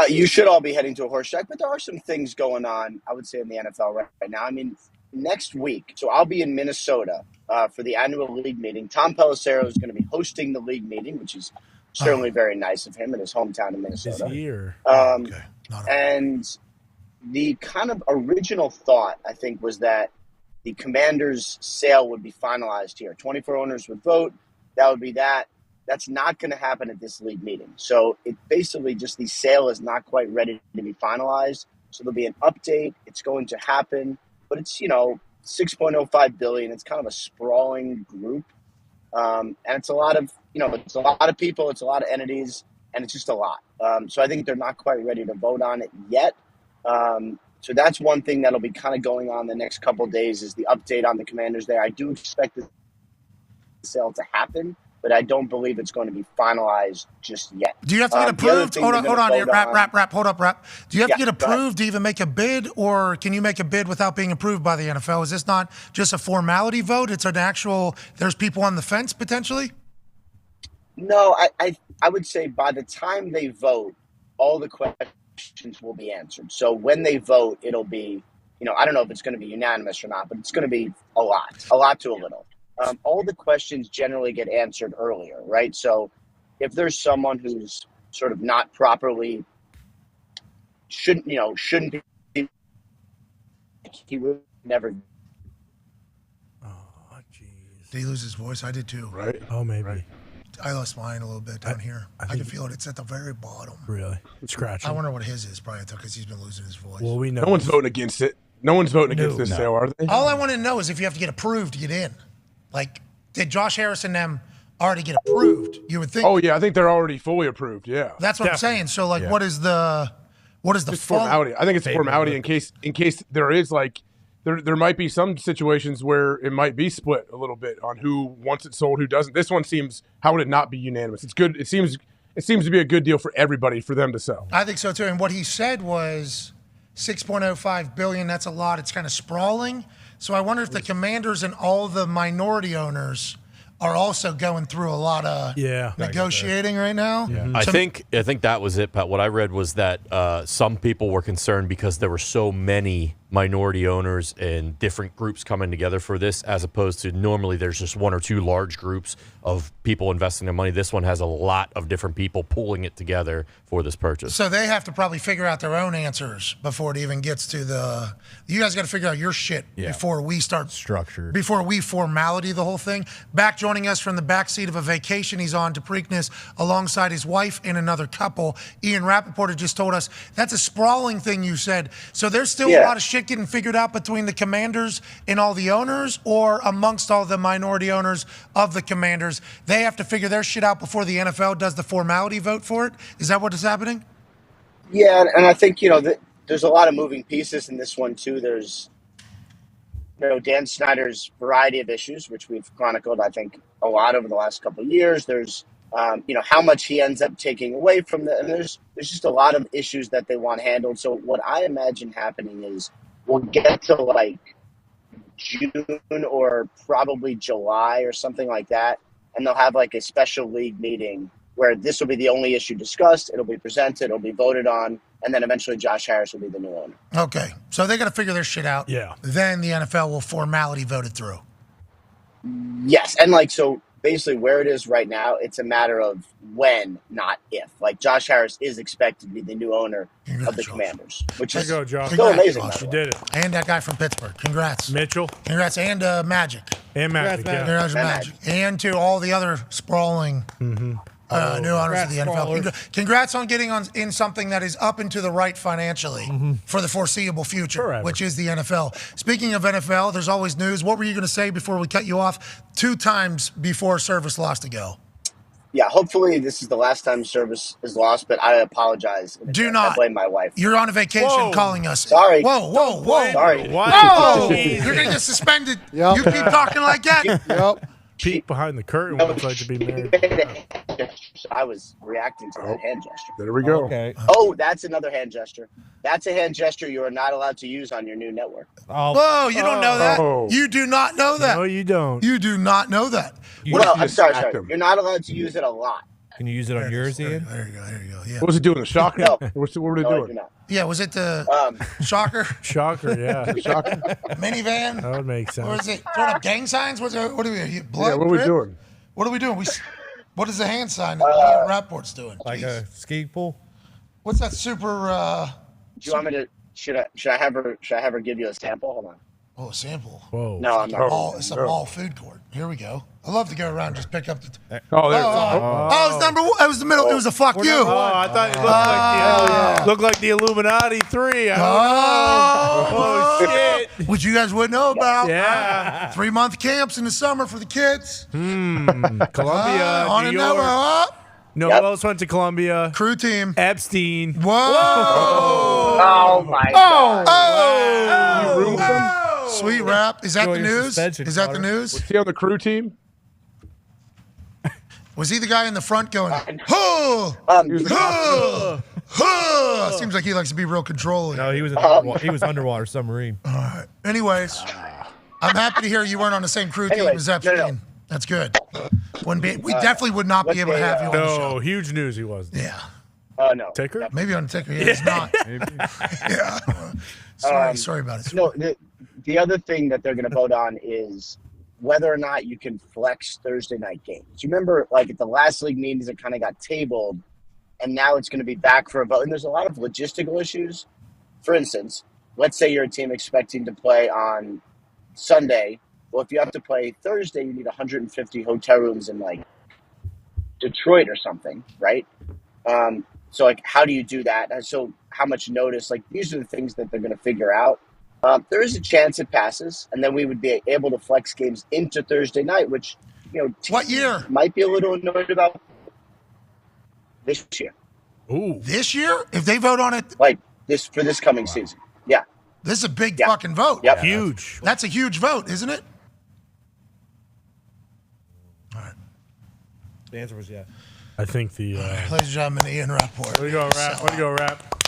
You should all be heading to a horse track, but there are some things going on, I would say, in the NFL right now. I mean, next week, so I'll be in Minnesota for the annual league meeting. Tom Pelissero is going to be hosting the league meeting, which is certainly very nice of him in his hometown in Minnesota. This year. And the kind of original thought, I think, was that the Commanders' sale would be finalized here. 24 owners would vote. That would be that. That's not going to happen at this league meeting. So it basically just the sale is not quite ready to be finalized. So there'll be an update. It's going to happen, but it's, $6.05 billion. It's kind of a sprawling group. And it's a lot of, it's a lot of people, it's a lot of entities, and it's just a lot. So I think they're not quite ready to vote on it yet. So that's one thing that'll be kind of going on the next couple of days is the update on the Commanders there. I do expect the sale to happen, but I don't believe it's going to be finalized just yet. Do you have to get approved? Hold on, Rap. Hold up, Rap. Do you have to get approved to even make a bid, or can you make a bid without being approved by the NFL? Is this not just a formality vote? It's an actual, there's people on the fence potentially? No, I would say by the time they vote, all the questions will be answered. So when they vote, it'll be, I don't know if it's going to be unanimous or not, but it's going to be a lot to a little. All the questions generally get answered earlier, right? So if there's someone who's sort of not properly, shouldn't be, he would never. Oh, jeez. Did he lose his voice? I did too. Right. Oh, maybe. Right. I lost mine a little bit down here. I can feel it. It's at the very bottom. Really? It's scratching. I wonder what his is, probably because he's been losing his voice. Well, we know. No one's voting against it. No one's voting against this sale, are they? All I want to know is if you have to get approved to get in. Like, did Josh Harris and them already get approved? You would think. Oh yeah, I think they're already fully approved. Yeah, that's what I'm saying. So like, what is the just formality? I think it's formality in case there is like there might be some situations where it might be split a little bit on who wants it sold, who doesn't. This one seems, how would it not be unanimous? It's good. It seems to be a good deal for everybody for them to sell. I think so too. And what he said was $6.05 billion. That's a lot. It's kind of sprawling. So I wonder if the Commanders and all the minority owners are also going through a lot of negotiating right now. Yeah. I think that was it, Pat. What I read was that some people were concerned because there were so many minority owners and different groups coming together for this, as opposed to normally there's just one or two large groups of people investing their money. This one has a lot of different people pulling it together for this purchase. So they have to probably figure out their own answers before it even gets to the. You guys got to figure out your shit before we start structured. Before we formality the whole thing. Back joining us from the backseat of a vacation he's on to Preakness alongside his wife and another couple. Ian Rappaport just told us that's a sprawling thing you said. So there's still a lot of shit getting figured out between the Commanders and all the owners, or amongst all the minority owners of the Commanders. They have to figure their shit out before the NFL does the formality vote for it. Is that what is happening? Yeah, and I think, there's a lot of moving pieces in this one, too. There's, Dan Snyder's variety of issues, which we've chronicled, I think, a lot over the last couple of years. There's, how much he ends up taking away from and there's just a lot of issues that they want handled. So what I imagine happening is we'll get to like June or probably July or something like that, and they'll have like a special league meeting where this will be the only issue discussed. It'll be presented, it'll be voted on, and then eventually Josh Harris will be the new owner. Okay, so they got to figure their shit out. Yeah. Then the NFL will formality vote it through. Yes, and so basically where it is right now, it's a matter of when, not if. Like Josh Harris is expected to be the new owner of the Commanders, which is There you go, Josh. still amazing. by the You way. did it. And that guy from Pittsburgh. Congrats. Mitchell. Congrats. And Magic. And Magic, yeah. Congrats, Magic. And to all the other sprawling new owners of the NFL. Congrats on getting in something that is up and to the right financially for the foreseeable future, which is the NFL. Speaking of NFL, there's always news. What were you going to say before we cut you off? 2 times before service lost to go. Yeah, hopefully this is the last time service is lost, but I apologize. Do not. I blame my wife. You're on a vacation calling us. Sorry. Whoa. Sorry. Whoa. You're going to get suspended. Yep. You keep talking like that. Yep. Peek behind the curtain what it's like to be married. I was reacting to that hand gesture. There we go. Okay. Oh, that's another hand gesture. That's a hand gesture you are not allowed to use on your new network. Whoa, you don't know that? You do not know that. No, you don't. You do not know that. Well, I'm sorry. You're not allowed to use it a lot. Can you use it on yours, Ian? There you go. Yeah. What was it doing? The shocker? No. What were they No, I doing? do not. Yeah, was it the shocker? Shocker, yeah. Shocker? Minivan? That would make sense. Or is it throwing up gang signs? What are we? Blood Yeah, what are we drip? doing? What are we doing? What is the hand sign that Ian Rapport's doing? Like a ski pool? What's that super? Do you want me to? Should I have her give you a sample? Hold on. Oh, a sample. Whoa. No, I'm not. It's a mall food court. Here we go. I love to go around and just pick up the. Oh, there. It was number one. It was the middle. It was a fuck you. Oh, I thought it looked like the Illuminati 3. Oh, shit. Which you guys would know about. Yeah. 3-month camps in the summer for the kids. Columbia, On New a York. Noah. No one else went to Columbia. Crew team. Epstein. Whoa. Oh my God. Sweet rap. Is that Enjoy the your news? suspension, Is that the Connor. news? Was he on the crew team? Was he the guy in the front going, Seems like he likes to be real controlling. No, he was underwater submarine. All right. Anyways, I'm happy to hear you weren't on the same crew team as Epstein. No. That's good. We definitely would not be able to have you on the show. No, huge news he was. Yeah. No. Ticker? Maybe on the ticker. Yeah, it's not. Yeah. Sorry about it. No, the other thing that they're going to vote on is whether or not you can flex Thursday night games. You remember, like, at the last league meetings, it kind of got tabled, and now it's going to be back for a vote. And there's a lot of logistical issues. For instance, let's say you're a team expecting to play on Sunday. Well, if you have to play Thursday, you need 150 hotel rooms in, like, Detroit or something, right? So, like, how do you do that? And so how much notice? Like, these are the things that they're going to figure out. There is a chance it passes, and then we would be able to flex games into Thursday night, which, what year? Might be a little annoyed about this year. Ooh. This year? If they vote on it? Like, for this coming season. Yeah. This is a big fucking vote. Yep. Huge. That's a huge vote, isn't it? The answer was yes. I think the. Ladies and gentlemen, Ian Rapport. Way to go, Rap. Way to go, Rap.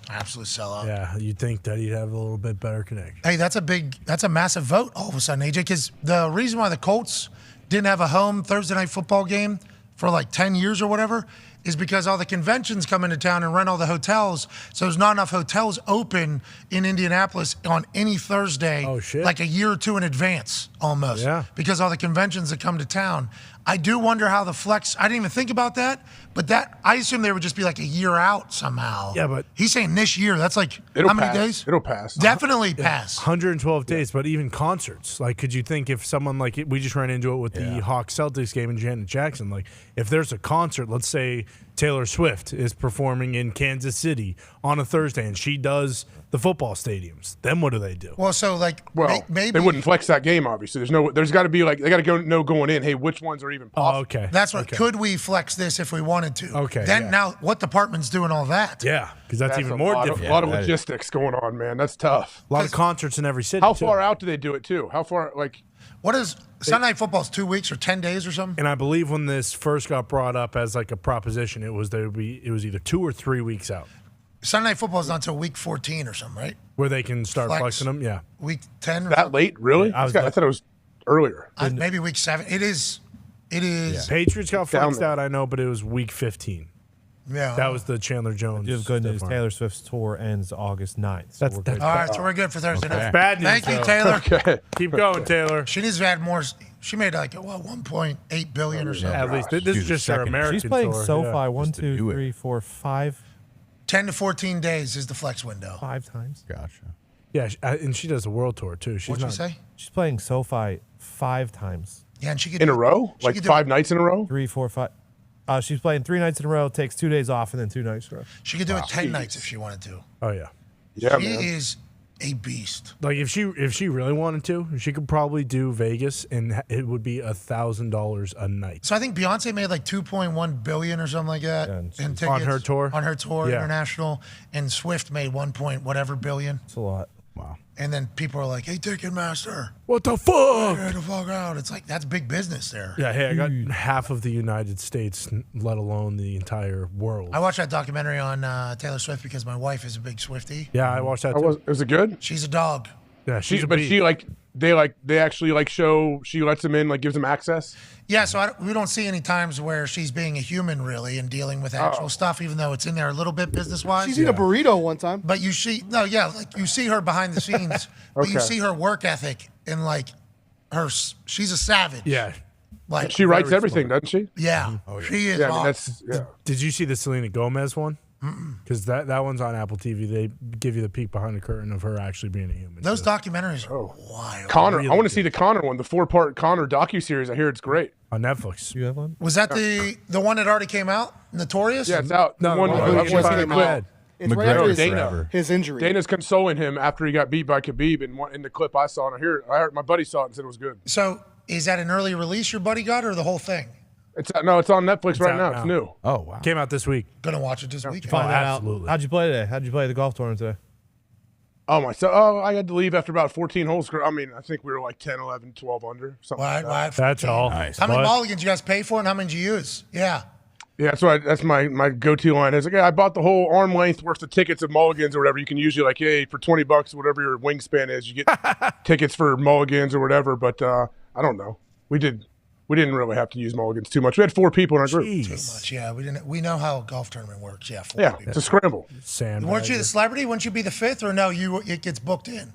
Absolute sellout. Yeah, you'd think that he'd have a little bit better connection. Hey, that's a massive vote all of a sudden, AJ, because the reason why the Colts didn't have a home Thursday night football game for like 10 years or whatever is because all the conventions come into town and rent all the hotels. So there's not enough hotels open in Indianapolis on any Thursday, like a year or two in advance almost. Yeah. Because all the conventions that come to town. I do wonder how the flex, I didn't even think about that, but I assume they would just be like a year out somehow. Yeah, but he's saying this year. That's like, It'll how many pass. days? It'll pass. Definitely pass. 112 days, but even concerts. Like, could you think if someone like we just ran into it with the Hawks Celtics game and Janet Jackson, like if there's a concert, let's say Taylor Swift is performing in Kansas City on a Thursday and she does the football stadiums, then what do they do? Well, so like, maybe they wouldn't flex that game. Obviously, there's got to be like they got to know going in. Hey, which ones are even possible? Oh, okay. That's what. Could we flex this if we wanted to? Okay. Then now, what department's doing all that? Yeah, because that's even more difficult. A lot of logistics going on, man. That's tough. A lot of concerts in every city. How far out do they do it too? How far? Like, what is Sunday Night Football's 2 weeks or 10 days or something? And I believe when this first got brought up as like a proposition, it was either 2 or 3 weeks out. Sunday Night Football is not until week 14 or something, right? Where they can start flexing them, yeah. Week 10 or that late? Really? Yeah, I thought it was earlier. Maybe week 7. It is. Patriots got flexed out, I know, but it was week 15. Yeah. That was the Chandler Jones. You have good news. Stefan. Taylor Swift's tour ends August 9th. So That's- we're that's- good. All right, so we're good for Thursday night. Bad news, Thank you, though. Taylor. Okay. Keep going, Taylor. She needs to add more. She made like, 1.8 billion or something. At least this is just her American She's playing tour. SoFi Yeah. 1, to 2, do it. 3, 4, 5 10 to 14 days is the flex window. times. Gotcha. Yeah, and she does a world tour too. She's What'd you not, say? She's playing SoFi 5 times. Yeah, and she could In a do- row? she Like could do- 5 nights in a row? 3, 4, 5. She's playing 3 nights in a row, takes 2 days off, and then 2 nights in a row. She could do it 10 nights if she wanted to. Oh yeah. Yeah, She man. is a beast. Like if she really wanted to, she could probably do Vegas, and it would be $1,000 a night. So I think Beyonce made like 2.1 billion or something like that in tickets On her tour? On her tour, Yeah. international, and Swift made 1 point whatever billion. It's a lot. Wow. And then people are like, "Hey, Ticketmaster, What the fuck? get the fuck out!" It's like that's big business there. Yeah, hey, I got half of the United States, let alone the entire world. I watched that documentary on Taylor Swift because my wife is a big Swiftie. Yeah, I watched that. Was it good? She's a dog. Yeah, she's a But beast. they actually show, she lets them in, like gives them access. Yeah, so we don't see any times where she's being a human really and dealing with actual stuff, even though it's in there a little bit business wise. She's eating a burrito one time. But you see, like you see her behind the scenes, but you Okay. see her work ethic and like she's a savage. Yeah. Like She writes everything, doesn't she? Yeah, she is. Yeah, I mean, awesome. Did you see the Selena Gomez one? Because that one's on Apple TV. They give you the peek behind the curtain of her actually being a human. Those documentaries are wild. Oh. Connor, I want to see the Connor one, the 4-part Connor docuseries. I hear it's great. On Netflix. You have one? Was that the one that already came out? Notorious? Yeah, it's out. No, The one, no, I want to see the came clip. out. It's right after McGregor his injury. Dana's consoling him after he got beat by Khabib in the clip I saw. And I heard my buddy saw it and said it was good. So is that an early release your buddy got or the whole thing? It's on Netflix right out now. It's now. new. Oh wow. Came out this week. Gonna watch it this weekend. Find that absolutely. out. How'd you play today? How'd you play the golf tournament today? I had to leave after about 14 holes. I mean, I think we were like 10, 11, 12 under. Something like that. That's all. Nice. How many What? mulligans you guys pay for and how many did you use? Yeah. Yeah, that's my go-to line. Is like, yeah, I bought the whole arm length worth of tickets of mulligans or whatever. You can usually like, hey, for $20, whatever your wingspan is, you get tickets for mulligans or whatever. But I don't know. We didn't really have to use mulligans too much. We had 4 people in our group. Too much. Yeah, we know how a golf tournament works. Yeah. Yeah, it's a scramble. Weren't you the celebrity? Wouldn't you be the 5th or no? It gets booked in.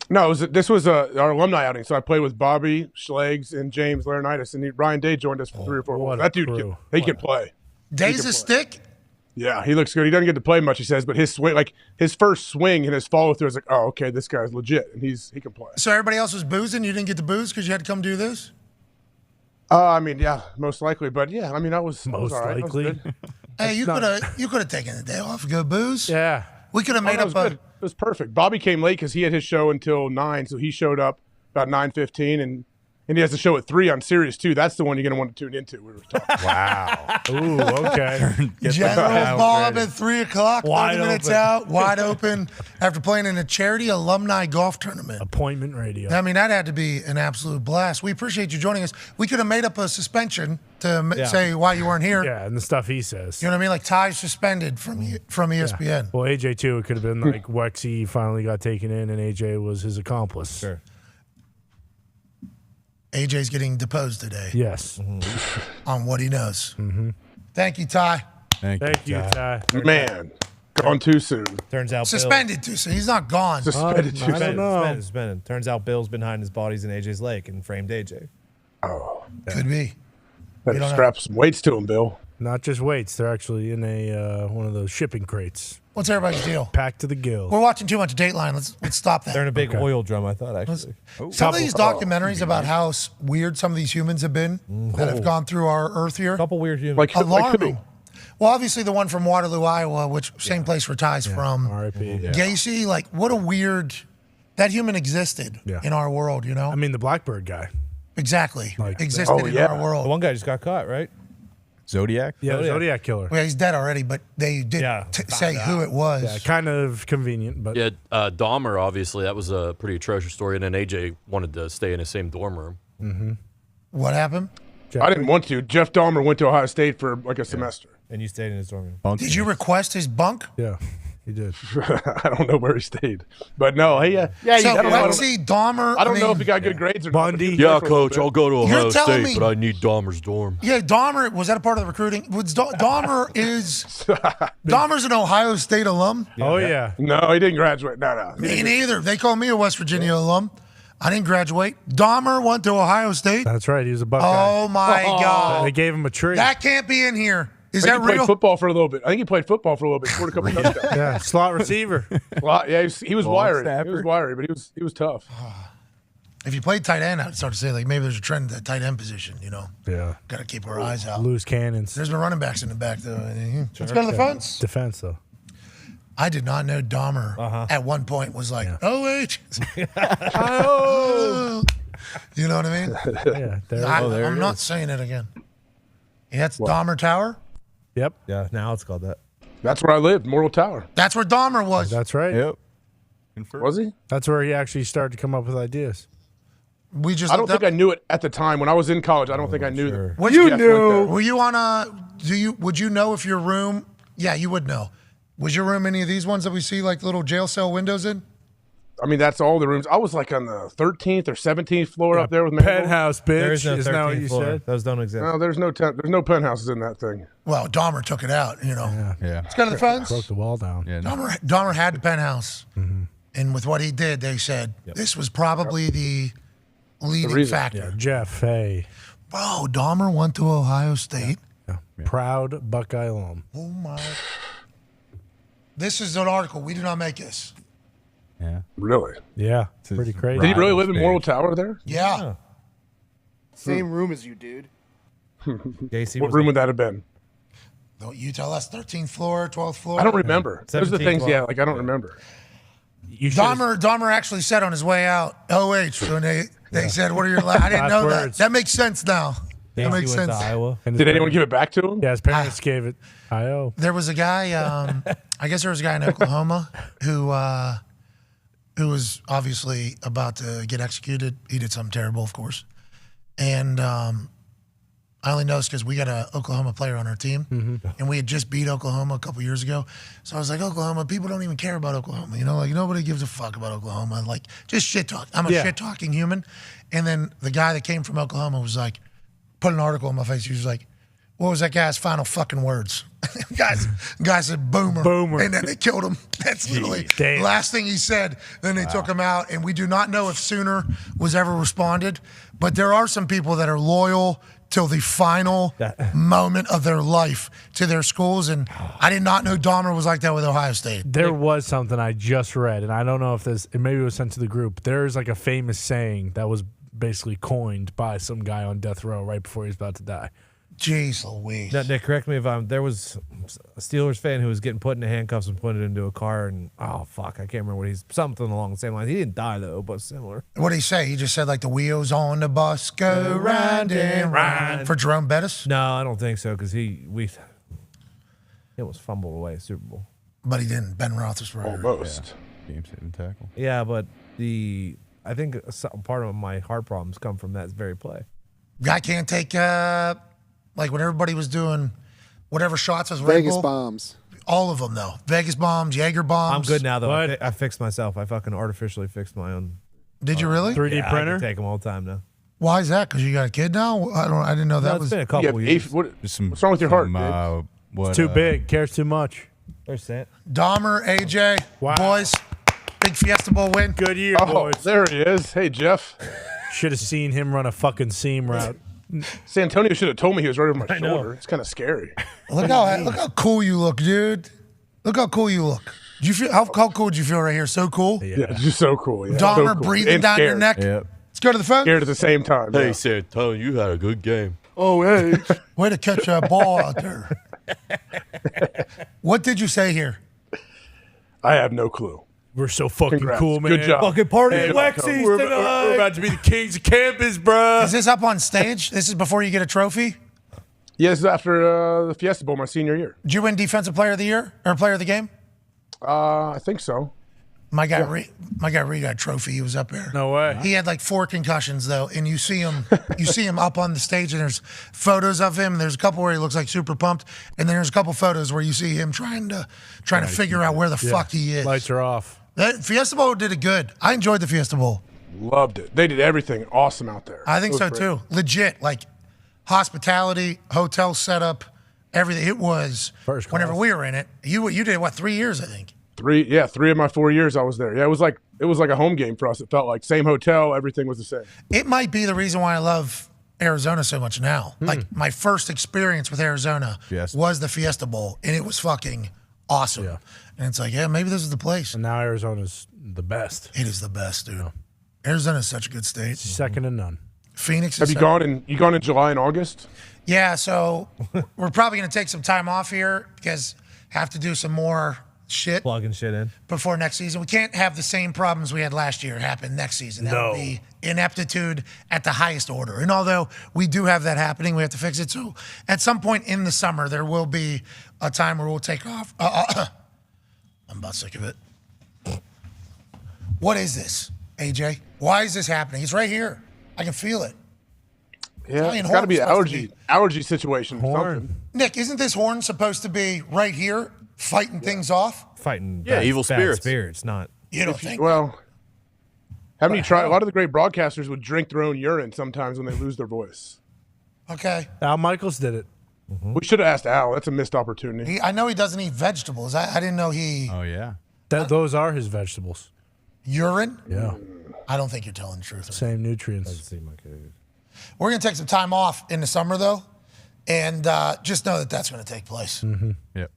No, this was our alumni outing. So I played with Bobby Schlegs and James Laurinaitis, and Ryan Day joined us for 3 or 4 holes. That dude, he can play. Day's a stick. Yeah, he looks good. He doesn't get to play much, he says, but his swing, like his first swing and his follow through, is like, oh, okay, this guy's legit, and he can play. So everybody else was boozing. You didn't get to booze because you had to come do this. I mean, yeah, most likely, but yeah, I mean, I was Most all right. likely. Hey, you could have taken the day off and go booze. Yeah. We could have made up It was perfect. Bobby came late because he had his show until 9, so he showed up about 9:15, and he has the show at 3 on Sirius 2. That's the one you're going to want to tune into. We were talking. Wow. Ooh, okay. General Bob at 3 o'clock, 30 minutes open. out, wide open, after playing in a charity alumni golf tournament. Appointment radio. I mean, that had to be an absolute blast. We appreciate you joining us. We could have made up a suspension to say why you weren't here. Yeah, and the stuff he says. You know what I mean? Like Ty suspended from ESPN. Yeah. Well, AJ too. It could have been like Wexy finally got taken in, and AJ was his accomplice. Sure. AJ's getting deposed today. Yes. On what he knows. Mm-hmm. Thank you, Ty. Thank you, Ty. Man, gone too soon. Turns out Suspended too soon. He's not gone. Suspended too soon. Suspended. Turns out Bill's been hiding his bodies in AJ's lake and framed AJ. Oh, could be. Better strap some weights to him, Bill. Not just weights; they're actually in a one of those shipping crates. What's everybody's deal? Packed to the gills. We're watching too much Dateline. Let's stop that. They're in a big oil drum, I thought, actually. Some of these documentaries about how weird some of these humans have been that have gone through our Earth here. Couple weird humans. Like alarming. Well, obviously the one from Waterloo, Iowa, which same place where Ty's from. R.I.P. Gacy, like what a weird that human existed in our world. You know. I mean, the Blackbird guy. Exactly. Like, existed in our world. The one guy just got caught, right? Zodiac? Yeah, Zodiac killer. Well, he's dead already, but they did say who it was. Yeah, kind of convenient, but Yeah, Dahmer, obviously, that was a pretty treasure story. And then AJ wanted to stay in the same dorm room. Mm-hmm. What happened? I didn't want to. Jeff Dahmer went to Ohio State for like a semester. And you stayed in his dorm room. Did you request his bunk? Yeah. he did. I don't know where he stayed, but no, he. So let's see, Dahmer. I don't know if he got good grades or Bundy. not. Yeah, coach, I'll go to Ohio You're telling State, me- but I need Dahmer's dorm. Yeah, Dahmer, was that a part of the recruiting? Dahmer's an Ohio State alum? Oh, yeah. No, he didn't graduate. No. Me neither. They call me a West Virginia alum. I didn't graduate. Dahmer went to Ohio State. That's right. He was a Buckeye. Oh, my God. They gave him a tree. That can't be in here. Is I think that he played real? football for a little bit. I think he played football for a little bit. Scored a couple touchdowns. Yeah, slot receiver. Yeah, he was Long wiry. snapper. He was wiry, but he was tough. If you played tight end, I'd start to say, like, maybe there's a trend in that tight end position, you know? Yeah. Got to keep our eyes out. Loose cannons. There's been running backs in the back, though. Let's go to the phones. Defense, though. I did not know Dahmer at one point was like, oh, wait. You know what I mean? Yeah. I'm not saying it again. Yeah, that's Dahmer Tower? Yep. Yeah, now it's called that. That's where I lived, Mortal Tower. That's where Dahmer was. That's right. Yep. Was he? That's where he actually started to come up with ideas. We just I don't think I knew it at the time when I was in college. I don't think I knew that. What you knew? Were you on would you know if your room? Yeah, you would know. Was your room any of these ones that we see like little jail cell windows in? I mean, that's all the rooms. I was like on the 13th or 17th floor up there with Mabel. Penthouse, bitch. There is no Isn't that what 13th you floor. said? Those don't exist. No, there's no penthouses in that thing. Well, Dahmer took it out, you know. Yeah. Let's go to the phones. Broke the wall down. Yeah. Dahmer had the penthouse. And with what he did, they said this was probably the leading factor. Yeah, Jeff, hey. Bro, Dahmer went to Ohio State. Yeah. Proud Buckeye alum. Oh, my. This is an article. We did not make this. Yeah. Really? Yeah. Pretty crazy. Did he really live in Mortal Tower there? Yeah. Same room as you, dude. What room would that have been? Don't you tell us 13th floor, 12th floor? I don't remember. Those are the 17th things, floor. I don't remember. Dahmer actually said on his way out, OH, when they said, what are your I didn't know that. That makes sense now. That makes Went sense. to Iowa. Did anyone give it back to him? Yeah, his parents gave it. I.O. There was a guy, I guess there was a guy in Oklahoma who was obviously about to get executed. He did something terrible, of course. And I only know this because we got an Oklahoma player on our team, and we had just beat Oklahoma a couple years ago. So I was like, Oklahoma, people don't even care about Oklahoma. You know, like nobody gives a fuck about Oklahoma. Like just shit talk. I'm a shit talking human. And then the guy that came from Oklahoma was like, put an article in my face. He was like, what was that guy's final fucking words? guy said boomer. Boomer. And then they killed him. That's literally the last thing he said. Then they took him out. And we do not know if Sooner was ever responded. But there are some people that are loyal till the final moment of their life to their schools. And I did not know Dahmer was like that with Ohio State. There was something I just read, and I don't know if maybe it was sent to the group. There's like a famous saying that was basically coined by some guy on death row right before he was about to die. Jeez Louise. Now, Nick, correct me if there was a Steelers fan who was getting put into handcuffs and put it into a car, and I can't remember what something along the same lines. He didn't die though, but similar. What did he say? He just said like the wheels on the bus go round and round. For Jerome Bettis? No, I don't think so because it was fumbled away Super Bowl. But he didn't. Ben Roethlisberger. Almost. Game-saving tackle. Yeah, but I think part of my heart problems come from that very play. Guy can't take like when everybody was doing whatever shots was Vegas bombs. All of them though. Vegas bombs, Jaeger bombs. I'm good now though. I fixed myself. I fucking artifically fixed my own. Did you really? 3D printer? I can take them all the time now. Why is that? Because you got a kid now? I didn't know that It's was. been a couple years. What's wrong with your heart? It's too big. Cares too much. There's that. Dahmer, AJ, boys, big Fiesta Bowl win. Good year, Oh, boys. there he is. Hey, Jeff. Should have seen him run a fucking seam route. Santonio should have told me he was right over my shoulder. It's kind of scary. Look how cool you look, dude. Look how cool you look. Do you feel how cool do you feel right here? So cool. Yeah, it's just so cool. Yeah. Dahmer So cool. breathing And down your scared. neck. Yep. Let's go to the phone. Scared at the same time. Hey, yeah. Santonio, you had a good game. Oh, hey. Way to catch that ball out there. What did you say here? I have no clue. We're so fucking Congrats. cool, man. Good job. Fucking party Hey, at Lexi's we're tonight. about to be the kings of campus, bro. Is this up on stage? This is before you get a trophy? Yeah, this is after the Fiesta Bowl my senior year. Did you win Defensive Player of the Year or Player of the Game? I think so. My guy Reed got a trophy. He was up there. No way. He had like 4 concussions though, and you see him up on the stage, and there's photos of him. There's a couple where he looks like super pumped, and then there's a couple photos where you see him trying to figure out where the fuck he is. Lights are off. That Fiesta Bowl did it good. I enjoyed the Fiesta Bowl. Loved it. They did everything awesome out there. I think It so was too. Legit, like hospitality, hotel setup, everything. It was First class. whenever we were in it. You did what, 3 years, I think. 3 of my 4 years I was there. Yeah, it was like a home game for us. It felt like same hotel, everything was the same. It might be the reason why I love Arizona so much now. Like my first experience with Arizona was the Fiesta Bowl, and it was fucking awesome. Yeah. And it's like, yeah, maybe this is the place. And now Arizona's the best. It is the best, dude. Arizona is such a good state. Second to none. Phoenix. Have you gone in July and August? Yeah, so we're probably going to take some time off here because have to do some more shit. Plugging shit in. Before next season. We can't have the same problems we had last year happen next season. That would be ineptitude at the highest order. And although we do have that happening, we have to fix it. So at some point in the summer, there will be a time where we'll take off. I'm about sick of it. What is this, AJ? Why is this happening? It's right here. I can feel it. Yeah, it's got to be an allergy situation or something. Nick, isn't this horn supposed to be right here, fighting things off? Fighting evil bad spirits. Not. You don't think? Well, haven't you tried? A lot of the great broadcasters would drink their own urine sometimes when they lose their voice. Okay. Al Michaels did it. We should have asked Al. That's a missed opportunity. I know he doesn't eat vegetables. I didn't know he... Oh, yeah. Those are his vegetables. Urine? Yeah. I don't think you're telling the truth. Same nutrients. Doesn't seem like it. We're going to take some time off in the summer, though, and just know that that's going to take place. Mm-hmm. Yep.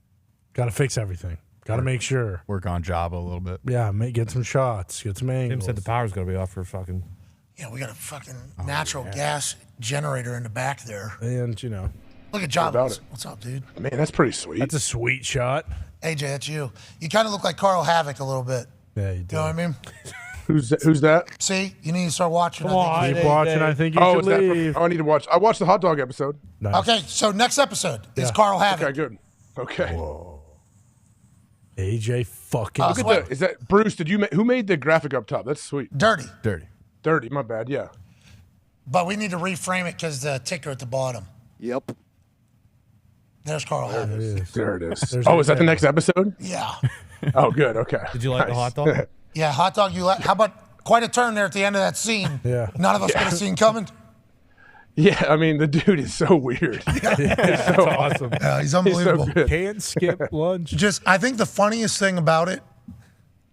Got to fix everything. Got to make sure. Work on Java a little bit. Yeah, get some shots, get some angles. Tim said the power's going to be off for fucking... Yeah, we got a fucking natural gas generator in the back there. And, Look at Java. about it? What's up, dude? Man, that's pretty sweet. That's a sweet shot. AJ, that's you. You kind of look like Carl Havoc a little bit. Yeah, you do. You know what I mean? Who's that? See, you need to start watching. Come on, keep watching. I think you should leave. I need to watch. I watched the hot dog episode. Nice. Okay, so next episode is Carl Havoc. Okay, good. Okay. Whoa. AJ fucking. Look at that. Is that Bruce? Who made the graphic up top? That's sweet. Dirty. Dirty. My bad. Yeah. But we need to reframe it because the ticker at the bottom. Yep. There's Carl Havoc. There it is. Is that the next episode? Yeah. Oh, good. Okay. Did you like the hot dog? Yeah, hot dog. How about quite a turn there at the end of that scene? Yeah. None of us could have seen coming. Yeah, I mean, the dude is so weird. It's so awesome. He's unbelievable. He's so good. Can't skip lunch. I think the funniest thing about it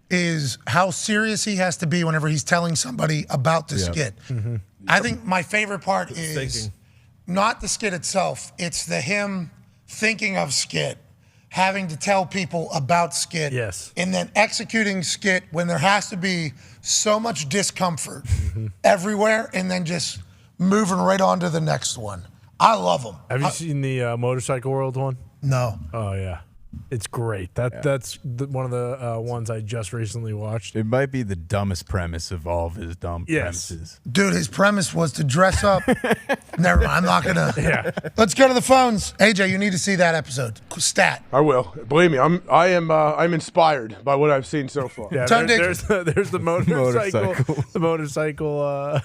is how serious he has to be whenever he's telling somebody about the skit. Mm-hmm. I think my favorite part is not the skit itself. It's him thinking of skit, having to tell people about skit, and then executing skit when there has to be so much discomfort everywhere, and then just moving right on to the next one. I love him. Have you seen the Motorcycle World one? No. Oh, yeah. It's great. That's one of the ones I just recently watched. It might be the dumbest premise of all of his dumb premises. Dude, his premise was to dress up. Never mind. I'm not going to. Yeah. Let's go to the phones. AJ, you need to see that episode. Stat. I will. Believe me, I'm inspired by what I've seen so far. Yeah, there's the motorcycle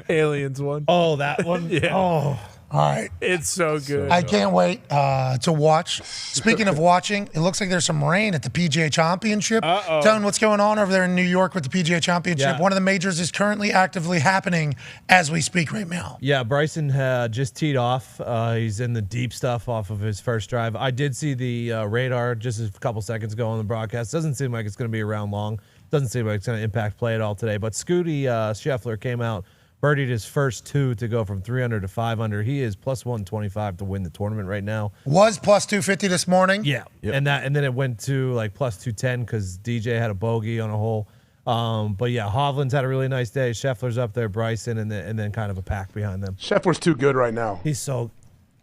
aliens one. Oh, that one? Yeah. Oh. All right. It's so good. I can't wait to watch. Speaking of watching, it looks like there's some rain at the PGA Championship. Dahn, what's going on over there in New York with the PGA Championship? Yeah. One of the majors is currently actively happening as we speak right now. Yeah, Bryson just teed off. He's in the deep stuff off of his first drive. I did see the radar just a couple seconds ago on the broadcast. Doesn't seem like it's going to be around long. Doesn't seem like it's going to impact play at all today. But Scooty Scheffler came out, birdied his first two to go from 3 under to 5 under. He is plus 125 to win the tournament right now. Was plus 250 this morning. Yeah, and then it went to like plus 210 because DJ had a bogey on a hole. But yeah, Hovland's had a really nice day. Scheffler's up there, Bryson, and then kind of a pack behind them. Scheffler's too good right now. He's so.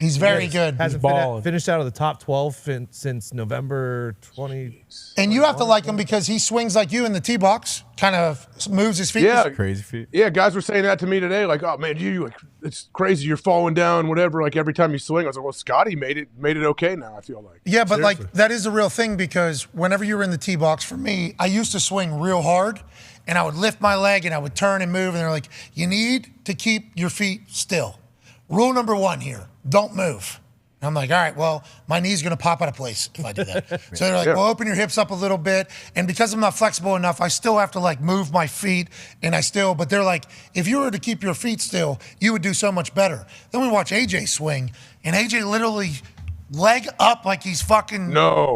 He's very good. Hasn't finished out of the top 12 since November 20. And you have to like him because he swings like you in the tee box, kind of moves his feet. Yeah, crazy feet. Yeah, guys were saying that to me today. Like, oh man, it's crazy. You're falling down, whatever. Like every time you swing, I was like, well, Scotty made it okay now. I feel like. Yeah, but Seriously. like that is a real thing because whenever you were in the tee box, for me, I used to swing real hard, and I would lift my leg and I would turn and move, and they're like, you need to keep your feet still. Rule number 1 here: don't move. And I'm like, all right, well, my knee's going to pop out of place if I do that. So they're like, well, open your hips up a little bit. And because I'm not flexible enough, I still have to like move my feet. But they're like, if you were to keep your feet still, you would do so much better. Then we watch AJ swing, and AJ literally leg up like he's fucking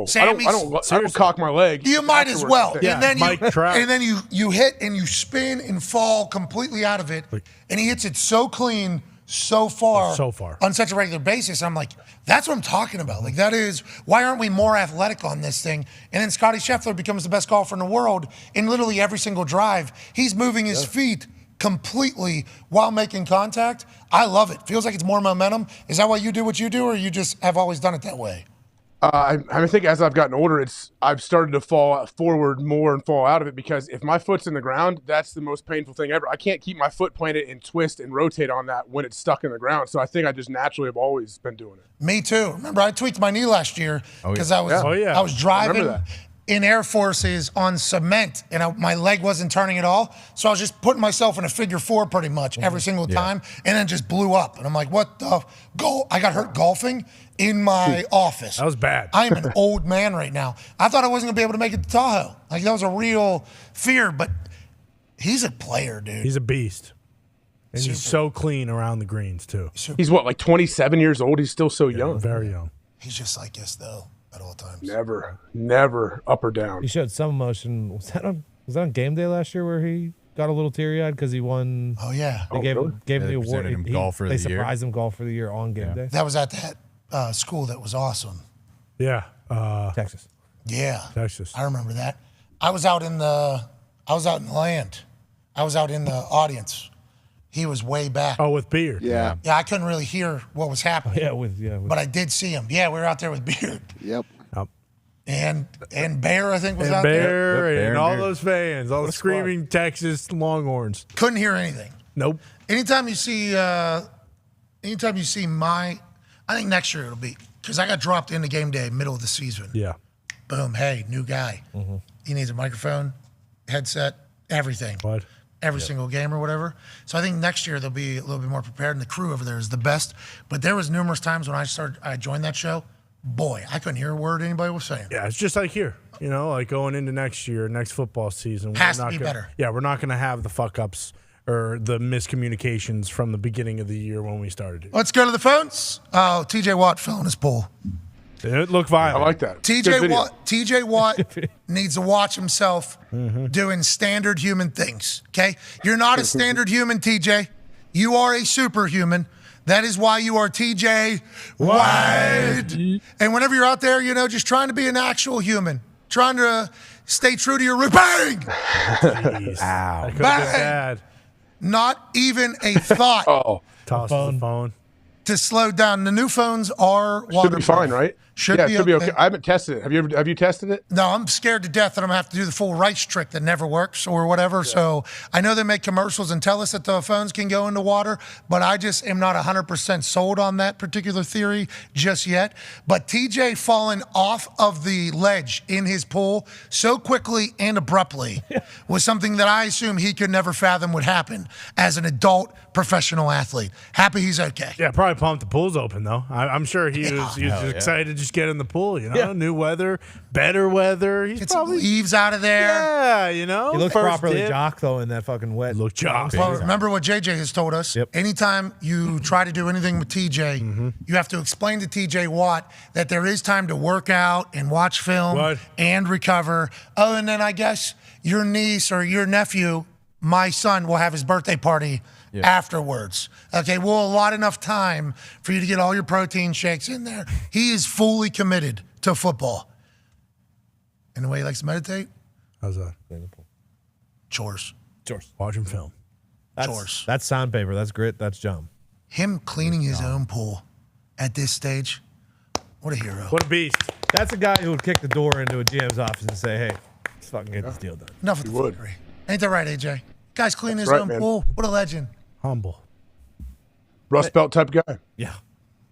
Sammy's. I don't cock my leg. You might as well. Yeah, and then you hit and you spin and fall completely out of it. And he hits it so clean, so far on such a regular basis. I'm like, that's what I'm talking about. Like, that is, why aren't we more athletic on this thing? And then Scotty Scheffler becomes the best golfer in the world in literally every single drive. He's moving his feet completely while making contact. I love it. Feels like it's more momentum. Is that why you do what you do, or you just have always done it that way? I think as I've gotten older, I've started to fall forward more and fall out of it because if my foot's in the ground, that's the most painful thing ever. I can't keep my foot planted and twist and rotate on that when it's stuck in the ground. So I think I just naturally have always been doing it. Me too. Remember, I tweaked my knee last year because I was driving in Air Forces on cement, and my leg wasn't turning at all. So I was just putting myself in a figure 4 pretty much every single time, and then just blew up. And I'm like, what the? I got hurt golfing in my office. That was bad. I am an old man right now. I thought I wasn't going to be able to make it to Tahoe. Like, that was a real fear, but he's a player, dude. He's a beast. And he's so clean around the greens, too. He's what, like 27 years old? He's still so young. Very young. He's just like us, though, at all times. Never up or down. He showed some emotion. Was that on game day last year where he got a little teary-eyed because he won? Oh, yeah. They gave him the award. They surprised him golfer of the year on game day. That was at that school that was awesome. Yeah. Texas. Yeah. Texas. I remember that. I was out in the land. I was out in the audience. He was way back. Oh, with Beard. Yeah, I couldn't really hear what was happening. But I did see him. Yeah, we were out there with Beard. Yep. And Bear, I think, was out there. there. And all those fans, all the screaming Texas Longhorns. Couldn't hear anything. Nope. Anytime you see I think next year it'll be, because I got dropped into game day, middle of the season. Yeah. Boom, hey, new guy. Mm-hmm. He needs a microphone, headset, everything. What? Every single game or whatever. So I think next year they'll be a little bit more prepared, and the crew over there is the best. But there was numerous times when I joined that show, boy, I couldn't hear a word anybody was saying. Yeah, it's just like here. You know, like going into next year, next football season. Has to be better. Yeah, we're not going to have the fuck-ups or the miscommunications from the beginning of the year when we started it. Let's go to the phones. Oh, TJ Watt fell in his pool. It looked violent. I like that. TJ Watt needs to watch himself doing standard human things, okay? You're not a standard human, TJ. You are a superhuman. That is why you are TJ Watt. And whenever you're out there, just trying to be an actual human, trying to stay true to your root. Bang! Jeez. Ow. Bang! Bad. Not even a thought. Toss the phone. To slow down. The new phones are waterproof. Should be fine, right? Should be okay. I haven't tested it. Have you tested it? No, I'm scared to death that I'm going to have to do the full rights trick that never works or whatever. Yeah. So I know they make commercials and tell us that the phones can go into water, but I just am not 100% sold on that particular theory just yet. But TJ falling off of the ledge in his pool so quickly and abruptly was something that I assume he could never fathom would happen as an adult professional athlete. Happy he's okay. Yeah, probably pumped the pool's open, though. I'm sure he was just excited to just get in the pool, new weather, better weather. He's get probably some leaves out of there. Yeah, He looks properly jock, though, in that fucking wet. Look jock. Well, remember what JJ has told us. Yep. Anytime you try to do anything with TJ, you have to explain to TJ Watt that there is time to work out and watch film and recover. Oh, and then I guess your niece or your nephew, my son, will have his birthday party afterwards. Okay, we'll allot enough time for you to get all your protein shakes in there. He is fully committed to football. And the way he likes to meditate? How's that? Chores. Watching film. Chores. That's sandpaper. That's grit. That's jump. Him cleaning his own pool. at this stage. What a hero. What a beast. That's a guy who would kick the door into a GM's office and say, hey, let's fucking get this deal done. Enough with the fuckery. Ain't that right, AJ? Guy's clean his right, own man. pool. What a legend. Humble. Rust Belt type guy. Yeah.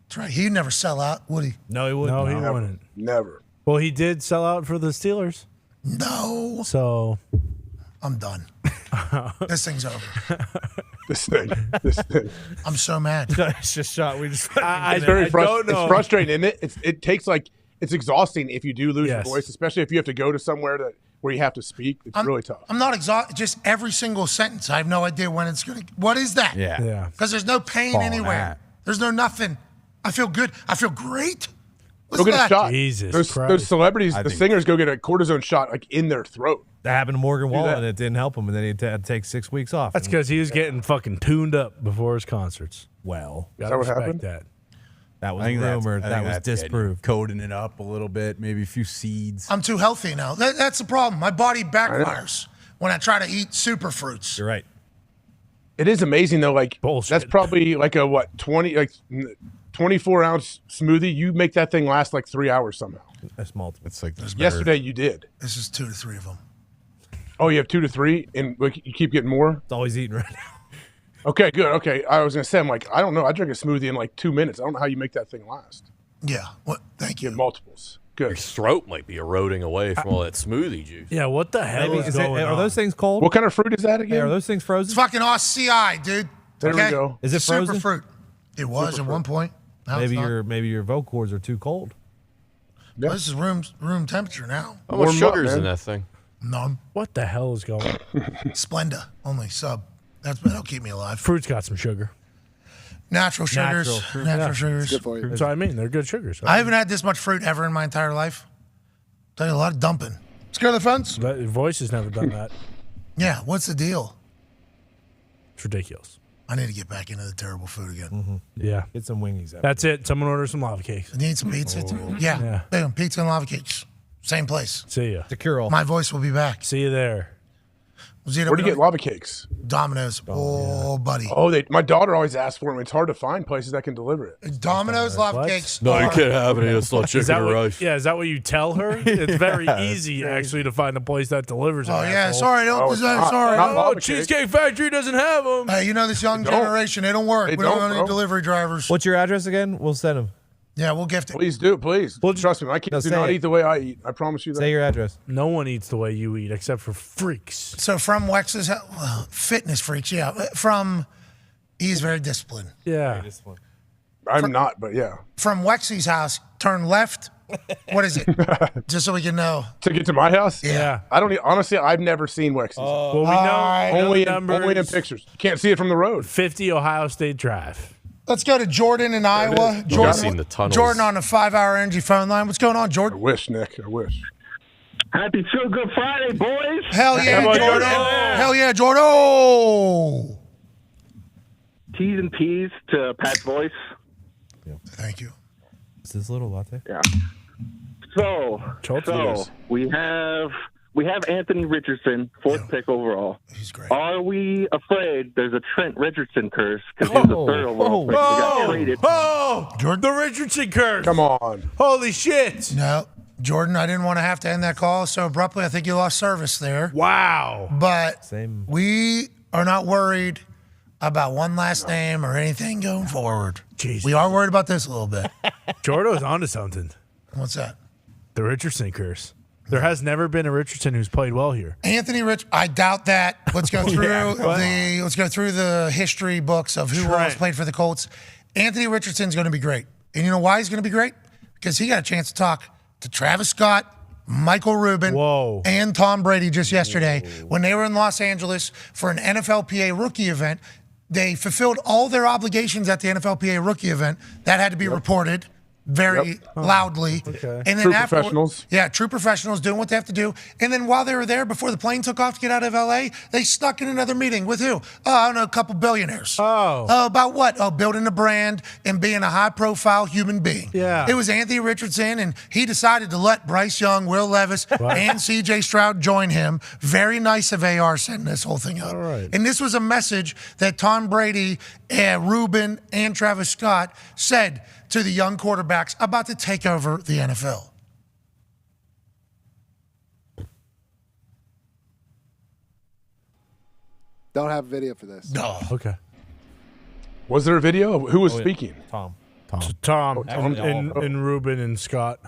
That's right. He'd never sell out, would he? No, he wouldn't. No, he Never. wouldn't. Never. Well, he did sell out for the Steelers. No. So I'm done. This thing's over. This thing. I'm so mad. It's just shot. We just. It's very frustrating. It's frustrating, isn't it? It takes it's exhausting if you do lose your voice, especially if you have to go to somewhere where you have to speak. It's really tough. I'm not exhausted. Just every single sentence. I have no idea when it's going to. What is that? Yeah. Because there's no pain Falling anywhere. out. There's no nothing. I feel good. I feel great. Go What's get that? a shot. Jesus Christ. Those celebrities, I the think- singers, go get a cortisone shot in their throat. That happened to Morgan Do Wallen, that. and it didn't help him, and then he had to take 6 weeks off. that's because he was getting fucking tuned up before his concerts. Well, Is that what happened? That. that was I think that's- rumored. I That think was that's good. disproved. Coding it up a little bit, maybe a few seeds. I'm too healthy now. That's the problem. My body backfires when I try to eat super fruits. You're right. It is amazing though. Bullshit. That's probably like a 24-ounce smoothie. You make that thing last like 3 hours somehow. That's multiple. It's like Yesterday you did. This is 2 to 3 of them. Oh, you have 2 to 3, and you keep getting more. It's all he's eating right now. Okay, good. Okay, I was gonna say, I'm like, I don't know. I drink a smoothie in like 2 minutes. I don't know how you make that thing last. Yeah. What? Thank You you. have multiples. Your Good. throat might be eroding away from all that smoothie juice. Yeah, what the hell Maybe, is going on? are those things cold? What kind of fruit is that Hey, again? are those things It's frozen? fucking RCI, dude. There okay? we go. Is it Super frozen? fruit. It was at one point. Now Maybe it's not. maybe your vocal cords are too cold. Well, this is room temperature now. How much Warm up, sugar's in man. that thing? None. What the hell is going on? Splenda only sub. That'll keep me alive. Fruit's got some sugar. Natural sugars. Natural. Natural Yeah. sugars. Good for you. That's what I mean. They're good sugars. I haven't had this much fruit ever in my entire life. Tell you a lot of dumping. Scare the fence? That voice has never done that. Yeah. What's the deal? It's ridiculous. I need to get back into the terrible food again. Yeah. Get some wingies. That's it. Someone order some lava cakes. I need some pizza. Yeah. Yeah. Boom. Pizza and lava cakes. Same place. See ya. The cure-all. My voice will be back. See you there. Zito, Where do you get lava cakes? Domino's. Oh, buddy. Oh, my daughter always asks for them. It's hard to find places that can deliver it. Domino's lava What? cakes. No, you are- can't have any. It's not Is chicken that or what, rice. yeah, is that what you tell her? It's very easy, actually, to find a place that delivers. Oh, an yeah. asshole. Sorry. Don't. Oh, it's not- sorry. not Oh, lava cake. Cheesecake Factory doesn't have them. Hey, you know this young They don't. generation. They don't work. They We don't don't, have any bro. delivery drivers. What's your address again? We'll send them. Yeah, we'll gift it. Please do, please. Well, Trust me, my kids no, do say not it. eat the way I eat. I promise you that. Say your address. No one eats the way you eat except for freaks. So from Wex's fitness freaks, yeah. He's very disciplined. Yeah. I'm not, but yeah. From Wexy's house, turn left. What is it? Just so we can know. To get to my house? Yeah. I don't honestly, I've never seen Wexy's. Well, we know, right. only, numbers. only in pictures. You can't see it from the road. 50 Ohio State Drive. Let's go to Jordan in Iowa. I've Jordan, seen the tunnels. Jordan on the 5-hour energy phone line. What's going on, I Jordan? wish, Nick. I wish. Happy Feel Good Friday, boys. Hell yeah, Come on, Jordan. Jordan. Hell yeah, Jordan. Oh. T's and P's to Pat's voice. Thank you. Is this little latte? Yeah. So we have Anthony Richardson, fourth pick overall. He's great. Are we afraid there's a Trent Richardson curse because he was the third overall pick? He got traded. Oh, Jordan? the Richardson curse. Come on. Holy shit. No, Jordan, I didn't want to have to end that call so abruptly. I think you lost service there. Wow. But Same. we are not worried about one last name or anything going forward. Jesus. We are worried about this a little bit. Jordo's onto something. What's that? The Richardson curse. There has never been a Richardson who's played well here. Anthony Rich, I doubt that. Let's go through the history books of who else played for the Colts. Anthony Richardson's going to be great. And you know why he's going to be great? Because he got a chance to talk to Travis Scott, Michael Rubin, and Tom Brady just yesterday when they were in Los Angeles for an NFLPA rookie event. They fulfilled all their obligations at the NFLPA rookie event. That had to be reported very loudly. Okay. And then True professionals. Yeah, true professionals doing what they have to do. And then while they were there, before the plane took off to get out of LA, they snuck in another meeting with who? I don't know, a couple billionaires. About what? Building a brand and being a high-profile human being. Yeah. It was Anthony Richardson, and he decided to let Bryce Young, Will Levis, and C.J. Stroud join him. Very nice of AR setting this whole thing up. All right. And this was a message that Tom Brady, Rubin, and Travis Scott said, to the young quarterbacks about to take over the NFL. Don't have video for this. No. Okay. Was there a video? Who was speaking? Tom. Tom and Ruben and Scott.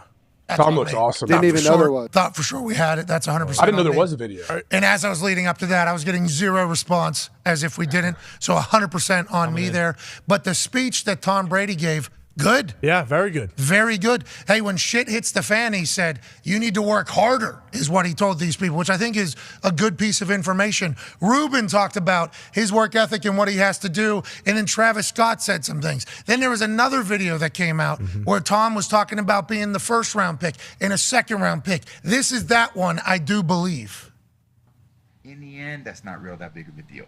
That's Tom what looks I awesome. thought Didn't even for know there sure- was. Thought for sure we had it. That's 100%. I didn't know on there me. was a video. And as I was leading up to that, I was getting zero response as if we didn't. So 100% on me there. But the speech that Tom Brady gave, good. Yeah, very good. Very good. Hey, when shit hits the fan, he said, you need to work harder, is what he told these people, which I think is a good piece of information. Ruben talked about his work ethic and what he has to do, and then Travis Scott said some things. Then there was another video that came out where Tom was talking about being the first-round pick and a second-round pick. This is that one, I do believe. In the end, that's not real that big of a deal.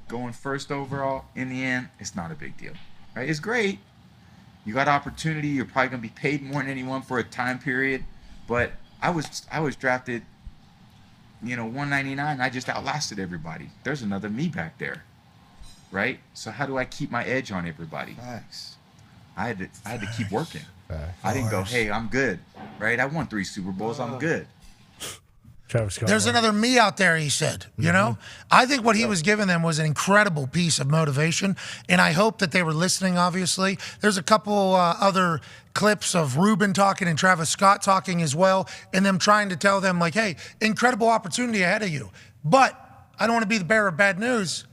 Going first overall, in the end, it's not a big deal. Right? It's great. You got opportunity. You're probably gonna be paid more than anyone for a time period. But I was drafted, 199. I just outlasted everybody. There's another me back there, right? So how do I keep my edge on everybody? Facts. I had to keep working. I didn't go, hey, I'm good, right? I won 3 Super Bowls. I'm good. Travis Scott. There's another me out there, he said. You know? I think what he was giving them was an incredible piece of motivation, and I hope that they were listening, obviously. There's a couple other clips of Ruben talking and Travis Scott talking as well, and them trying to tell them, like, hey, incredible opportunity ahead of you. But I don't want to be the bearer of bad news.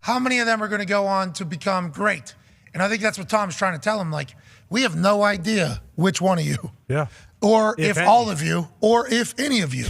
How many of them are going to go on to become great? And I think that's what Tom's trying to tell them. Like, we have no idea which one of you. Yeah. Or if all of you, or if any of you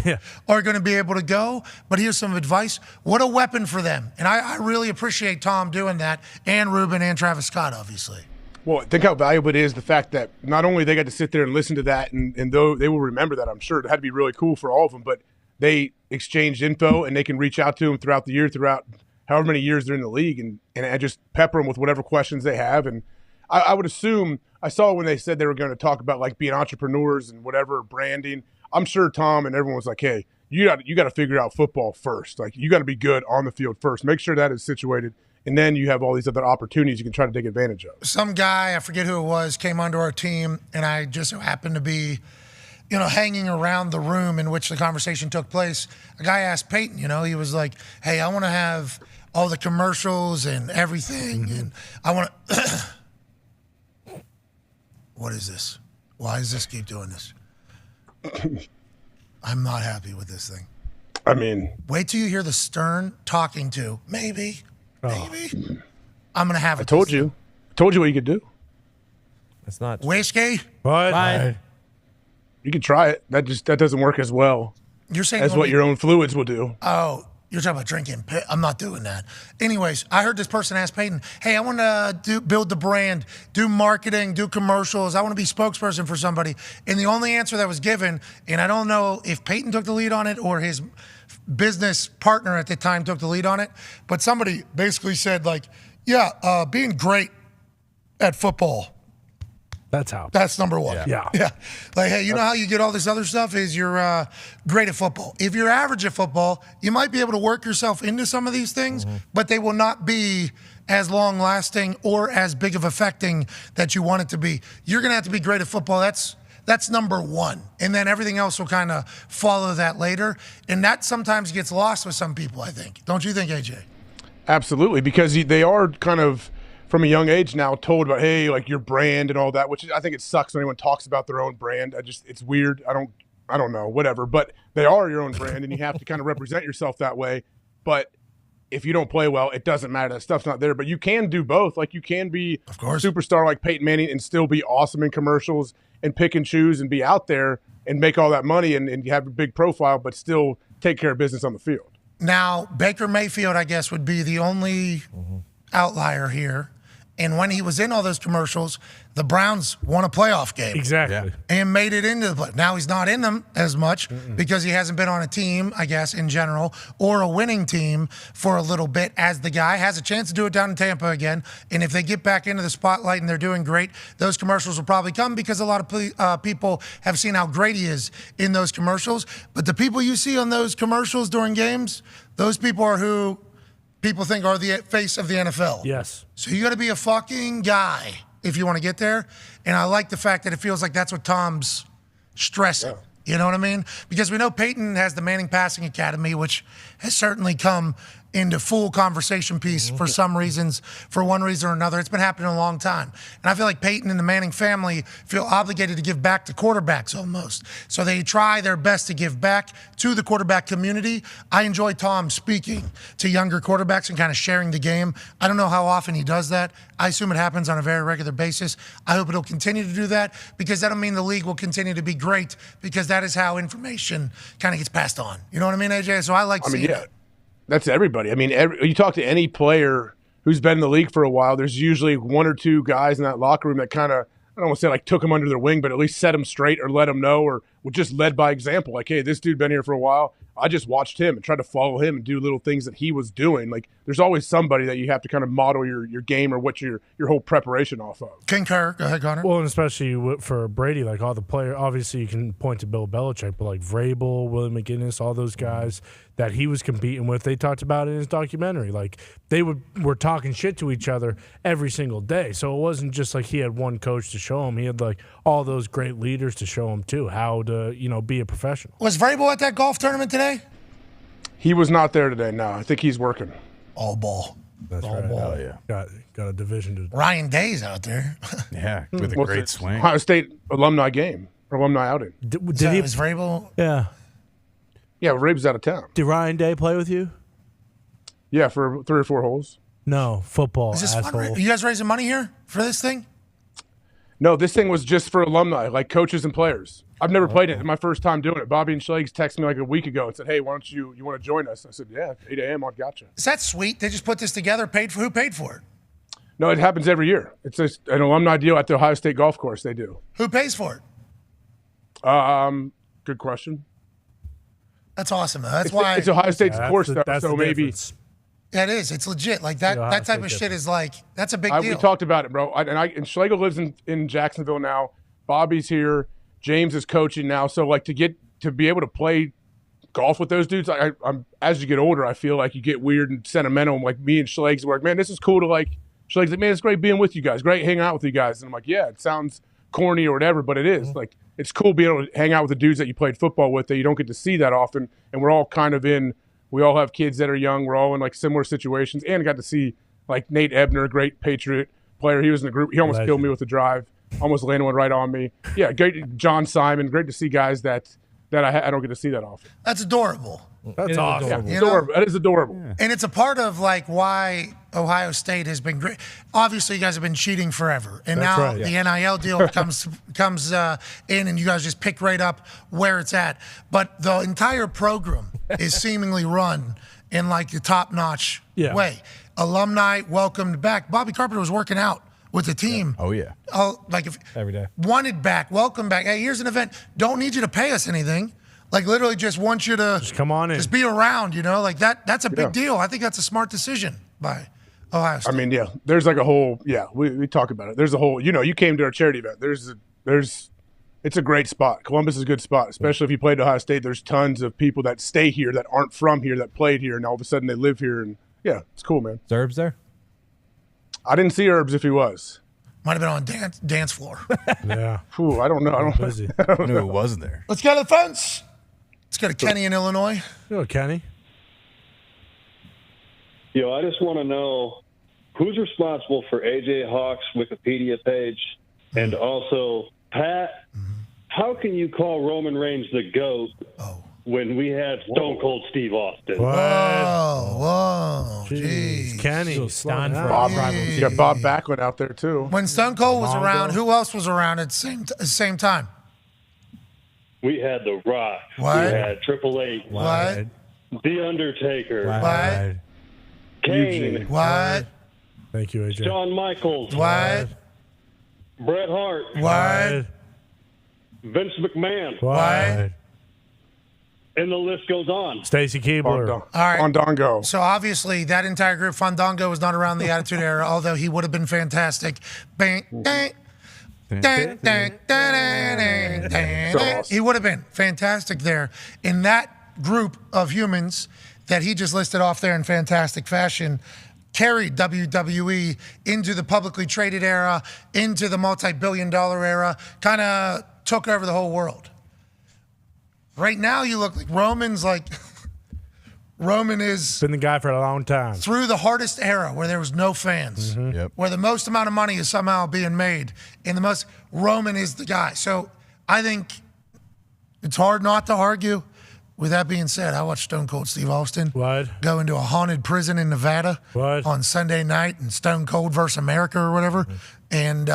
are going to be able to go. But here's some advice. What a weapon for them. And I really appreciate Tom doing that, and Ruben and Travis Scott, obviously. Well, think how valuable it is, the fact that not only they got to sit there and listen to that, and though they will remember that, I'm sure it had to be really cool for all of them, but they exchanged info and they can reach out to them throughout the year, throughout however many years they're in the league, and just pepper them with whatever questions they have. And I would assume, I saw when they said they were going to talk about like being entrepreneurs and whatever, branding. I'm sure Tom and everyone was like, hey, you got to figure out football first. Like, you got to be good on the field first. Make sure that is situated, and then you have all these other opportunities you can try to take advantage of. Some guy, I forget who it was, came onto our team, and I just so happened to be, hanging around the room in which the conversation took place. A guy asked Peyton, he was like, hey, I want to have all the commercials and everything, and I want to... What is this? Why does this keep doing this? I'm not happy with this thing. I mean... Wait till you hear the Stern talking to, maybe. I'm going to have it. I told you what you could do. That's not whiskey. What? You can try it. That doesn't work as well. You're saying as what your own fluids will do. Oh, you're talking about drinking. I'm not doing that. Anyways, I heard this person ask Peyton, hey, I want to build the brand, do marketing, do commercials. I want to be spokesperson for somebody. And the only answer that was given, and I don't know if Peyton took the lead on it or his business partner at the time took the lead on it, but somebody basically said, like, yeah, being great at football. That's number one. Yeah. Like, hey, you know how you get all this other stuff is you're great at football. If you're average at football, you might be able to work yourself into some of these things, but they will not be as long lasting or as big of affecting that you want it to be. You're going to have to be great at football. That's number one. And then everything else will kind of follow that later. And that sometimes gets lost with some people, I think. Don't you think, AJ? Absolutely, because they are kind of, from a young age now, told about, hey, like your brand and all that, which I think it sucks when anyone talks about their own brand. It's weird. I don't know, whatever. But they are your own brand, and you have to kind of represent yourself that way. But if you don't play well, it doesn't matter. That stuff's not there. But you can do both. Like, you can be a superstar like Peyton Manning and still be awesome in commercials and pick and choose and be out there and make all that money and you have a big profile, but still take care of business on the field. Now, Baker Mayfield, I guess, would be the only outlier here. And when he was in all those commercials, the Browns won a playoff game. Exactly. And made it into the play. Now he's not in them as much because he hasn't been on a team, I guess, in general, or a winning team for a little bit, as the guy has a chance to do it down in Tampa again. And if they get back into the spotlight and they're doing great, those commercials will probably come because a lot of people have seen how great he is in those commercials. But the people you see on those commercials during games, those people are who people think are the face of the NFL. Yes. So you got to be a fucking guy if you want to get there. And I like the fact that it feels like that's what Tom's stressing. Yeah. You know what I mean? Because we know Peyton has the Manning Passing Academy, which has certainly come into full conversation piece for some reasons, for one reason or another. It's been happening a long time. And I feel like Peyton and the Manning family feel obligated to give back to quarterbacks almost. So they try their best to give back to the quarterback community. I enjoy Tom speaking to younger quarterbacks and kind of sharing the game. I don't know how often he does that. I assume it happens on a very regular basis. I hope it'll continue to do that, because that'll mean the league will continue to be great, because that is how information kind of gets passed on. You know what I mean, AJ? So I like seeing that. That's everybody. I mean, you talk to any player who's been in the league for a while, there's usually one or two guys in that locker room that kind of, I don't want to say like took them under their wing, but at least set them straight or let them know, or just led by example. Like, hey, this dude been here for a while. I just watched him and tried to follow him and do little things that he was doing. Like, there's always somebody that you have to kind of model your game or what your whole preparation off of. Concur. Go ahead, Connor. Well, and especially for Brady, like all the players, obviously you can point to Bill Belichick, but like Vrabel, Willie McGinnis, all those guys that he was competing with, they talked about in his documentary. Like, they were talking shit to each other every single day. So it wasn't just like he had one coach to show him. He had like all those great leaders to show him too how to, be a professional. Was Vrabel at that golf tournament today? He was not there today, no. I think he's working. All ball. That's all right. ball. Hell yeah. Got a division to. Ryan Day's out there. Yeah, with a great swing. Ohio State alumni game, or alumni outing. Did So he? was Vrabel? Yeah. Yeah, Rabe's out of town. Did Ryan Day play with you? Yeah, for 3 or 4 holes. No, football. Is this asshole. fun? Are you guys raising money here for this thing? No, this thing was just for alumni, like coaches and players. I've never played it. It's my first time doing it. Bobby and Schlegs texted me like a week ago and said, hey, why don't you want to join us? I said, yeah, 8 a.m. I gotcha. Is that sweet? They just put this together. Who paid for it? No, it happens every year. It's an alumni deal at the Ohio State golf course. They do. Who pays for it? Good question. That's awesome, though. That's why it's Ohio State's course, though. So maybe. Yeah, it is. It's legit. Like that type of shit is like, that's a big deal. We talked about it, bro. And Schlegel lives in Jacksonville now. Bobby's here. James is coaching now. So like to be able to play golf with those dudes, I'm as you get older, I feel like you get weird and sentimental. Like me and Schlegs were like, man, this is cool to like. Schlegs like, man, it's great being with you guys. Great hanging out with you guys. And I'm like, yeah, it sounds corny or whatever, but it is. Like, it's cool being able to hang out with the dudes that you played football with that you don't get to see that often. And we're all kind of we all have kids that are young. We're all in like similar situations, and got to see like Nate Ebner, great Patriot player. He was in the group. He almost killed me with the drive. Almost landed one right on me. Yeah, great. John Simon, great to see guys that I don't get to see that often. That's adorable. That's awesome. Yeah, adorable. That is adorable. Yeah. And it's a part of like why Ohio State has been great. Obviously, you guys have been cheating forever, and That's now right, the NIL deal comes in, and you guys just pick right up where it's at. But the entire program is seemingly run in like the top-notch way. Alumni welcomed back. Bobby Carpenter was working out with the team. Oh yeah. Every day. Wanted back, welcome back. Hey, here's an event. Don't need you to pay us anything. Like literally just want you to just come on in. Just be around, like that's a big deal. I think that's a smart decision by Ohio State. I mean, yeah, there's like a whole, we talk about it. There's a whole, you came to our charity event. It's a great spot. Columbus is a good spot, especially if you played Ohio State. There's tons of people that stay here that aren't from here that played here, and all of a sudden they live here, and yeah, it's cool, man. Is Herbs there? I didn't see Herbs if he was. Might have been on dance floor. Yeah. Ooh, I don't know. I knew it wasn't there. Let's go to the phones. Let's go to Kenny in Illinois. Hello, Kenny. Yo, I just want to know who's responsible for AJ Hawk's Wikipedia page, and also Pat. How can you call Roman Reigns the GOAT when we had Stone Cold Steve Austin? Whoa, jeez, Kenny. You got Bob Backlund out there too. When Stone Cold was around, who else was around at the same time? We had The Rock. What? We had Triple H. What? The Undertaker. What? Kane. What? Thank you, AJ. Shawn Michaels. What? Bret Hart. What? Vince McMahon. What? And the list goes on. Stacy Keibler. All right. Fandango. So obviously that entire group, Fandango was not around the Attitude Era, although he would have been fantastic. Bang, bang. He would have been fantastic there. In that group of humans that he just listed off there in fantastic fashion, carried WWE into the publicly traded era, into the multi-billion-dollar era, kind of took over the whole world. Right now, you look like Roman's like Roman is been the guy for a long time. Through the hardest era where there was no fans, where the most amount of money is somehow being made, and Roman is the guy. So I think it's hard not to argue. With that being said, I watched Stone Cold Steve Austin go into a haunted prison in Nevada on Sunday night in Stone Cold versus America or whatever. And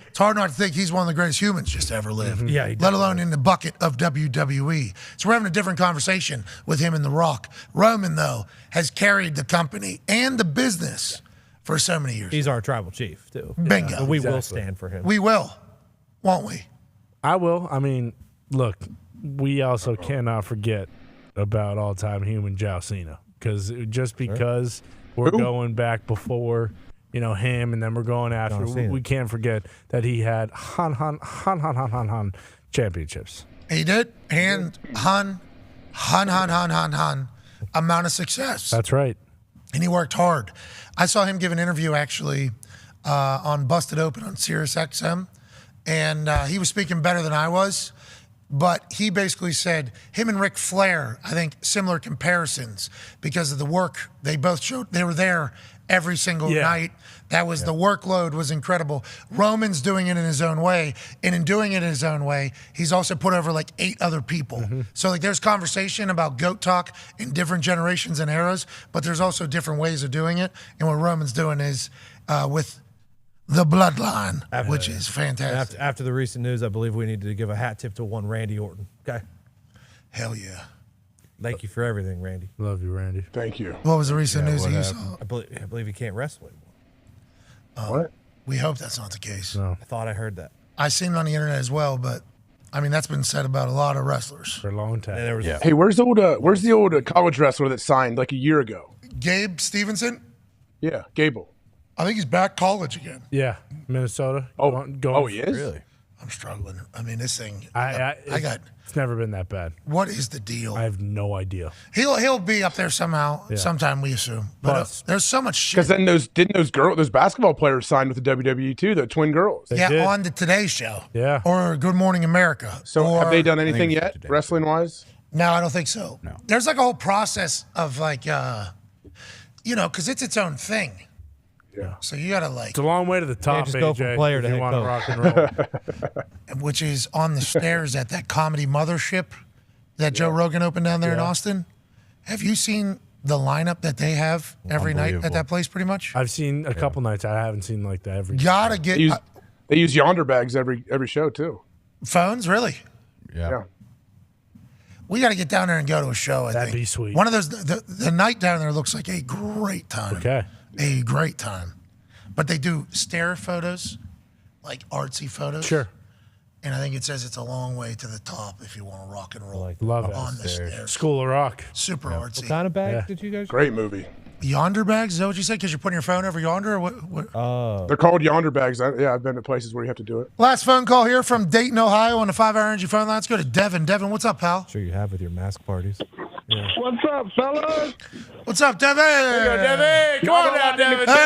it's hard not to think he's one of the greatest humans just to ever live, let alone in the bucket of WWE. So we're having a different conversation with him and The Rock. Roman, though, has carried the company and the business for so many years. He's our tribal chief, too. Bingo. And we will stand for him. We will, won't we? I will. I mean, look, we also cannot forget about all-time human John Cena, because we're going back before, him, and then we're going after. We can't forget that he had Han championships. He did, and Han amount of success. That's right. And he worked hard. I saw him give an interview actually on Busted Open on Sirius XM, and he was speaking better than I was. But he basically said him and Ric Flair, I think, similar comparisons because of the work they both showed. They were there every single night. That was the workload was incredible. Roman's doing it in his own way, and in doing it in his own way, he's also put over like 8 other people. So like there's conversation about GOAT talk in different generations and eras, but there's also different ways of doing it. And what Roman's doing is with the bloodline, which is fantastic. After the recent news, I believe we need to give a hat tip to one Randy Orton. Okay. Hell yeah. Thank you for everything, Randy. Love you, Randy. Thank you. What was the recent news you saw? I believe he can't wrestle anymore. What? We hope that's not the case. No. I thought I heard that. I seen it on the internet as well, but I mean that's been said about a lot of wrestlers for a long time. Hey, where's the old college wrestler that signed like a year ago? Gabe Stevenson? Yeah, Gable. I think he's back college again. Yeah, Minnesota. He is? Really? I'm struggling. I mean, this thing. It's never been that bad. What is the deal? I have no idea. He'll be up there somehow, sometime we assume. But there's so much shit. Because then those basketball players signed with the WWE too, the twin girls. On the Today Show. Yeah. Or Good Morning America. So or, have they done anything yet, wrestling wise? No, I don't think so. No. There's like a whole process of like, because it's its own thing. Yeah. So you gotta It's a long way to the top, just go AJ, from player if to you head want to coach. rock and roll. Which is on the stairs at that comedy mothership that Joe Rogan opened down there in Austin. Have you seen the lineup that they have every night at that place pretty much? I've seen a couple nights. I haven't seen like that every Gotta get... They use Yonder bags every show too. Phones? Really? Yeah. We got to get down there and go to a show, I think. That'd be sweet. One of those... The night down there looks like a great time. Okay. A great time. But they do stair photos, like artsy photos. Sure. And I think it says it's a long way to the top if you want to rock and roll. Love it. On the stairs. School of Rock. Super artsy. What kind of bag did you guys? Great movie. Yonder bags? Is that what you said? Because you're putting your phone over yonder? Or what? They're called Yonder bags. I've been to places where you have to do it. Last phone call here from Dayton, Ohio on the 5-Hour Energy phone line. Let's go to Devin. Devin, what's up, pal? Sure you have with your mask parties. Yeah. What's up, fellas? What's up, Devin? Devin. Come on now, Devin. Come on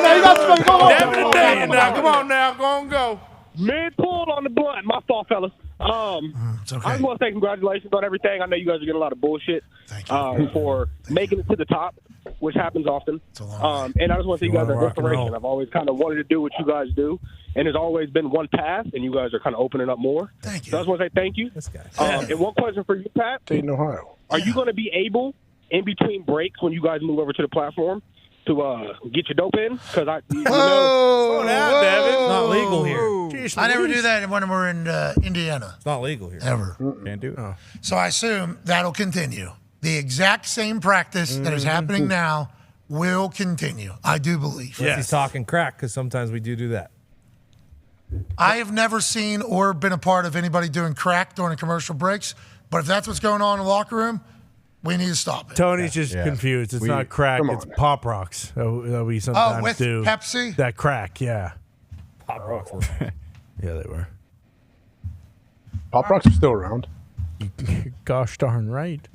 now. You got to go on. Devin and Dayton now. Come on now. Go on, go. Mid pull on the blunt. My fault, fellas. It's okay. I just want to say congratulations on everything. I know you guys are getting a lot of bullshit for making it to the top, which happens often. And I just want to say you guys are inspiration. I've always kind of wanted to do what you guys do, and there's always been one path, and you guys are kind of opening up more. Thank you. So I just want to say thank you. This guy. And one question for you, Pat. Dayton, Ohio. Are you going to be able, in between breaks, when you guys move over to the platform, to get your dope in? Because Slow down, Devin. It's not legal here. Jeez, I never Louise. do that when we're in Indiana. It's not legal here. Ever. Can't do it. So I assume that'll continue. The exact same practice that is happening now will continue. I do believe. Yes. He's talking crack because sometimes we do that. I have never seen or been a part of anybody doing crack during commercial breaks, but if that's what's going on in the locker room, we need to stop it. Tony's just confused. It's not crack. It's Pop Rocks that we sometimes with do. Pepsi? That crack, yeah. Pop Rocks. Yeah, they were. Pop Rocks are still around. Gosh darn right.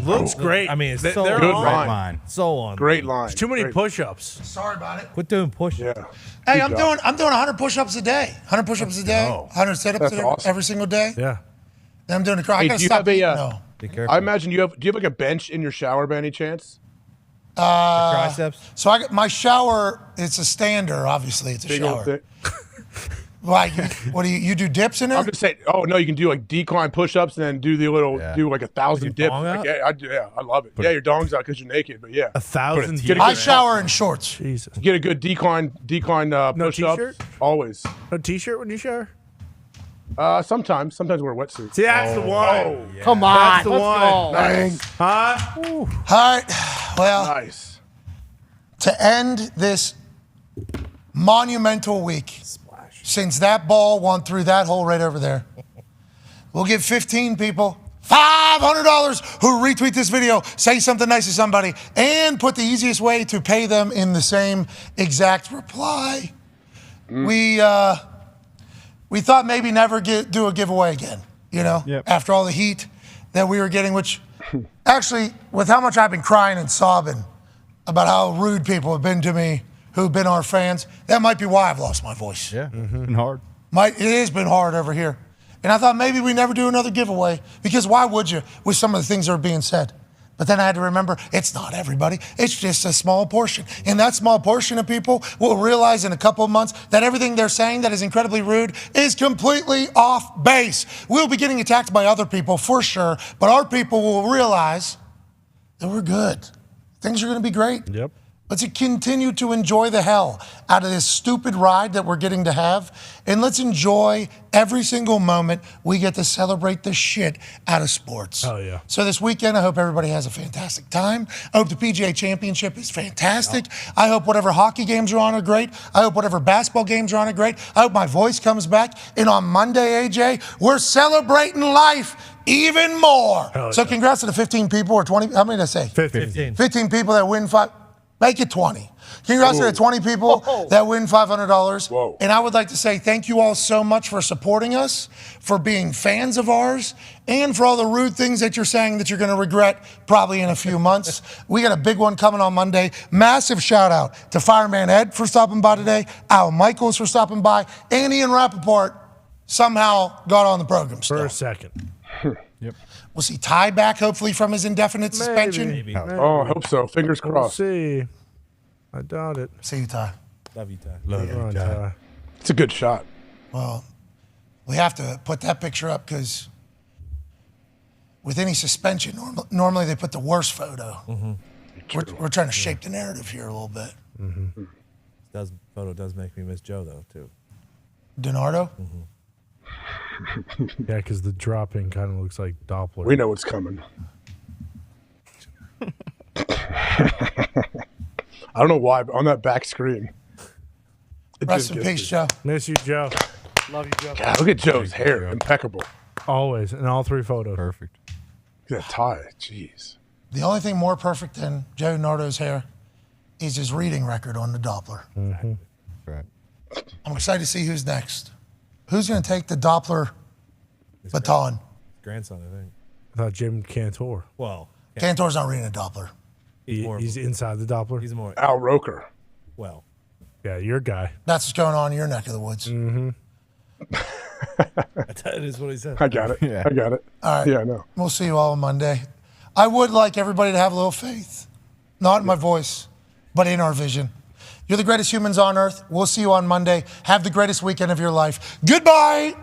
looks great. I mean, it's They're so Good on. line. So on. Great line. There's too many Great. push-ups. Sorry about it. Quit doing push-ups. Yeah. Hey, Good I'm job. doing 100 push-ups a day. 100 push-ups a day. 100 sit-ups That's every, awesome. every single day. Yeah. Then I'm doing a crawl. I Hey, gotta do you stop have a? eating, though. Be careful. I imagine do you have like a bench in your shower by any chance? Triceps. So I got my shower. It's a stander. Obviously, it's a Big old shower. thing. Like, what do you do? Dips in there? I'm just saying. Oh no, you can do like decline push-ups and then do the little do like 1,000 dips. dong Like, out? I love it. Yeah, your dong's out because you're naked, but yeah, 1,000 Get a I good- shower in shorts. Jesus. Get a good decline No push-up. t-shirt? Always. No t-shirt when you shower? Sometimes wear a wetsuit. See, that's the one. Come on. That's the let's one. go. Nice. Huh? All right. Well, Nice. to end this monumental week, since that ball went through that hole right over there, we'll give 15 people $500 who retweet this video, say something nice to somebody, and put the easiest way to pay them in the same exact reply. We thought maybe never do a giveaway again, after all the heat that we were getting, which actually, with how much I've been crying and sobbing about how rude people have been to me who've been our fans, that might be why I've lost my voice. Yeah, been hard. It has been hard over here. And I thought maybe we never do another giveaway, because why would you with some of the things that are being said? But then I had to remember, it's not everybody. It's just a small portion. And that small portion of people will realize in a couple of months that everything they're saying that is incredibly rude is completely off base. We'll be getting attacked by other people for sure, but our people will realize that we're good. Things are going to be great. Yep. Let's continue to enjoy the hell out of this stupid ride that we're getting to have. And let's enjoy every single moment we get to celebrate the shit out of sports. Oh, yeah. So this weekend, I hope everybody has a fantastic time. I hope the PGA Championship is fantastic. I hope whatever hockey games are on are great. I hope whatever basketball games are on are great. I hope my voice comes back. And on Monday, AJ, we're celebrating life even more. So congrats to the 15 people or 20. How many did I say? 15. 15 people that win Make it 20. Congrats to the 20 people that win $500. Whoa. And I would like to say thank you all so much for supporting us, for being fans of ours, and for all the rude things that you're saying that you're going to regret probably in a few months. We got a big one coming on Monday. Massive shout out to Fireman Ed for stopping by today, Al Michaels for stopping by, and Ian Rappaport somehow got on the program still. For a second. Yep. We'll see Ty back hopefully from his indefinite suspension. Maybe. Oh, I hope so. Fingers We'll crossed. see. I doubt it. See you, Ty. Love you, Ty. Love Come on, you, Ty. Ty. It's a good shot. Well, we have to put that picture up because with any suspension, normally they put the worst photo. We're trying to shape the narrative here a little bit. Photo does make me miss Joe, though, too. Donardo? Yeah, because the dropping kind of looks like Doppler. We know what's coming. I don't know why, but on that back screen. it Rest just in gets peace, me. Joe. Miss you, Joe. Love you, Joe. God, look at Joe's hair. Impeccable. Always, in all three photos. Perfect. Look at that tie. Jeez. The only thing more perfect than Joe Nardo's hair is his reading record on the Doppler. Right. I'm excited to see who's next. Who's going to take the Doppler baton? Grandson, I think. I thought Jim Cantor. Well, Cantor's not reading a Doppler. He's inside the Doppler. he's more. Al Roker. Well, Yeah, your guy. That's what's going on in your neck of the woods. that is what he said. I got it. Yeah. I got it. All right. Yeah, I know. We'll see you all on Monday. I would like everybody to have a little faith, not in my voice, but in our vision. You're the greatest humans on earth. We'll see you on Monday. Have the greatest weekend of your life. Goodbye.